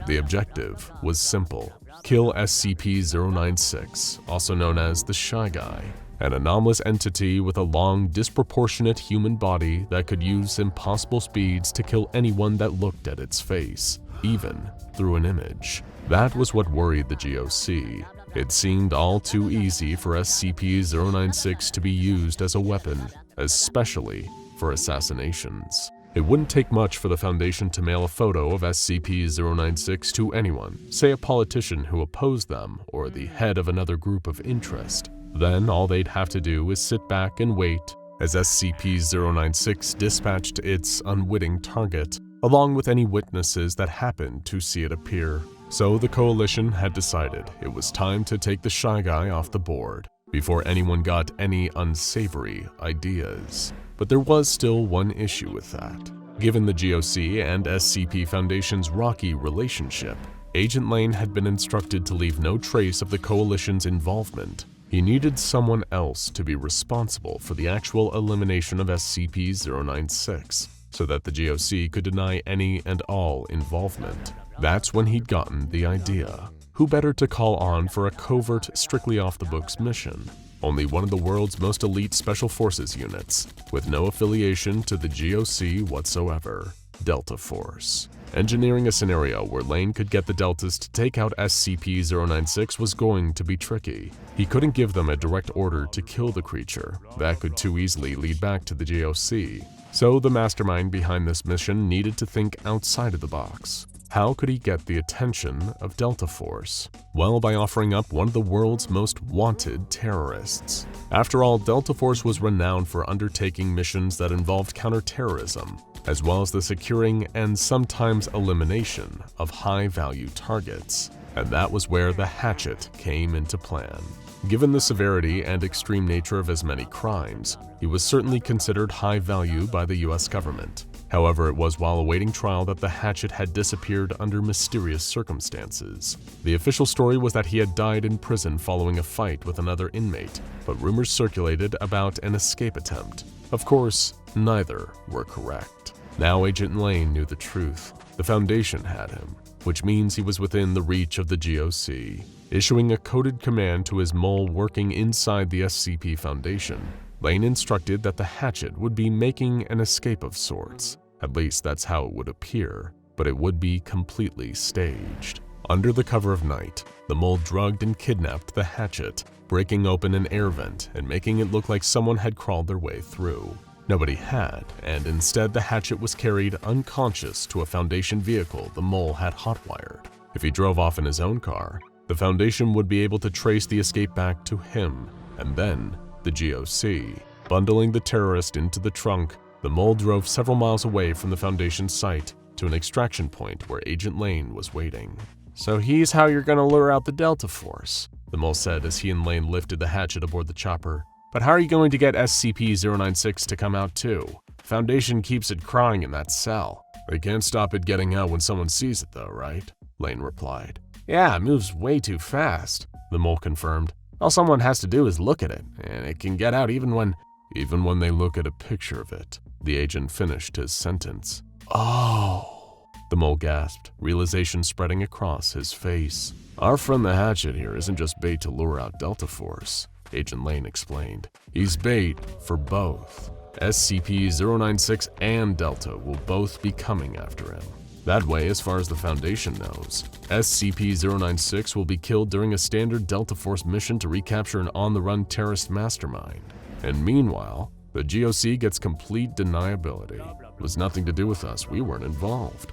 C: The objective was simple: kill SCP-096, also known as the Shy Guy, an anomalous entity with a long, disproportionate human body that could use impossible speeds to kill anyone that looked at its face, even through an image. That was what worried the GOC. It seemed all too easy for SCP-096 to be used as a weapon, especially for assassinations. It wouldn't take much for the Foundation to mail a photo of SCP-096 to anyone, say a politician who opposed them or the head of another group of interest. Then all they'd have to do is sit back and wait as SCP-096 dispatched its unwitting target, along with any witnesses that happened to see it appear. So the Coalition had decided it was time to take the Shy Guy off the board before anyone got any unsavory ideas. But there was still one issue with that. Given the GOC and SCP Foundation's rocky relationship, Agent Lane had been instructed to leave no trace of the Coalition's involvement. He needed someone else to be responsible for the actual elimination of SCP-096, so that the GOC could deny any and all involvement. That's when he'd gotten the idea. Who better to call on for a covert, strictly off-the-books mission? Only one of the world's most elite special forces units, with no affiliation to the GOC whatsoever, Delta Force. Engineering a scenario where Lane could get the Deltas to take out SCP-096 was going to be tricky. He couldn't give them a direct order to kill the creature. That could too easily lead back to the GOC. So the mastermind behind this mission needed to think outside of the box. How could he get the attention of Delta Force? Well, by offering up one of the world's most wanted terrorists. After all, Delta Force was renowned for undertaking missions that involved counterterrorism, as well as the securing and sometimes elimination of high-value targets. And that was where the Hatchet came into plan. Given the severity and extreme nature of his many crimes, he was certainly considered high value by the US government. However, it was while awaiting trial that the Hatchet had disappeared under mysterious circumstances. The official story was that he had died in prison following a fight with another inmate, but rumors circulated about an escape attempt. Of course, neither were correct. Now Agent Lane knew the truth. The Foundation had him, which means he was within the reach of the GOC. Issuing a coded command to his mole working inside the SCP Foundation, Lane instructed that the Hatchet would be making an escape of sorts. At least that's how it would appear, but it would be completely staged. Under the cover of night, the mole drugged and kidnapped the Hatchet, breaking open an air vent and making it look like someone had crawled their way through. Nobody had, and instead the Hatchet was carried unconscious to a Foundation vehicle the mole had hotwired. If he drove off in his own car, the Foundation would be able to trace the escape back to him, and then the GOC. Bundling the terrorist into the trunk, the mole drove several miles away from the Foundation site to an extraction point where Agent Lane was waiting. "So he's how you're gonna lure out the Delta Force," the mole said as he and Lane lifted the Hatchet aboard the chopper. "But how are you going to get SCP-096 to come out too? The Foundation keeps it crying in that cell." "They can't stop it getting out when someone sees it though, right?" Lane replied. "Yeah, it moves way too fast," the mole confirmed. "All someone has to do is look at it, and it can get out even when they look at a picture of it." The agent finished his sentence. "Oh," the mole gasped, realization spreading across his face. "Our friend the Hatchet here isn't just bait to lure out Delta Force," Agent Lane explained. "He's bait for both. SCP-096 and Delta will both be coming after him." That way, as far as the Foundation knows, SCP-096 will be killed during a standard Delta Force mission to recapture an on-the-run terrorist mastermind. And meanwhile, the GOC gets complete deniability. It was nothing to do with us, we weren't involved.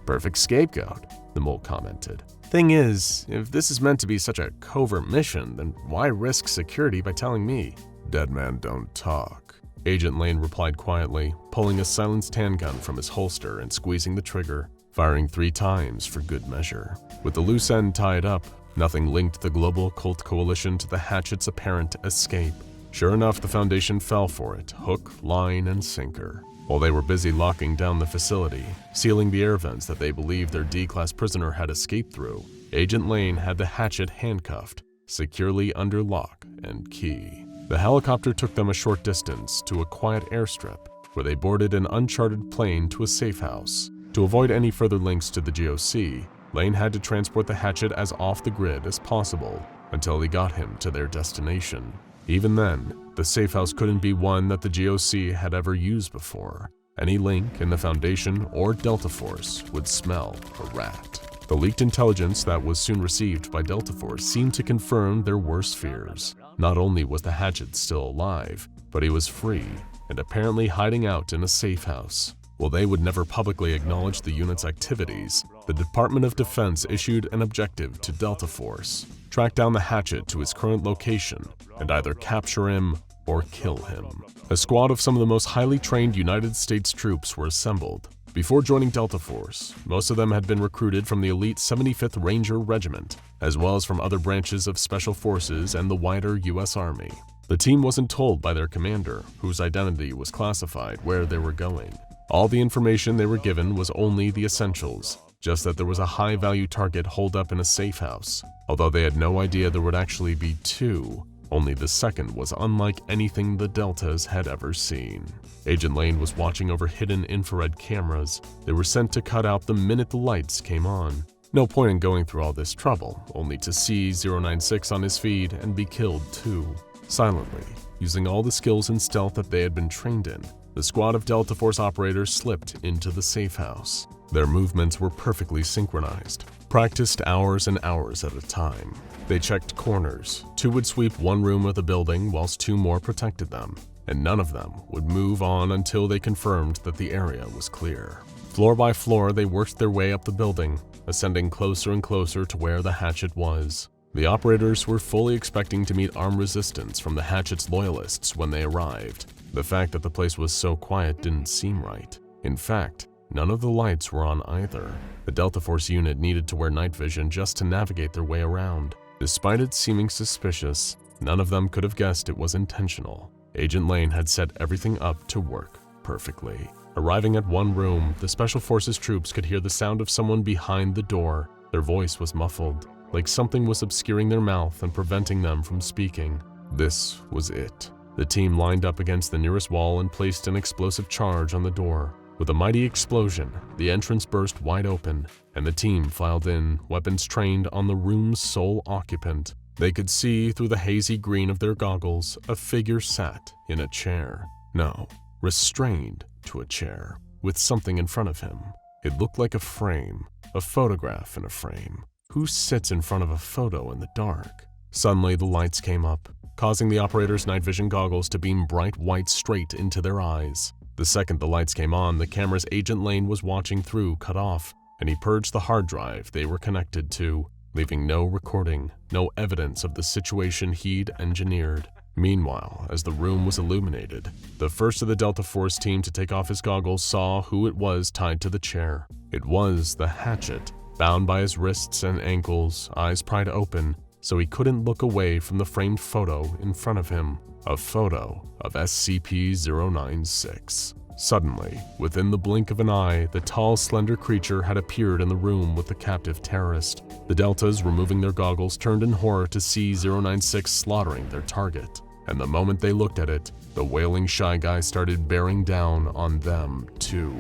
C: Perfect scapegoat, the mole commented. Thing is, if this is meant to be such a covert mission, then why risk security by telling me? Dead man don't talk. Agent Lane replied quietly, pulling a silenced handgun from his holster and squeezing the trigger, firing 3 times for good measure. With the loose end tied up, nothing linked the global occult coalition to the hatchet's apparent escape. Sure enough, the Foundation fell for it, hook, line, and sinker. While they were busy locking down the facility, sealing the air vents that they believed their D-class prisoner had escaped through, Agent Lane had the hatchet handcuffed, securely under lock and key. The helicopter took them a short distance to a quiet airstrip, where they boarded an uncharted plane to a safe house. To avoid any further links to the GOC, Lane had to transport the hatchet as off the grid as possible until he got him to their destination. Even then, the safe house couldn't be one that the GOC had ever used before. Any link in the Foundation or Delta Force would smell a rat. The leaked intelligence that was soon received by Delta Force seemed to confirm their worst fears. Not only was the hatchet still alive, but he was free and apparently hiding out in a safe house. While they would never publicly acknowledge the unit's activities, the Department of Defense issued an objective to Delta Force: track down the hatchet to his current location and either capture him or kill him. A squad of some of the most highly trained United States troops were assembled. Before joining Delta Force, most of them had been recruited from the elite 75th Ranger Regiment, as well as from other branches of Special Forces and the wider U.S. Army. The team wasn't told by their commander, whose identity was classified, where they were going. All the information they were given was only the essentials, just that there was a high-value target holed up in a safe house. Although they had no idea there would actually be 2, only the second was unlike anything the Deltas had ever seen. Agent Lane was watching over hidden infrared cameras. They were sent to cut out the minute the lights came on. No point in going through all this trouble, only to see 096 on his feed and be killed too. Silently, using all the skills and stealth that they had been trained in, the squad of Delta Force operators slipped into the safe house. Their movements were perfectly synchronized, practiced hours and hours at a time. They checked corners. 2 would sweep one room of the building whilst 2 more protected them, and none of them would move on until they confirmed that the area was clear. Floor by floor, they worked their way up the building, ascending closer and closer to where the hatchet was. The operators were fully expecting to meet armed resistance from the hatchet's loyalists when they arrived. The fact that the place was so quiet didn't seem right. In fact, none of the lights were on either. The Delta Force unit needed to wear night vision just to navigate their way around. Despite it seeming suspicious, none of them could have guessed it was intentional. Agent Lane had set everything up to work perfectly. Arriving at one room, the Special Forces troops could hear the sound of someone behind the door. Their voice was muffled, like something was obscuring their mouth and preventing them from speaking. This was it. The team lined up against the nearest wall and placed an explosive charge on the door. With a mighty explosion, the entrance burst wide open, and the team filed in, weapons trained on the room's sole occupant. They could see through the hazy green of their goggles a figure sat in a chair. No, restrained to a chair, with something in front of him. It looked like a frame, a photograph in a frame. Who sits in front of a photo in the dark? Suddenly, the lights came up, causing the operator's night vision goggles to beam bright white straight into their eyes. The second the lights came on, the camera's Agent Lane was watching through cut off, and he purged the hard drive they were connected to, leaving no recording, no evidence of the situation he'd engineered. Meanwhile, as the room was illuminated, the first of the Delta Force team to take off his goggles saw who it was tied to the chair. It was the hatchet, bound by his wrists and ankles, eyes pried open, so he couldn't look away from the framed photo in front of him. A photo of SCP-096. Suddenly, within the blink of an eye, the tall, slender creature had appeared in the room with the captive terrorist. The Deltas, removing their goggles, turned in horror to see 096 slaughtering their target. And the moment they looked at it, the wailing Shy Guy started bearing down on them, too.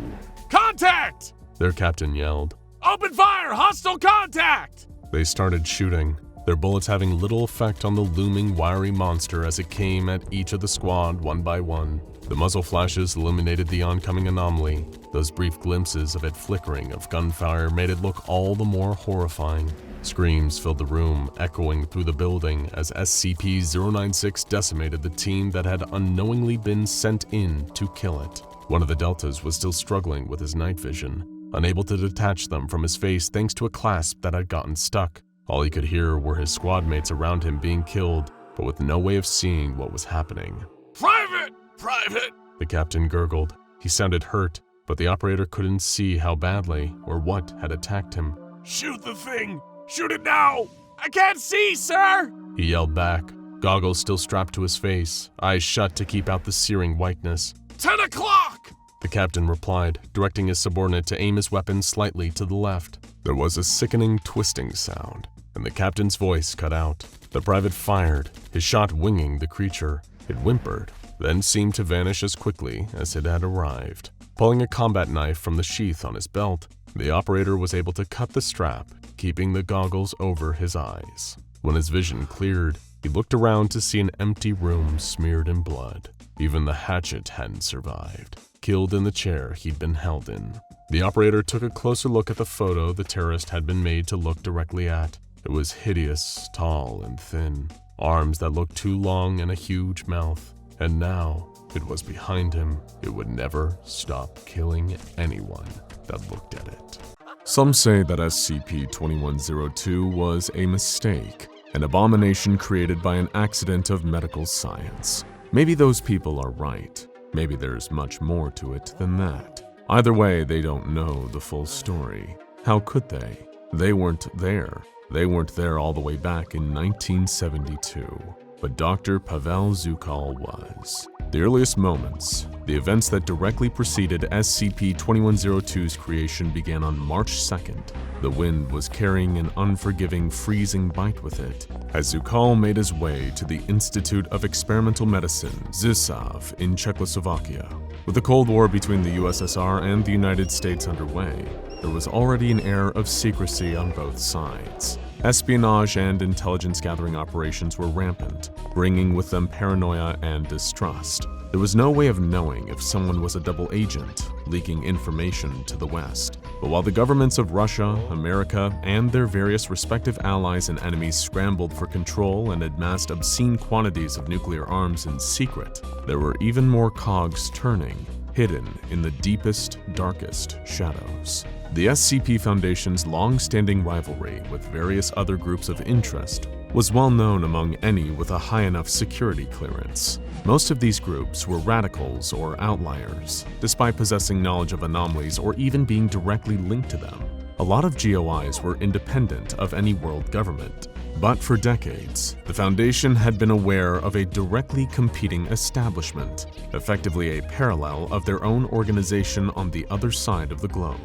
D: Contact!
C: Their captain yelled.
D: Open fire! Hostile contact!
C: They started shooting, their bullets having little effect on the looming, wiry monster as it came at each of the squad one by one. The muzzle flashes illuminated the oncoming anomaly. Those brief glimpses of it flickering of gunfire made it look all the more horrifying. Screams filled the room, echoing through the building as SCP-096 decimated the team that had unknowingly been sent in to kill it. One of the Deltas was still struggling with his night vision, unable to detach them from his face thanks to a clasp that had gotten stuck. All he could hear were his squad mates around him being killed, but with no way of seeing what was happening.
D: Private! Private!
C: The captain gurgled. He sounded hurt, but the operator couldn't see how badly or what had attacked him.
D: Shoot the thing! Shoot it now! I can't see, sir!
C: He yelled back, goggles still strapped to his face, eyes shut to keep out the searing whiteness.
D: 10 o'clock!
C: The captain replied, directing his subordinate to aim his weapon slightly to the left. There was a sickening twisting sound, and the captain's voice cut out. The private fired, his shot winging the creature. It whimpered, then seemed to vanish as quickly as it had arrived. Pulling a combat knife from the sheath on his belt, the operator was able to cut the strap, keeping the goggles over his eyes. When his vision cleared, he looked around to see an empty room smeared in blood. Even the hatchet hadn't survived, killed in the chair he'd been held in. The operator took a closer look at the photo the terrorist had been made to look directly at. It was hideous, tall and thin, arms that looked too long and a huge mouth. And now, it was behind him. It would never stop killing anyone that looked at it. Some say that SCP-2102 was a mistake, an abomination created by an accident of medical science. Maybe those people are right. Maybe there's much more to it than that. Either way, they don't know the full story. How could they? They weren't there. They weren't there all the way back in 1972. But Dr. Pavel Zukal was. The earliest moments, the events that directly preceded SCP-2102's creation began on March 2nd. The wind was carrying an unforgiving, freezing bite with it as Zukal made his way to the Institute of Experimental Medicine, ZISAV, in Czechoslovakia. With the Cold War between the USSR and the United States underway, there was already an air of secrecy on both sides. Espionage and intelligence-gathering operations were rampant, bringing with them paranoia and distrust. There was no way of knowing if someone was a double agent, leaking information to the West. But while the governments of Russia, America, and their various respective allies and enemies scrambled for control and amassed obscene quantities of nuclear arms in secret, there were even more cogs turning, hidden in the deepest, darkest shadows. The SCP Foundation's long-standing rivalry with various other groups of interest was well known among any with a high enough security clearance. Most of these groups were radicals or outliers, despite possessing knowledge of anomalies or even being directly linked to them. A lot of GOIs were independent of any world government. But for decades, the Foundation had been aware of a directly competing establishment, effectively a parallel of their own organization on the other side of the globe.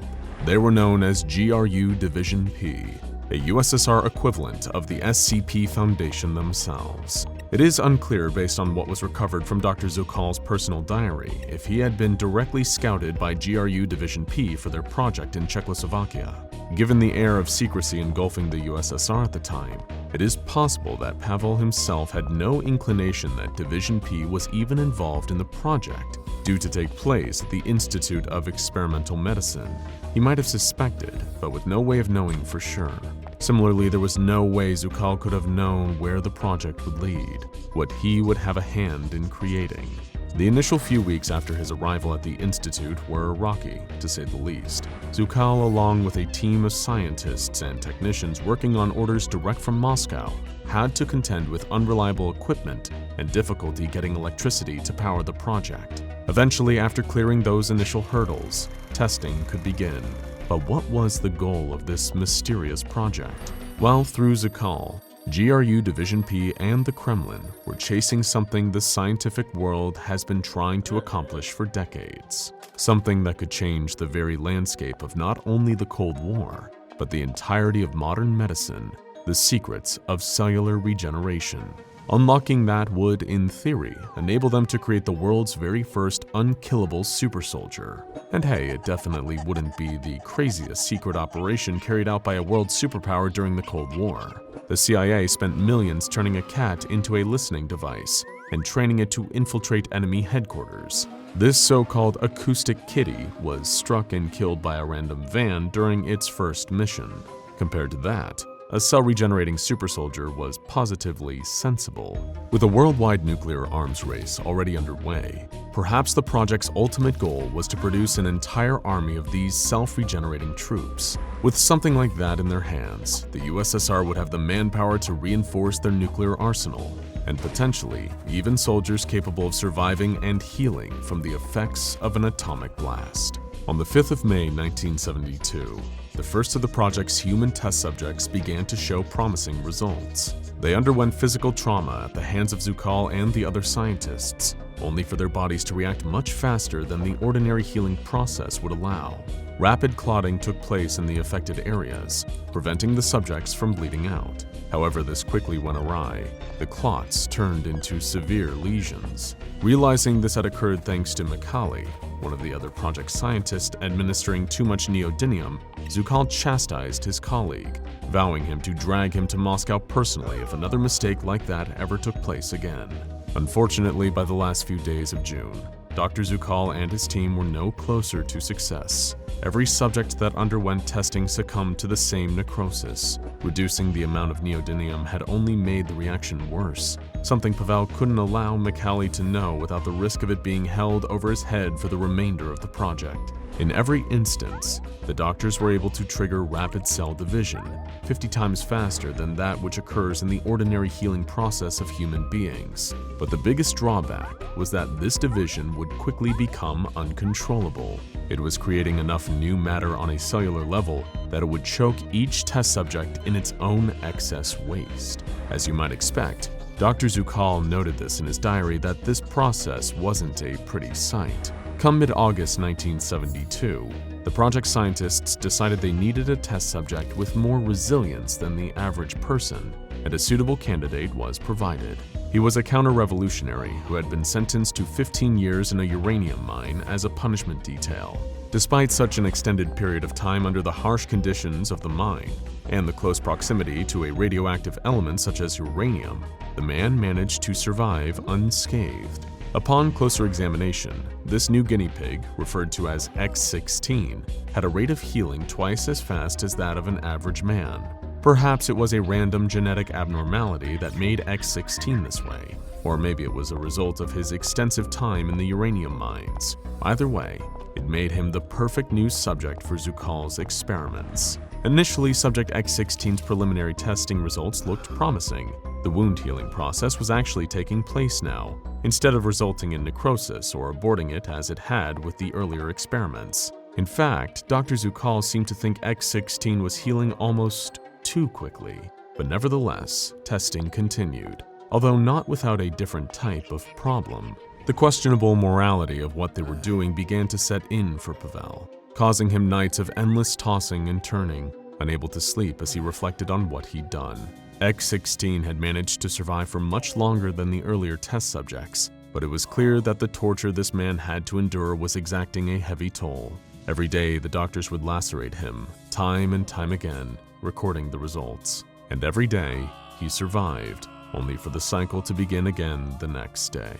C: They were known as GRU Division P, a USSR equivalent of the SCP Foundation themselves. It is unclear based on what was recovered from Dr. Zukal's personal diary if he had been directly scouted by GRU Division P for their project in Czechoslovakia. Given the air of secrecy engulfing the USSR at the time, it is possible that Pavel himself had no inclination that Division P was even involved in the project, due to take place at the Institute of Experimental Medicine. He might have suspected, but with no way of knowing for sure. Similarly, there was no way Zukal could have known where the project would lead, what he would have a hand in creating. The initial few weeks after his arrival at the Institute were rocky, to say the least. Zukal, along with a team of scientists and technicians working on orders direct from Moscow, had to contend with unreliable equipment and difficulty getting electricity to power the project. Eventually, after clearing those initial hurdles, testing could begin. But what was the goal of this mysterious project? Well, through Zukal, GRU Division P and the Kremlin were chasing something the scientific world has been trying to accomplish for decades. Something that could change the very landscape of not only the Cold War, but the entirety of modern medicine, the secrets of cellular regeneration. Unlocking that would, in theory, enable them to create the world's very first unkillable super soldier. And hey, it definitely wouldn't be the craziest secret operation carried out by a world superpower during the Cold War. The CIA spent millions turning a cat into a listening device,
A: and training it to infiltrate enemy headquarters. This so-called acoustic kitty was struck and killed by a random van during its first mission. Compared to that, a cell-regenerating super soldier was positively sensible. With a worldwide nuclear arms race already underway, perhaps the project's ultimate goal was to produce an entire army of these self-regenerating troops. With something like that in their hands, the USSR would have the manpower to reinforce their nuclear arsenal, and potentially even soldiers capable of surviving and healing from the effects of an atomic blast. On the 5th of May 1972, the first of the project's human test subjects began to show promising results. They underwent physical trauma at the hands of Zukal and the other scientists, only for their bodies to react much faster than the ordinary healing process would allow. Rapid clotting took place in the affected areas, preventing the subjects from bleeding out. However, this quickly went awry. The clots turned into severe lesions. Realizing this had occurred thanks to Macaulay, one of the other project scientists administering too much neodymium, Zukal chastised his colleague, vowing him to drag him to Moscow personally if another mistake like that ever took place again. Unfortunately, by the last few days of June, Dr. Zukal and his team were no closer to success. Every subject that underwent testing succumbed to the same necrosis. Reducing the amount of neodymium had only made the reaction worse, something Pavel couldn't allow Macaulay to know without the risk of it being held over his head for the remainder of the project. In every instance, the doctors were able to trigger rapid cell division, 50 times faster than that which occurs in the ordinary healing process of human beings. But the biggest drawback was that this division would quickly become uncontrollable. It was creating enough new matter on a cellular level that it would choke each test subject in its own excess waste. As you might expect, Dr. Zukal noted this in his diary that this process wasn't a pretty sight. Come mid-August 1972, the project scientists decided they needed a test subject with more resilience than the average person, and a suitable candidate was provided. He was a counter-revolutionary who had been sentenced to 15 years in a uranium mine as a punishment detail. Despite such an extended period of time under the harsh conditions of the mine and the close proximity to a radioactive element such as uranium, the man managed to survive unscathed. Upon closer examination, this new guinea pig, referred to as X16, had a rate of healing twice as fast as that of an average man. Perhaps it was a random genetic abnormality that made X16 this way, or maybe it was a result of his extensive time in the uranium mines. Either way, it made him the perfect new subject for Zukal's experiments. Initially, Subject X16's preliminary testing results looked promising. The wound healing process was actually taking place now, instead of resulting in necrosis or aborting it as it had with the earlier experiments. In fact, Dr. Zukal seemed to think X16 was healing almost too quickly, but nevertheless, testing continued, although not without a different type of problem. The questionable morality of what they were doing began to set in for Pavel, causing him nights of endless tossing and turning, unable to sleep as he reflected on what he'd done. X16 had managed to survive for much longer than the earlier test subjects, but it was clear that the torture this man had to endure was exacting a heavy toll. Every day, the doctors would lacerate him, time and time again, recording the results. And every day, he survived, only for the cycle to begin again the next day.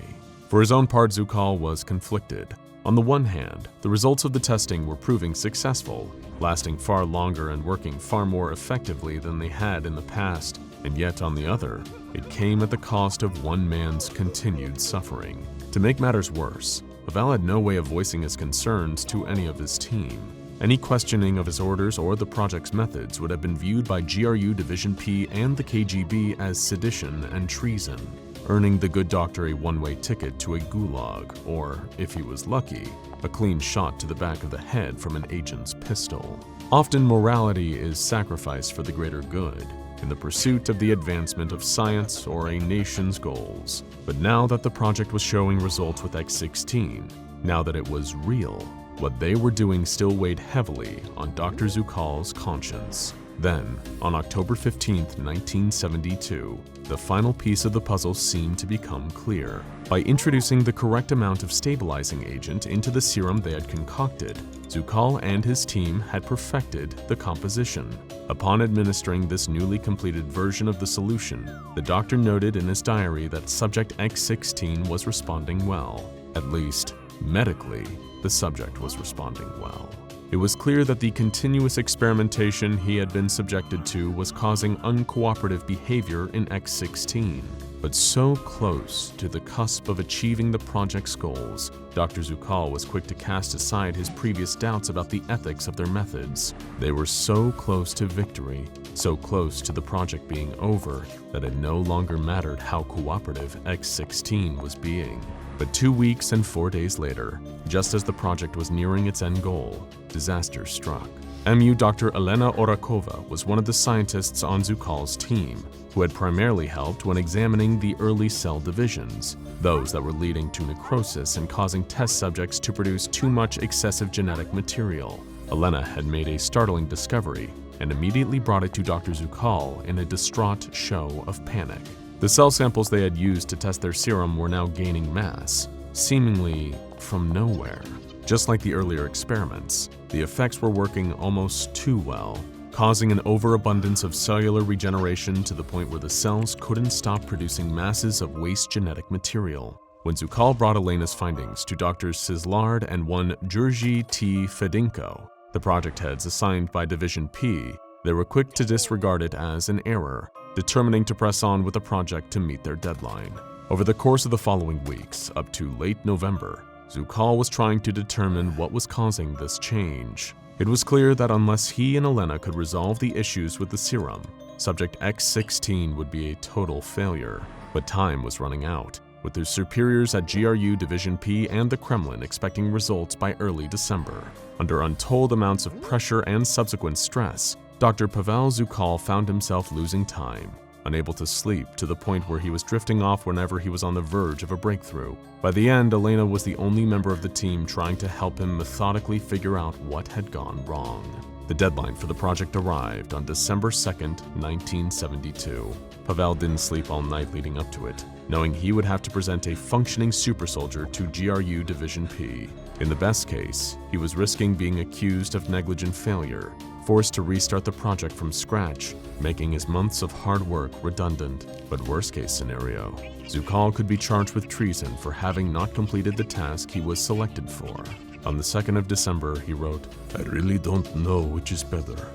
A: For his own part, Zukal was conflicted. On the one hand, the results of the testing were proving successful, lasting far longer and working far more effectively than they had in the past, and yet on the other, it came at the cost of one man's continued suffering. To make matters worse, Pavel had no way of voicing his concerns to any of his team. Any questioning of his orders or the project's methods would have been viewed by GRU Division P and the KGB as sedition and treason, earning the good doctor a one-way ticket to a gulag, or, if he was lucky, a clean shot to the back of the head from an agent's pistol. Often morality is sacrificed for the greater good, in the pursuit of the advancement of science or a nation's goals. But now that the project was showing results with X16, now that it was real, what they were doing still weighed heavily on Dr. Zukal's conscience.
C: Then, on October 15, 1972, the final piece of the puzzle seemed to become clear. By introducing the correct amount of stabilizing agent into the serum they had concocted, Zukal and his team had perfected the composition. Upon administering this newly completed version of the solution, the doctor noted in his diary that subject X16 was responding well. At least, medically, the subject was responding well. It was clear that the continuous experimentation he had been subjected to was causing uncooperative behavior in X16. But so close to the cusp of achieving the project's goals, Dr. Zukal was quick to cast aside his previous doubts about the ethics of their methods. They were so close to victory, so close to the project being over, that it no longer mattered how cooperative X16 was being. But 2 weeks and 4 days later, just as the project was nearing its end goal, disaster struck. MU Dr. Elena Orakova was one of the scientists on Zukal's team, who had primarily helped when examining the early cell divisions, those that were leading to necrosis and causing test subjects to produce too much excessive genetic material. Elena had made a startling discovery and immediately brought it to Dr. Zukal in a distraught show of panic. The cell samples they had used to test their serum were now gaining mass, seemingly from nowhere. Just like the earlier experiments, the effects were working almost too well, causing an overabundance of cellular regeneration to the point where the cells couldn't stop producing masses of waste genetic material. When Zukal brought Elena's findings to Drs. Sislard and one Georgy T. Fedinko, the project heads assigned by Division P, they were quick to disregard it as an error, determining to press on with the project to meet their deadline. Over the course of the following weeks, up to late November, Zukal was trying to determine what was causing this change. It was clear that unless he and Elena could resolve the issues with the serum, subject X16 would be a total failure. But time was running out, with their superiors at GRU Division P and the Kremlin expecting results by early December. Under untold amounts of pressure and subsequent stress, Dr. Pavel Zukal found himself losing time, unable to sleep to the point where he was drifting off whenever he was on the verge of a breakthrough. By the end, Elena was the only member of the team trying to help him methodically figure out what had gone wrong. The deadline for the project arrived on December 2nd, 1972. Pavel didn't sleep all night leading up to it, knowing he would have to present a functioning super soldier to GRU Division P. In the best case, he was risking being accused of negligent failure, forced to restart the project from scratch, making his months of hard work redundant. But worst case scenario, Zukal could be charged with treason for having not completed the task he was selected for. On the 2nd of December, he wrote, "I really don't know which is better.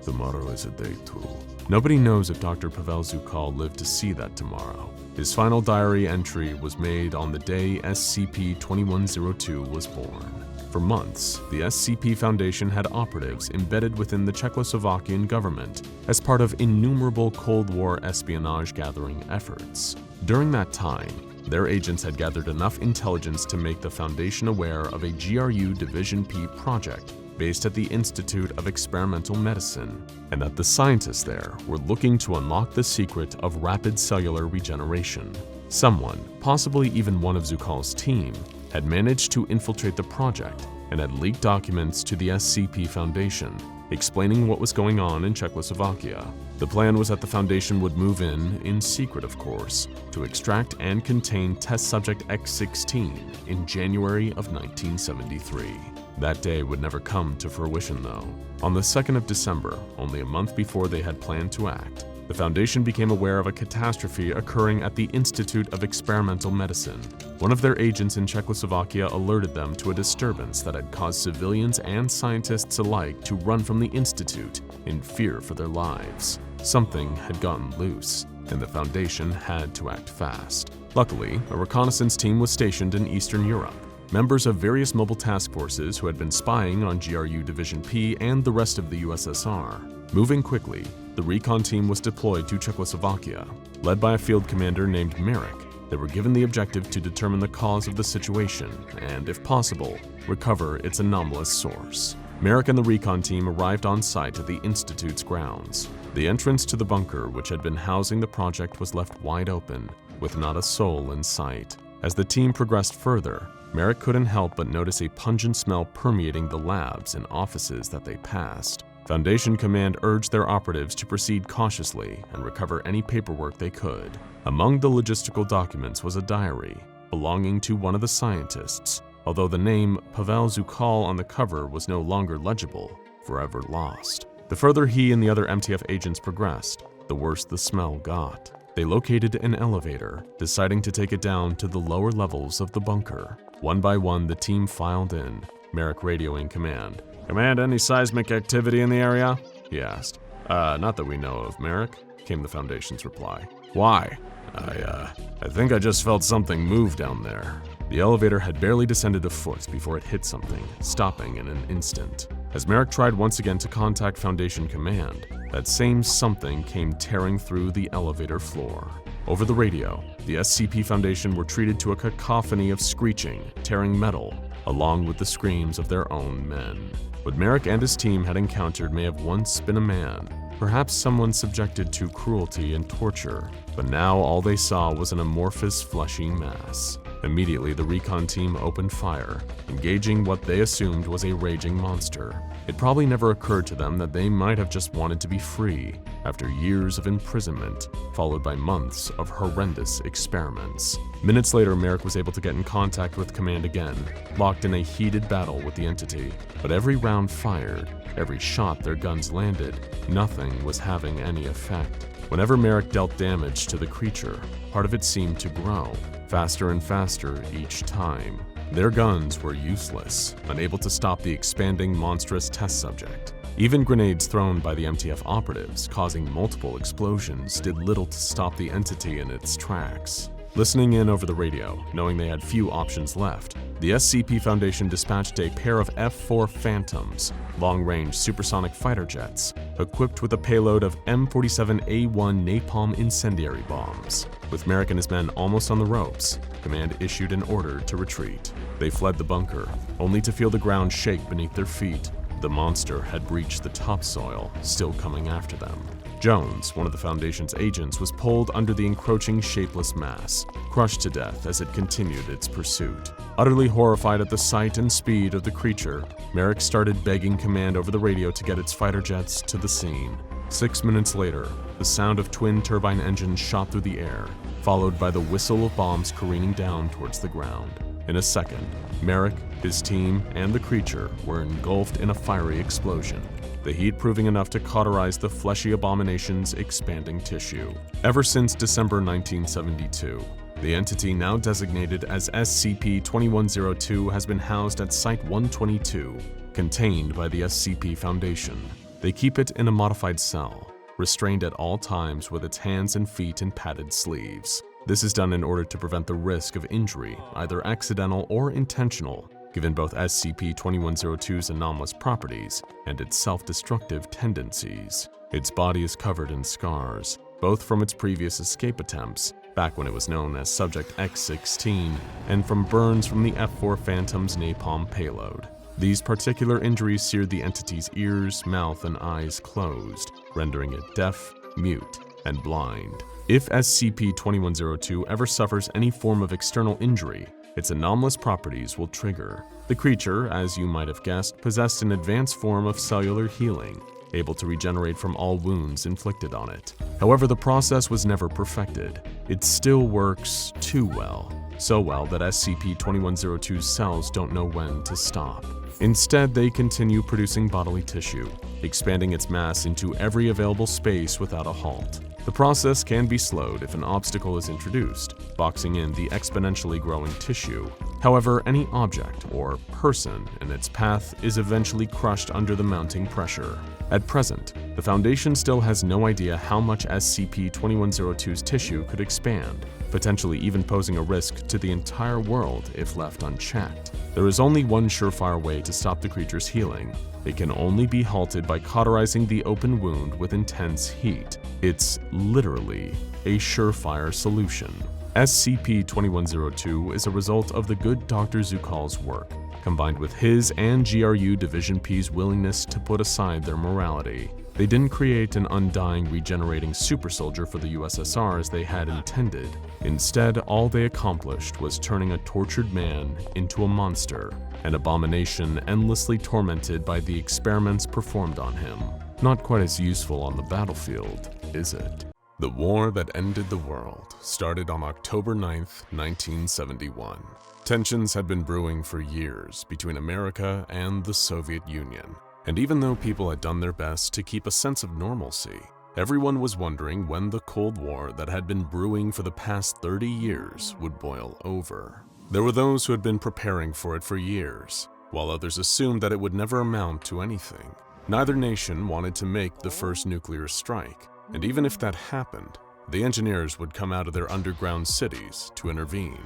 C: Tomorrow is a day too." Nobody knows if Dr. Pavel Zukal lived to see that tomorrow. His final diary entry was made on the day SCP-2172 was born. For months, the SCP Foundation had operatives embedded within the Czechoslovakian government as part of innumerable Cold War espionage gathering efforts. During that time, their agents had gathered enough intelligence to make the Foundation aware of a GRU Division P project based at the Institute of Experimental Medicine, and that the scientists there were looking to unlock the secret of rapid cellular regeneration. Someone, possibly even one of Zukal's team, had managed to infiltrate the project and had leaked documents to the SCP Foundation, explaining what was going on in Czechoslovakia. The plan was that the Foundation would move in secret of course, to extract and contain test subject X16 in January of 1973. That day would never come to fruition though. On the 2nd of December, only a month before they had planned to act, the Foundation became aware of a catastrophe occurring at the Institute of Experimental Medicine. One of their agents in Czechoslovakia alerted them to a disturbance that had caused civilians and scientists alike to run from the institute in fear for their lives. Something had gotten loose, and the Foundation had to act fast. Luckily, a reconnaissance team was stationed in Eastern Europe. Members of various mobile task forces who had been spying on GRU Division P and the rest of the USSR. Moving quickly, the recon team was deployed to Czechoslovakia. Led by a field commander named Marek, they were given the objective to determine the cause of the situation and, if possible, recover its anomalous source. Marek and the recon team arrived on site at the Institute's grounds. The entrance to the bunker which had been housing the project was left wide open, with not a soul in sight. As the team progressed further, Marek couldn't help but notice a pungent smell permeating the labs and offices that they passed.
A: Foundation Command urged their operatives to proceed cautiously and recover any paperwork they could. Among the logistical documents was a diary belonging to one of the scientists, although the name Pavel Zukal on the cover was no longer legible, forever lost. The further he and the other MTF agents progressed, the worse the smell got. They located an elevator, deciding to take it down to the lower levels of the bunker. One by one, the team filed in, Merrick radioing command. "Command, any seismic activity in the area?" he asked. Not that we know of, Merrick," came the Foundation's reply. "Why?" I think I just felt something move down there." The elevator had barely descended a foot before it hit something, stopping in an instant. As Merrick tried once again to contact Foundation Command, that same something came tearing through the elevator floor. Over the radio, the SCP Foundation were treated to a cacophony of screeching, tearing metal, along with the screams of their own men. What Merrick and his team had encountered may have once been a man, perhaps someone subjected to cruelty and torture, but now all they saw was an amorphous, fleshy mass. Immediately, the recon team opened fire, engaging what they assumed was a raging monster. It probably never occurred to them that they might have just wanted to be free after years of imprisonment, followed by months of horrendous experiments. Minutes later, Merrick was able to get in contact with Command again, locked in a heated battle with the entity. But every round fired, every shot their guns landed, nothing was having any effect. Whenever Merrick dealt damage to the creature, part of it seemed to grow, faster and faster each time. Their guns were useless, unable to stop the expanding monstrous test subject. Even grenades thrown by the MTF operatives, causing multiple explosions, did little to stop the entity in its tracks. Listening in over the radio, knowing they had few options left, the SCP Foundation dispatched a pair of F-4 Phantoms, long-range supersonic fighter jets, equipped with a payload of M47A1 napalm incendiary bombs. With Merrick and his men almost on the ropes, Command issued an order to retreat. They fled the bunker, only to feel the ground shake beneath their feet. The monster had breached the topsoil, still coming after them. Jones, one of the Foundation's agents, was pulled under the encroaching shapeless mass, crushed to death as it continued its pursuit. Utterly horrified at the sight and speed of the creature, Merrick started begging Command over the radio to get its fighter jets to the scene. 6 minutes later, the sound of twin turbine engines shot through the air, followed by the whistle of bombs careening down towards the ground. In a second, Merrick, his team, and the creature were engulfed in a fiery explosion, the heat proving enough to cauterize the fleshy abomination's expanding tissue. Ever since December 1972, the entity now designated as SCP-2102 has been housed at Site-122, contained by the SCP Foundation. They keep it in a modified cell, restrained at all times with its hands and feet in padded sleeves. This is done in order to prevent the risk of injury, either accidental or intentional, given both SCP-2102's anomalous properties and its self-destructive tendencies. Its body is covered in scars, both from its previous escape attempts, back when it was known as Subject X-16, and from burns from the F-4 Phantom's napalm payload. These particular injuries seared the entity's ears, mouth, and eyes closed, rendering it deaf, mute, and blind. If SCP-2102 ever suffers any form of external injury, its anomalous properties will trigger. The creature, as you might have guessed, possessed an advanced form of cellular healing, able to regenerate from all wounds inflicted on it. However, the process was never perfected. It still works too well. So well that SCP-2102's cells don't know when to stop. Instead, they continue producing bodily tissue, expanding its mass into every available space without a halt. The process can be slowed if an obstacle is introduced, boxing in the exponentially growing tissue. However, any object or person in its path is eventually crushed under the mounting pressure. At present, the Foundation still has no idea how much SCP-2102's tissue could expand, potentially even posing a risk to the entire world if left unchecked. There is only one surefire way to stop the creature's healing. It can only be halted by cauterizing the open wound with intense heat. It's literally a surefire solution. SCP-2102 is a result of the good Dr. Zukal's work, combined with his and GRU Division P's willingness to put aside their morality. They didn't create an undying, regenerating super soldier for the USSR as they had intended. Instead, all they accomplished was turning a tortured man into a monster, an abomination endlessly tormented by the experiments performed on him. Not quite as useful on the battlefield, is it? The war that ended the world started on October 9th, 1971. Tensions had been brewing for years between America and the Soviet Union. And even though people had done their best to keep a sense of normalcy, everyone was wondering when the Cold War that had been brewing for the past 30 years would boil over. There were those who had been preparing for it for years, while others assumed that it would never amount to anything. Neither nation wanted to make the first nuclear strike, and even if that happened, the engineers would come out of their underground cities to intervene.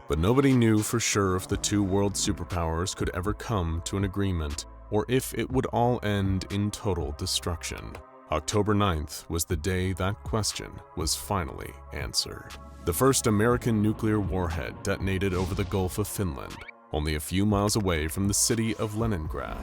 A: But nobody knew for sure if the two world superpowers could ever come to an agreement, or if it would all end in total destruction. October 9th was the day that question was finally answered. The first American nuclear warhead detonated over the Gulf of Finland, only a few miles away from the city of Leningrad,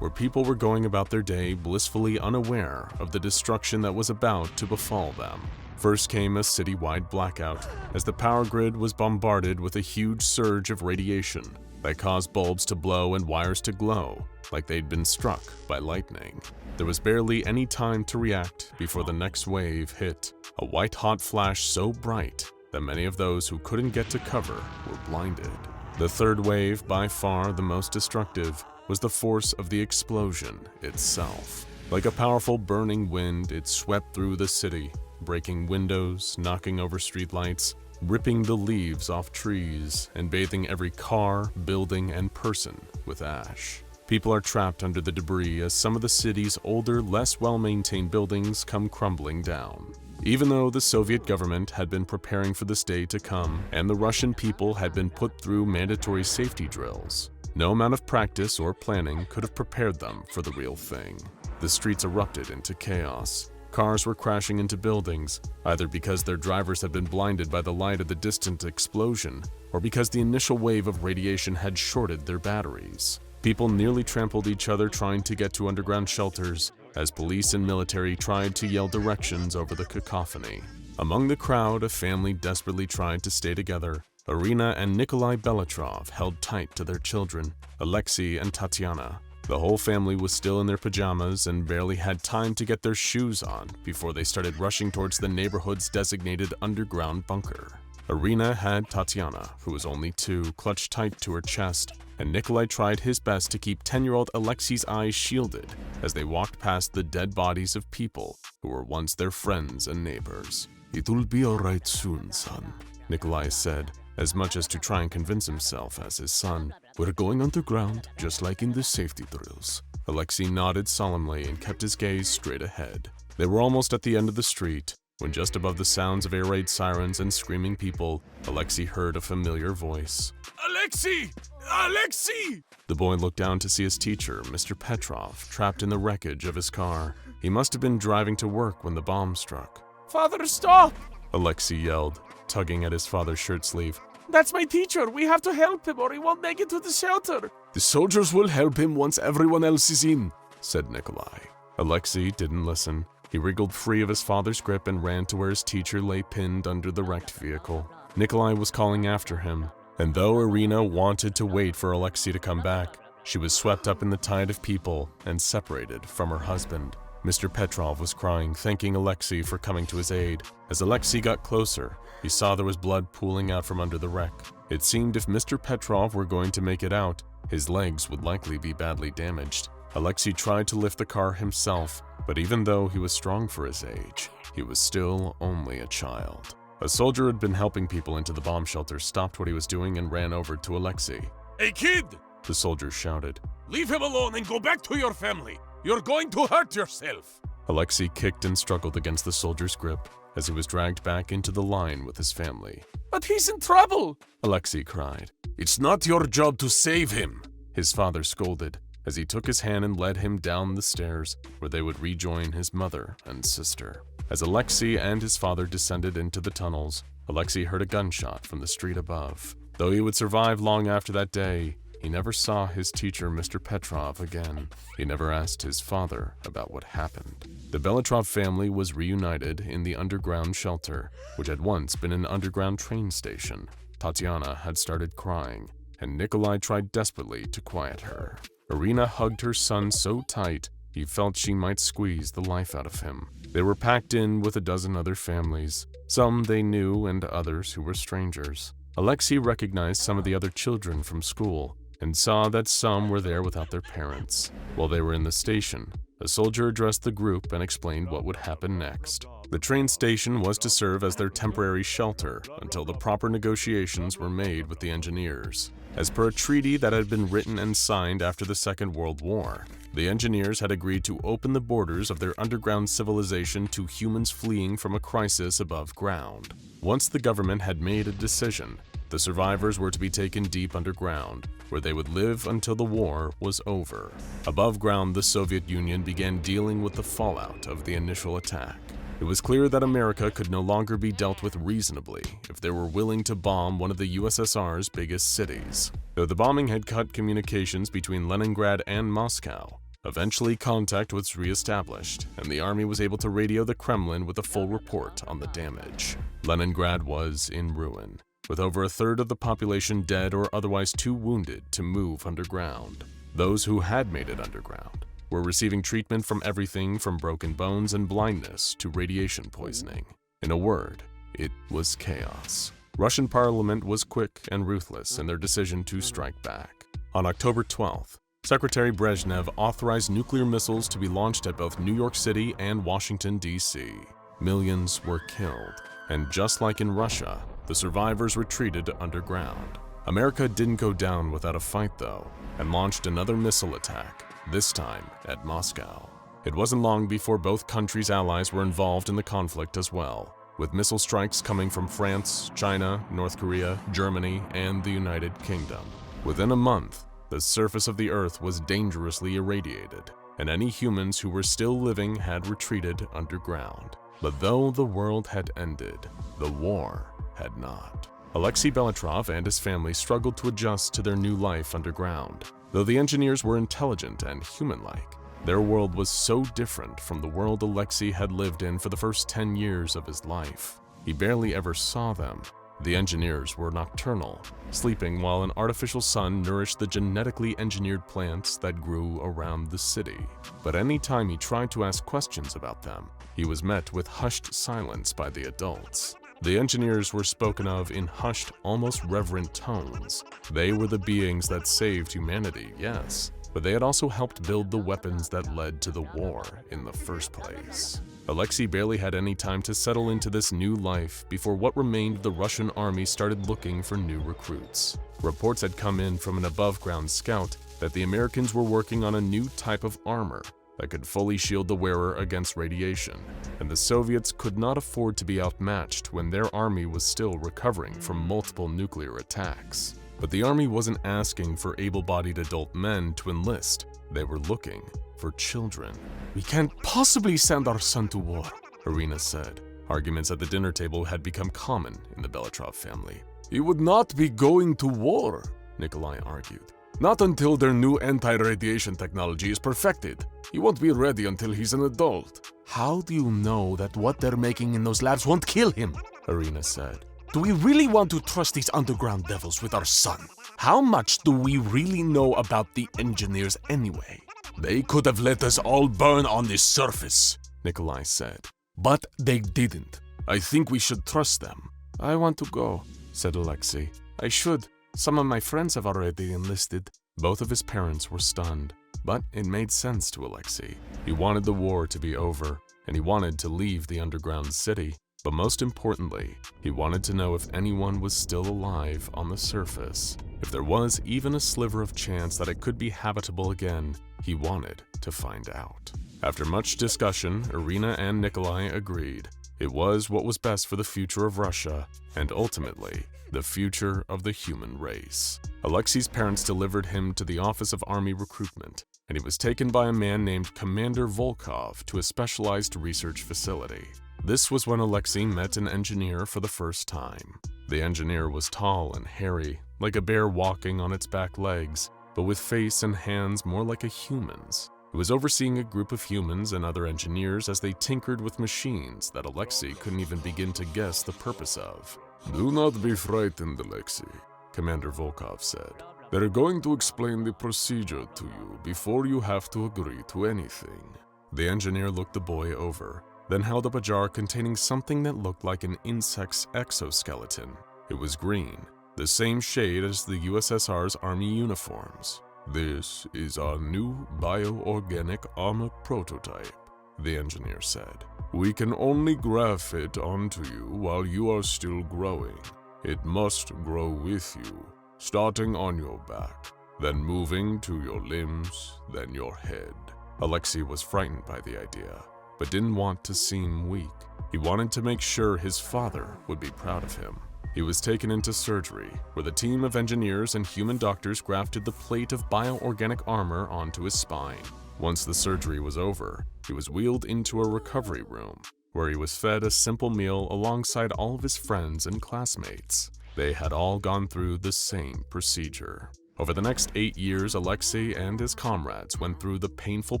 A: where people were going about their day blissfully unaware of the destruction that was about to befall them. First came a citywide blackout, as the power grid was bombarded with a huge surge of radiation that caused bulbs to blow and wires to glow like they'd been struck by lightning. There was barely any time to react before the next wave hit, a white-hot flash so bright that many of those who couldn't get to cover were blinded. The third wave, by far the most destructive, was the force of the explosion itself. Like a powerful burning wind, it swept through the city, breaking windows, knocking over streetlights, ripping the leaves off trees, and bathing every car, building, and person with ash. People are trapped under the debris as some of the city's older, less well-maintained buildings come crumbling down. Even though the Soviet government had been preparing for this day to come, and the Russian people had been put through mandatory safety drills, no amount of practice or planning could have prepared them for the real thing. The streets erupted into chaos. Cars were crashing into buildings, either because their drivers had been blinded by the light of the distant explosion, or because the initial wave of radiation had shorted their batteries. People nearly trampled each other trying to get to underground shelters, as police and military tried to yell directions over the cacophony. Among the crowd, a family desperately tried to stay together. Irina and Alexei Belitrov held tight to their children, Alexei and Tatiana. The whole family was still in their pajamas and barely had time to get their shoes on before they started rushing towards the neighborhood's designated underground bunker. Irina had Tatiana, who was only 2, clutched tight to her chest, and Nikolai tried his best to keep 10-year-old Alexei's eyes shielded as they walked past the dead bodies of people who were once their friends and neighbors. "It will be all right soon, son," Nikolai said, as much as to try and convince himself as his son. "We're going underground, just like in the safety drills." Alexei nodded solemnly and kept his gaze straight ahead. They were almost at the end of the street, when just above the sounds of air raid sirens and screaming people, Alexei heard a familiar voice.
D: Alexei! Alexei!
A: The boy looked down to see his teacher, Mr. Petrov, trapped in the wreckage of his car. He must have been driving to work when the bomb struck.
D: Father, stop!
A: Alexei yelled, tugging at his father's shirt sleeve.
D: That's my teacher. We have to help him or he won't make it to the shelter.
C: "The soldiers will help him once everyone else is in,"
A: said Nikolai. Alexei didn't listen. He wriggled free of his father's grip and ran to where his teacher lay pinned under the wrecked vehicle. Nikolai was calling after him, and though Irina wanted to wait for Alexei to come back, she was swept up in the tide of people and separated from her husband. Mr. Petrov was crying, thanking Alexei for coming to his aid. As Alexei got closer, he saw there was blood pooling out from under the wreck. It seemed if Mr. Petrov were going to make it out, his legs would likely be badly damaged. Alexei tried to lift the car himself, but even though he was strong for his age, he was still only a child. A soldier who had been helping people into the bomb shelter stopped what he was doing and ran over to Alexei.
D: "Hey kid!"
A: The soldier shouted.
D: "Leave him alone and go back to your family. You're going to hurt yourself."
A: Alexei kicked and struggled against the soldier's grip as he was dragged back into the line with his family.
D: "But he's in trouble!"
A: Alexei cried.
C: "It's not your job to save him,"
A: his father scolded as he took his hand and led him down the stairs where they would rejoin his mother and sister. As Alexei and his father descended into the tunnels, Alexei heard a gunshot from the street above. Though he would survive long after that day,
C: he never saw his teacher, Mr. Petrov, again. He never asked his father about what happened. The Belitrov family was reunited in the underground shelter, which had once been an underground train station. Tatiana had started crying, and Nikolai tried desperately to quiet her. Irina hugged her son so tight, he felt she might squeeze the life out of him. They were packed in with a dozen other families, some they knew and others who were strangers. Alexei recognized some of the other children from school and saw that some were there without their parents. While they were in the station, a soldier addressed the group and explained what would happen next. The train station was to serve as their temporary shelter until the proper negotiations were made with the engineers. As per a treaty that had been written and signed after the Second World War, the engineers had agreed to open the borders of their underground civilization to humans fleeing from a crisis above ground. Once the government had made a decision, the survivors were to be taken deep underground, where they would live until the war was over. Above ground, the Soviet Union began dealing with the fallout of the initial attack. It was clear that America could no longer be dealt with reasonably if they were willing to bomb one of the USSR's biggest cities. Though the bombing had cut communications between Leningrad and Moscow, eventually contact was re-established, and the army was able to radio the Kremlin with a full report on the damage. Leningrad was in ruin, with over a third of the population dead or otherwise too wounded to move underground. Those who had made it underground were receiving treatment from everything from broken bones and blindness to radiation poisoning. In a word, it was chaos. Russian parliament was quick and ruthless in their decision to strike back. On October 12th, Secretary Brezhnev authorized nuclear missiles to be launched at both New York City and Washington, D.C. Millions were killed, and just like in Russia, the survivors retreated underground. America didn't go down without a fight, though, and launched another missile attack, this time at Moscow. It wasn't long before both countries' allies were involved in the conflict as well, with missile strikes coming from France, China, North Korea, Germany, and the United Kingdom. Within a month, the surface of the Earth was dangerously irradiated, and any humans who were still living had retreated underground. But though the world had ended, the war had not. Alexei Belitrov and his family struggled to adjust to their new life underground. Though the engineers were intelligent and human-like, their world was so different from the world Alexei had lived in for the first 10 years of his life. He barely ever saw them. The engineers were nocturnal, sleeping while an artificial sun nourished the genetically engineered plants that grew around the city. But any time he tried to ask questions about them, he was met with hushed silence by the adults. The engineers were spoken of in hushed, almost reverent tones. They were the beings that saved humanity, yes, but they had also helped build the weapons that led to the war in the first place. Alexei barely had any time to settle into this new life before what remained of the Russian army started looking for new recruits. Reports had come in from an above-ground scout that the Americans were working on a new type of armor that could fully shield the wearer against radiation, and the Soviets could not afford to be outmatched when their army was still recovering from multiple nuclear attacks. But the army wasn't asking for able-bodied adult men to enlist. They were looking for children. "We can't possibly send our son to war," Irina said. Arguments at the dinner table had become common in the Belitrov family. "He would not be going to war," Nikolai argued. "Not until their new anti-radiation technology is perfected. He won't be ready until he's an adult." "How do you know that what they're making in those labs won't kill him?" Irina said. "Do we really want to trust these underground devils with our son? How much do we really know about the engineers anyway?" "They could have let us all burn on the surface," Nikolai said. "But they didn't. I think we should trust them." "I want to go," said Alexei. "I should. Some of my friends have already enlisted." Both of his parents were stunned, but it made sense to Alexei. He wanted the war to be over, and he wanted to leave the underground city. But most importantly, he wanted to know if anyone was still alive on the surface. If there was even a sliver of chance that it could be habitable again, he wanted to find out. After much discussion, Irina and Nikolai agreed. It was what was best for the future of Russia, and ultimately, the future of the human race. Alexei's parents delivered him to the Office of Army Recruitment, and he was taken by a man named Commander Volkov to a specialized research facility. This was when Alexei met an engineer for the first time. The engineer was tall and hairy,
A: like a bear walking on its back legs, but with face and hands more like a human's. It was overseeing a group of humans and other engineers as they tinkered with machines that Alexei couldn't even begin to guess the purpose of.
C: "Do not be frightened, Alexei," Commander Volkov said. "They're going to explain the procedure to you before you have to agree to anything."
A: The engineer looked the boy over, then held up a jar containing something that looked like an insect's exoskeleton. It was green, the same shade as the USSR's army uniforms.
C: "This is our new bioorganic armor prototype," the engineer said. "We can only graft it onto you while you are still growing. It must grow with you, starting on your back, then moving to your limbs, then your head."
A: Alexei was frightened by the idea, but didn't want to seem weak. He wanted to make sure his father would be proud of him. He was taken into surgery, where the team of engineers and human doctors grafted the plate of bioorganic armor onto his spine. Once the surgery was over, he was wheeled into a recovery room, where he was fed a simple meal alongside all of his friends and classmates. They had all gone through the same procedure. Over the next 8 years, Alexei and his comrades went through the painful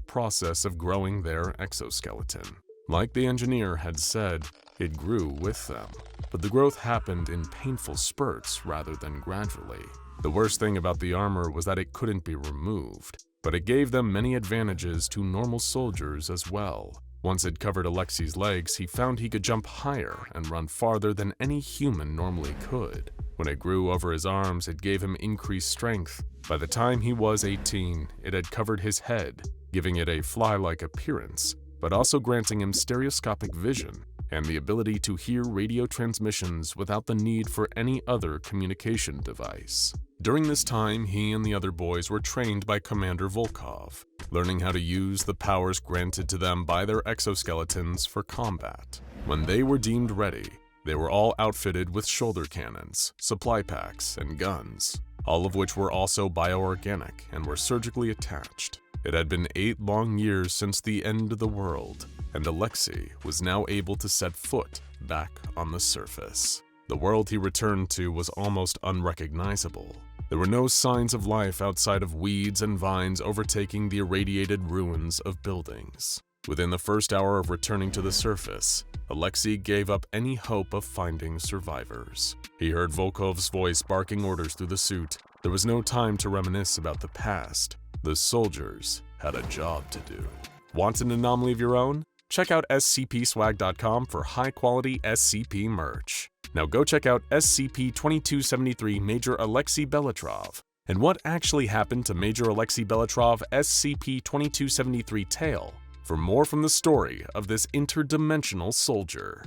A: process of growing their exoskeleton. Like the engineer had said, it grew with them, but the growth happened in painful spurts rather than gradually. The worst thing about the armor was that it couldn't be removed, but it gave them many advantages to normal soldiers as well. Once it covered Alexei's legs, he found he could jump higher and run farther than any human normally could. When it grew over his arms, it gave him increased strength. By the time he was 18, it had covered his head, giving it a fly-like appearance, but also granting him stereoscopic vision and the ability to hear radio transmissions without the need for any other communication device. During this time, he and the other boys were trained by Commander Volkov, learning how to use the powers granted to them by their exoskeletons for combat. When they were deemed ready, they were all outfitted with shoulder cannons, supply packs, and guns, all of which were also bioorganic and were surgically attached. It had been 8 long years since the end of the world, and Alexei was now able to set foot back on the surface. The world he returned to was almost unrecognizable. There were no signs of life outside of weeds and vines overtaking the irradiated ruins of buildings. Within the first hour of returning to the surface, Alexei gave up any hope of finding survivors. He heard Volkov's voice barking orders through the suit. There was no time to reminisce about the past. The soldiers had a job to do. Want an anomaly of your own? Check out scpswag.com for high-quality SCP merch. Now go check out SCP-2273 Major Alexei Belitrov and what actually happened to Major Alexei Belitrov SCP-2273 tale for more from the story of this interdimensional soldier.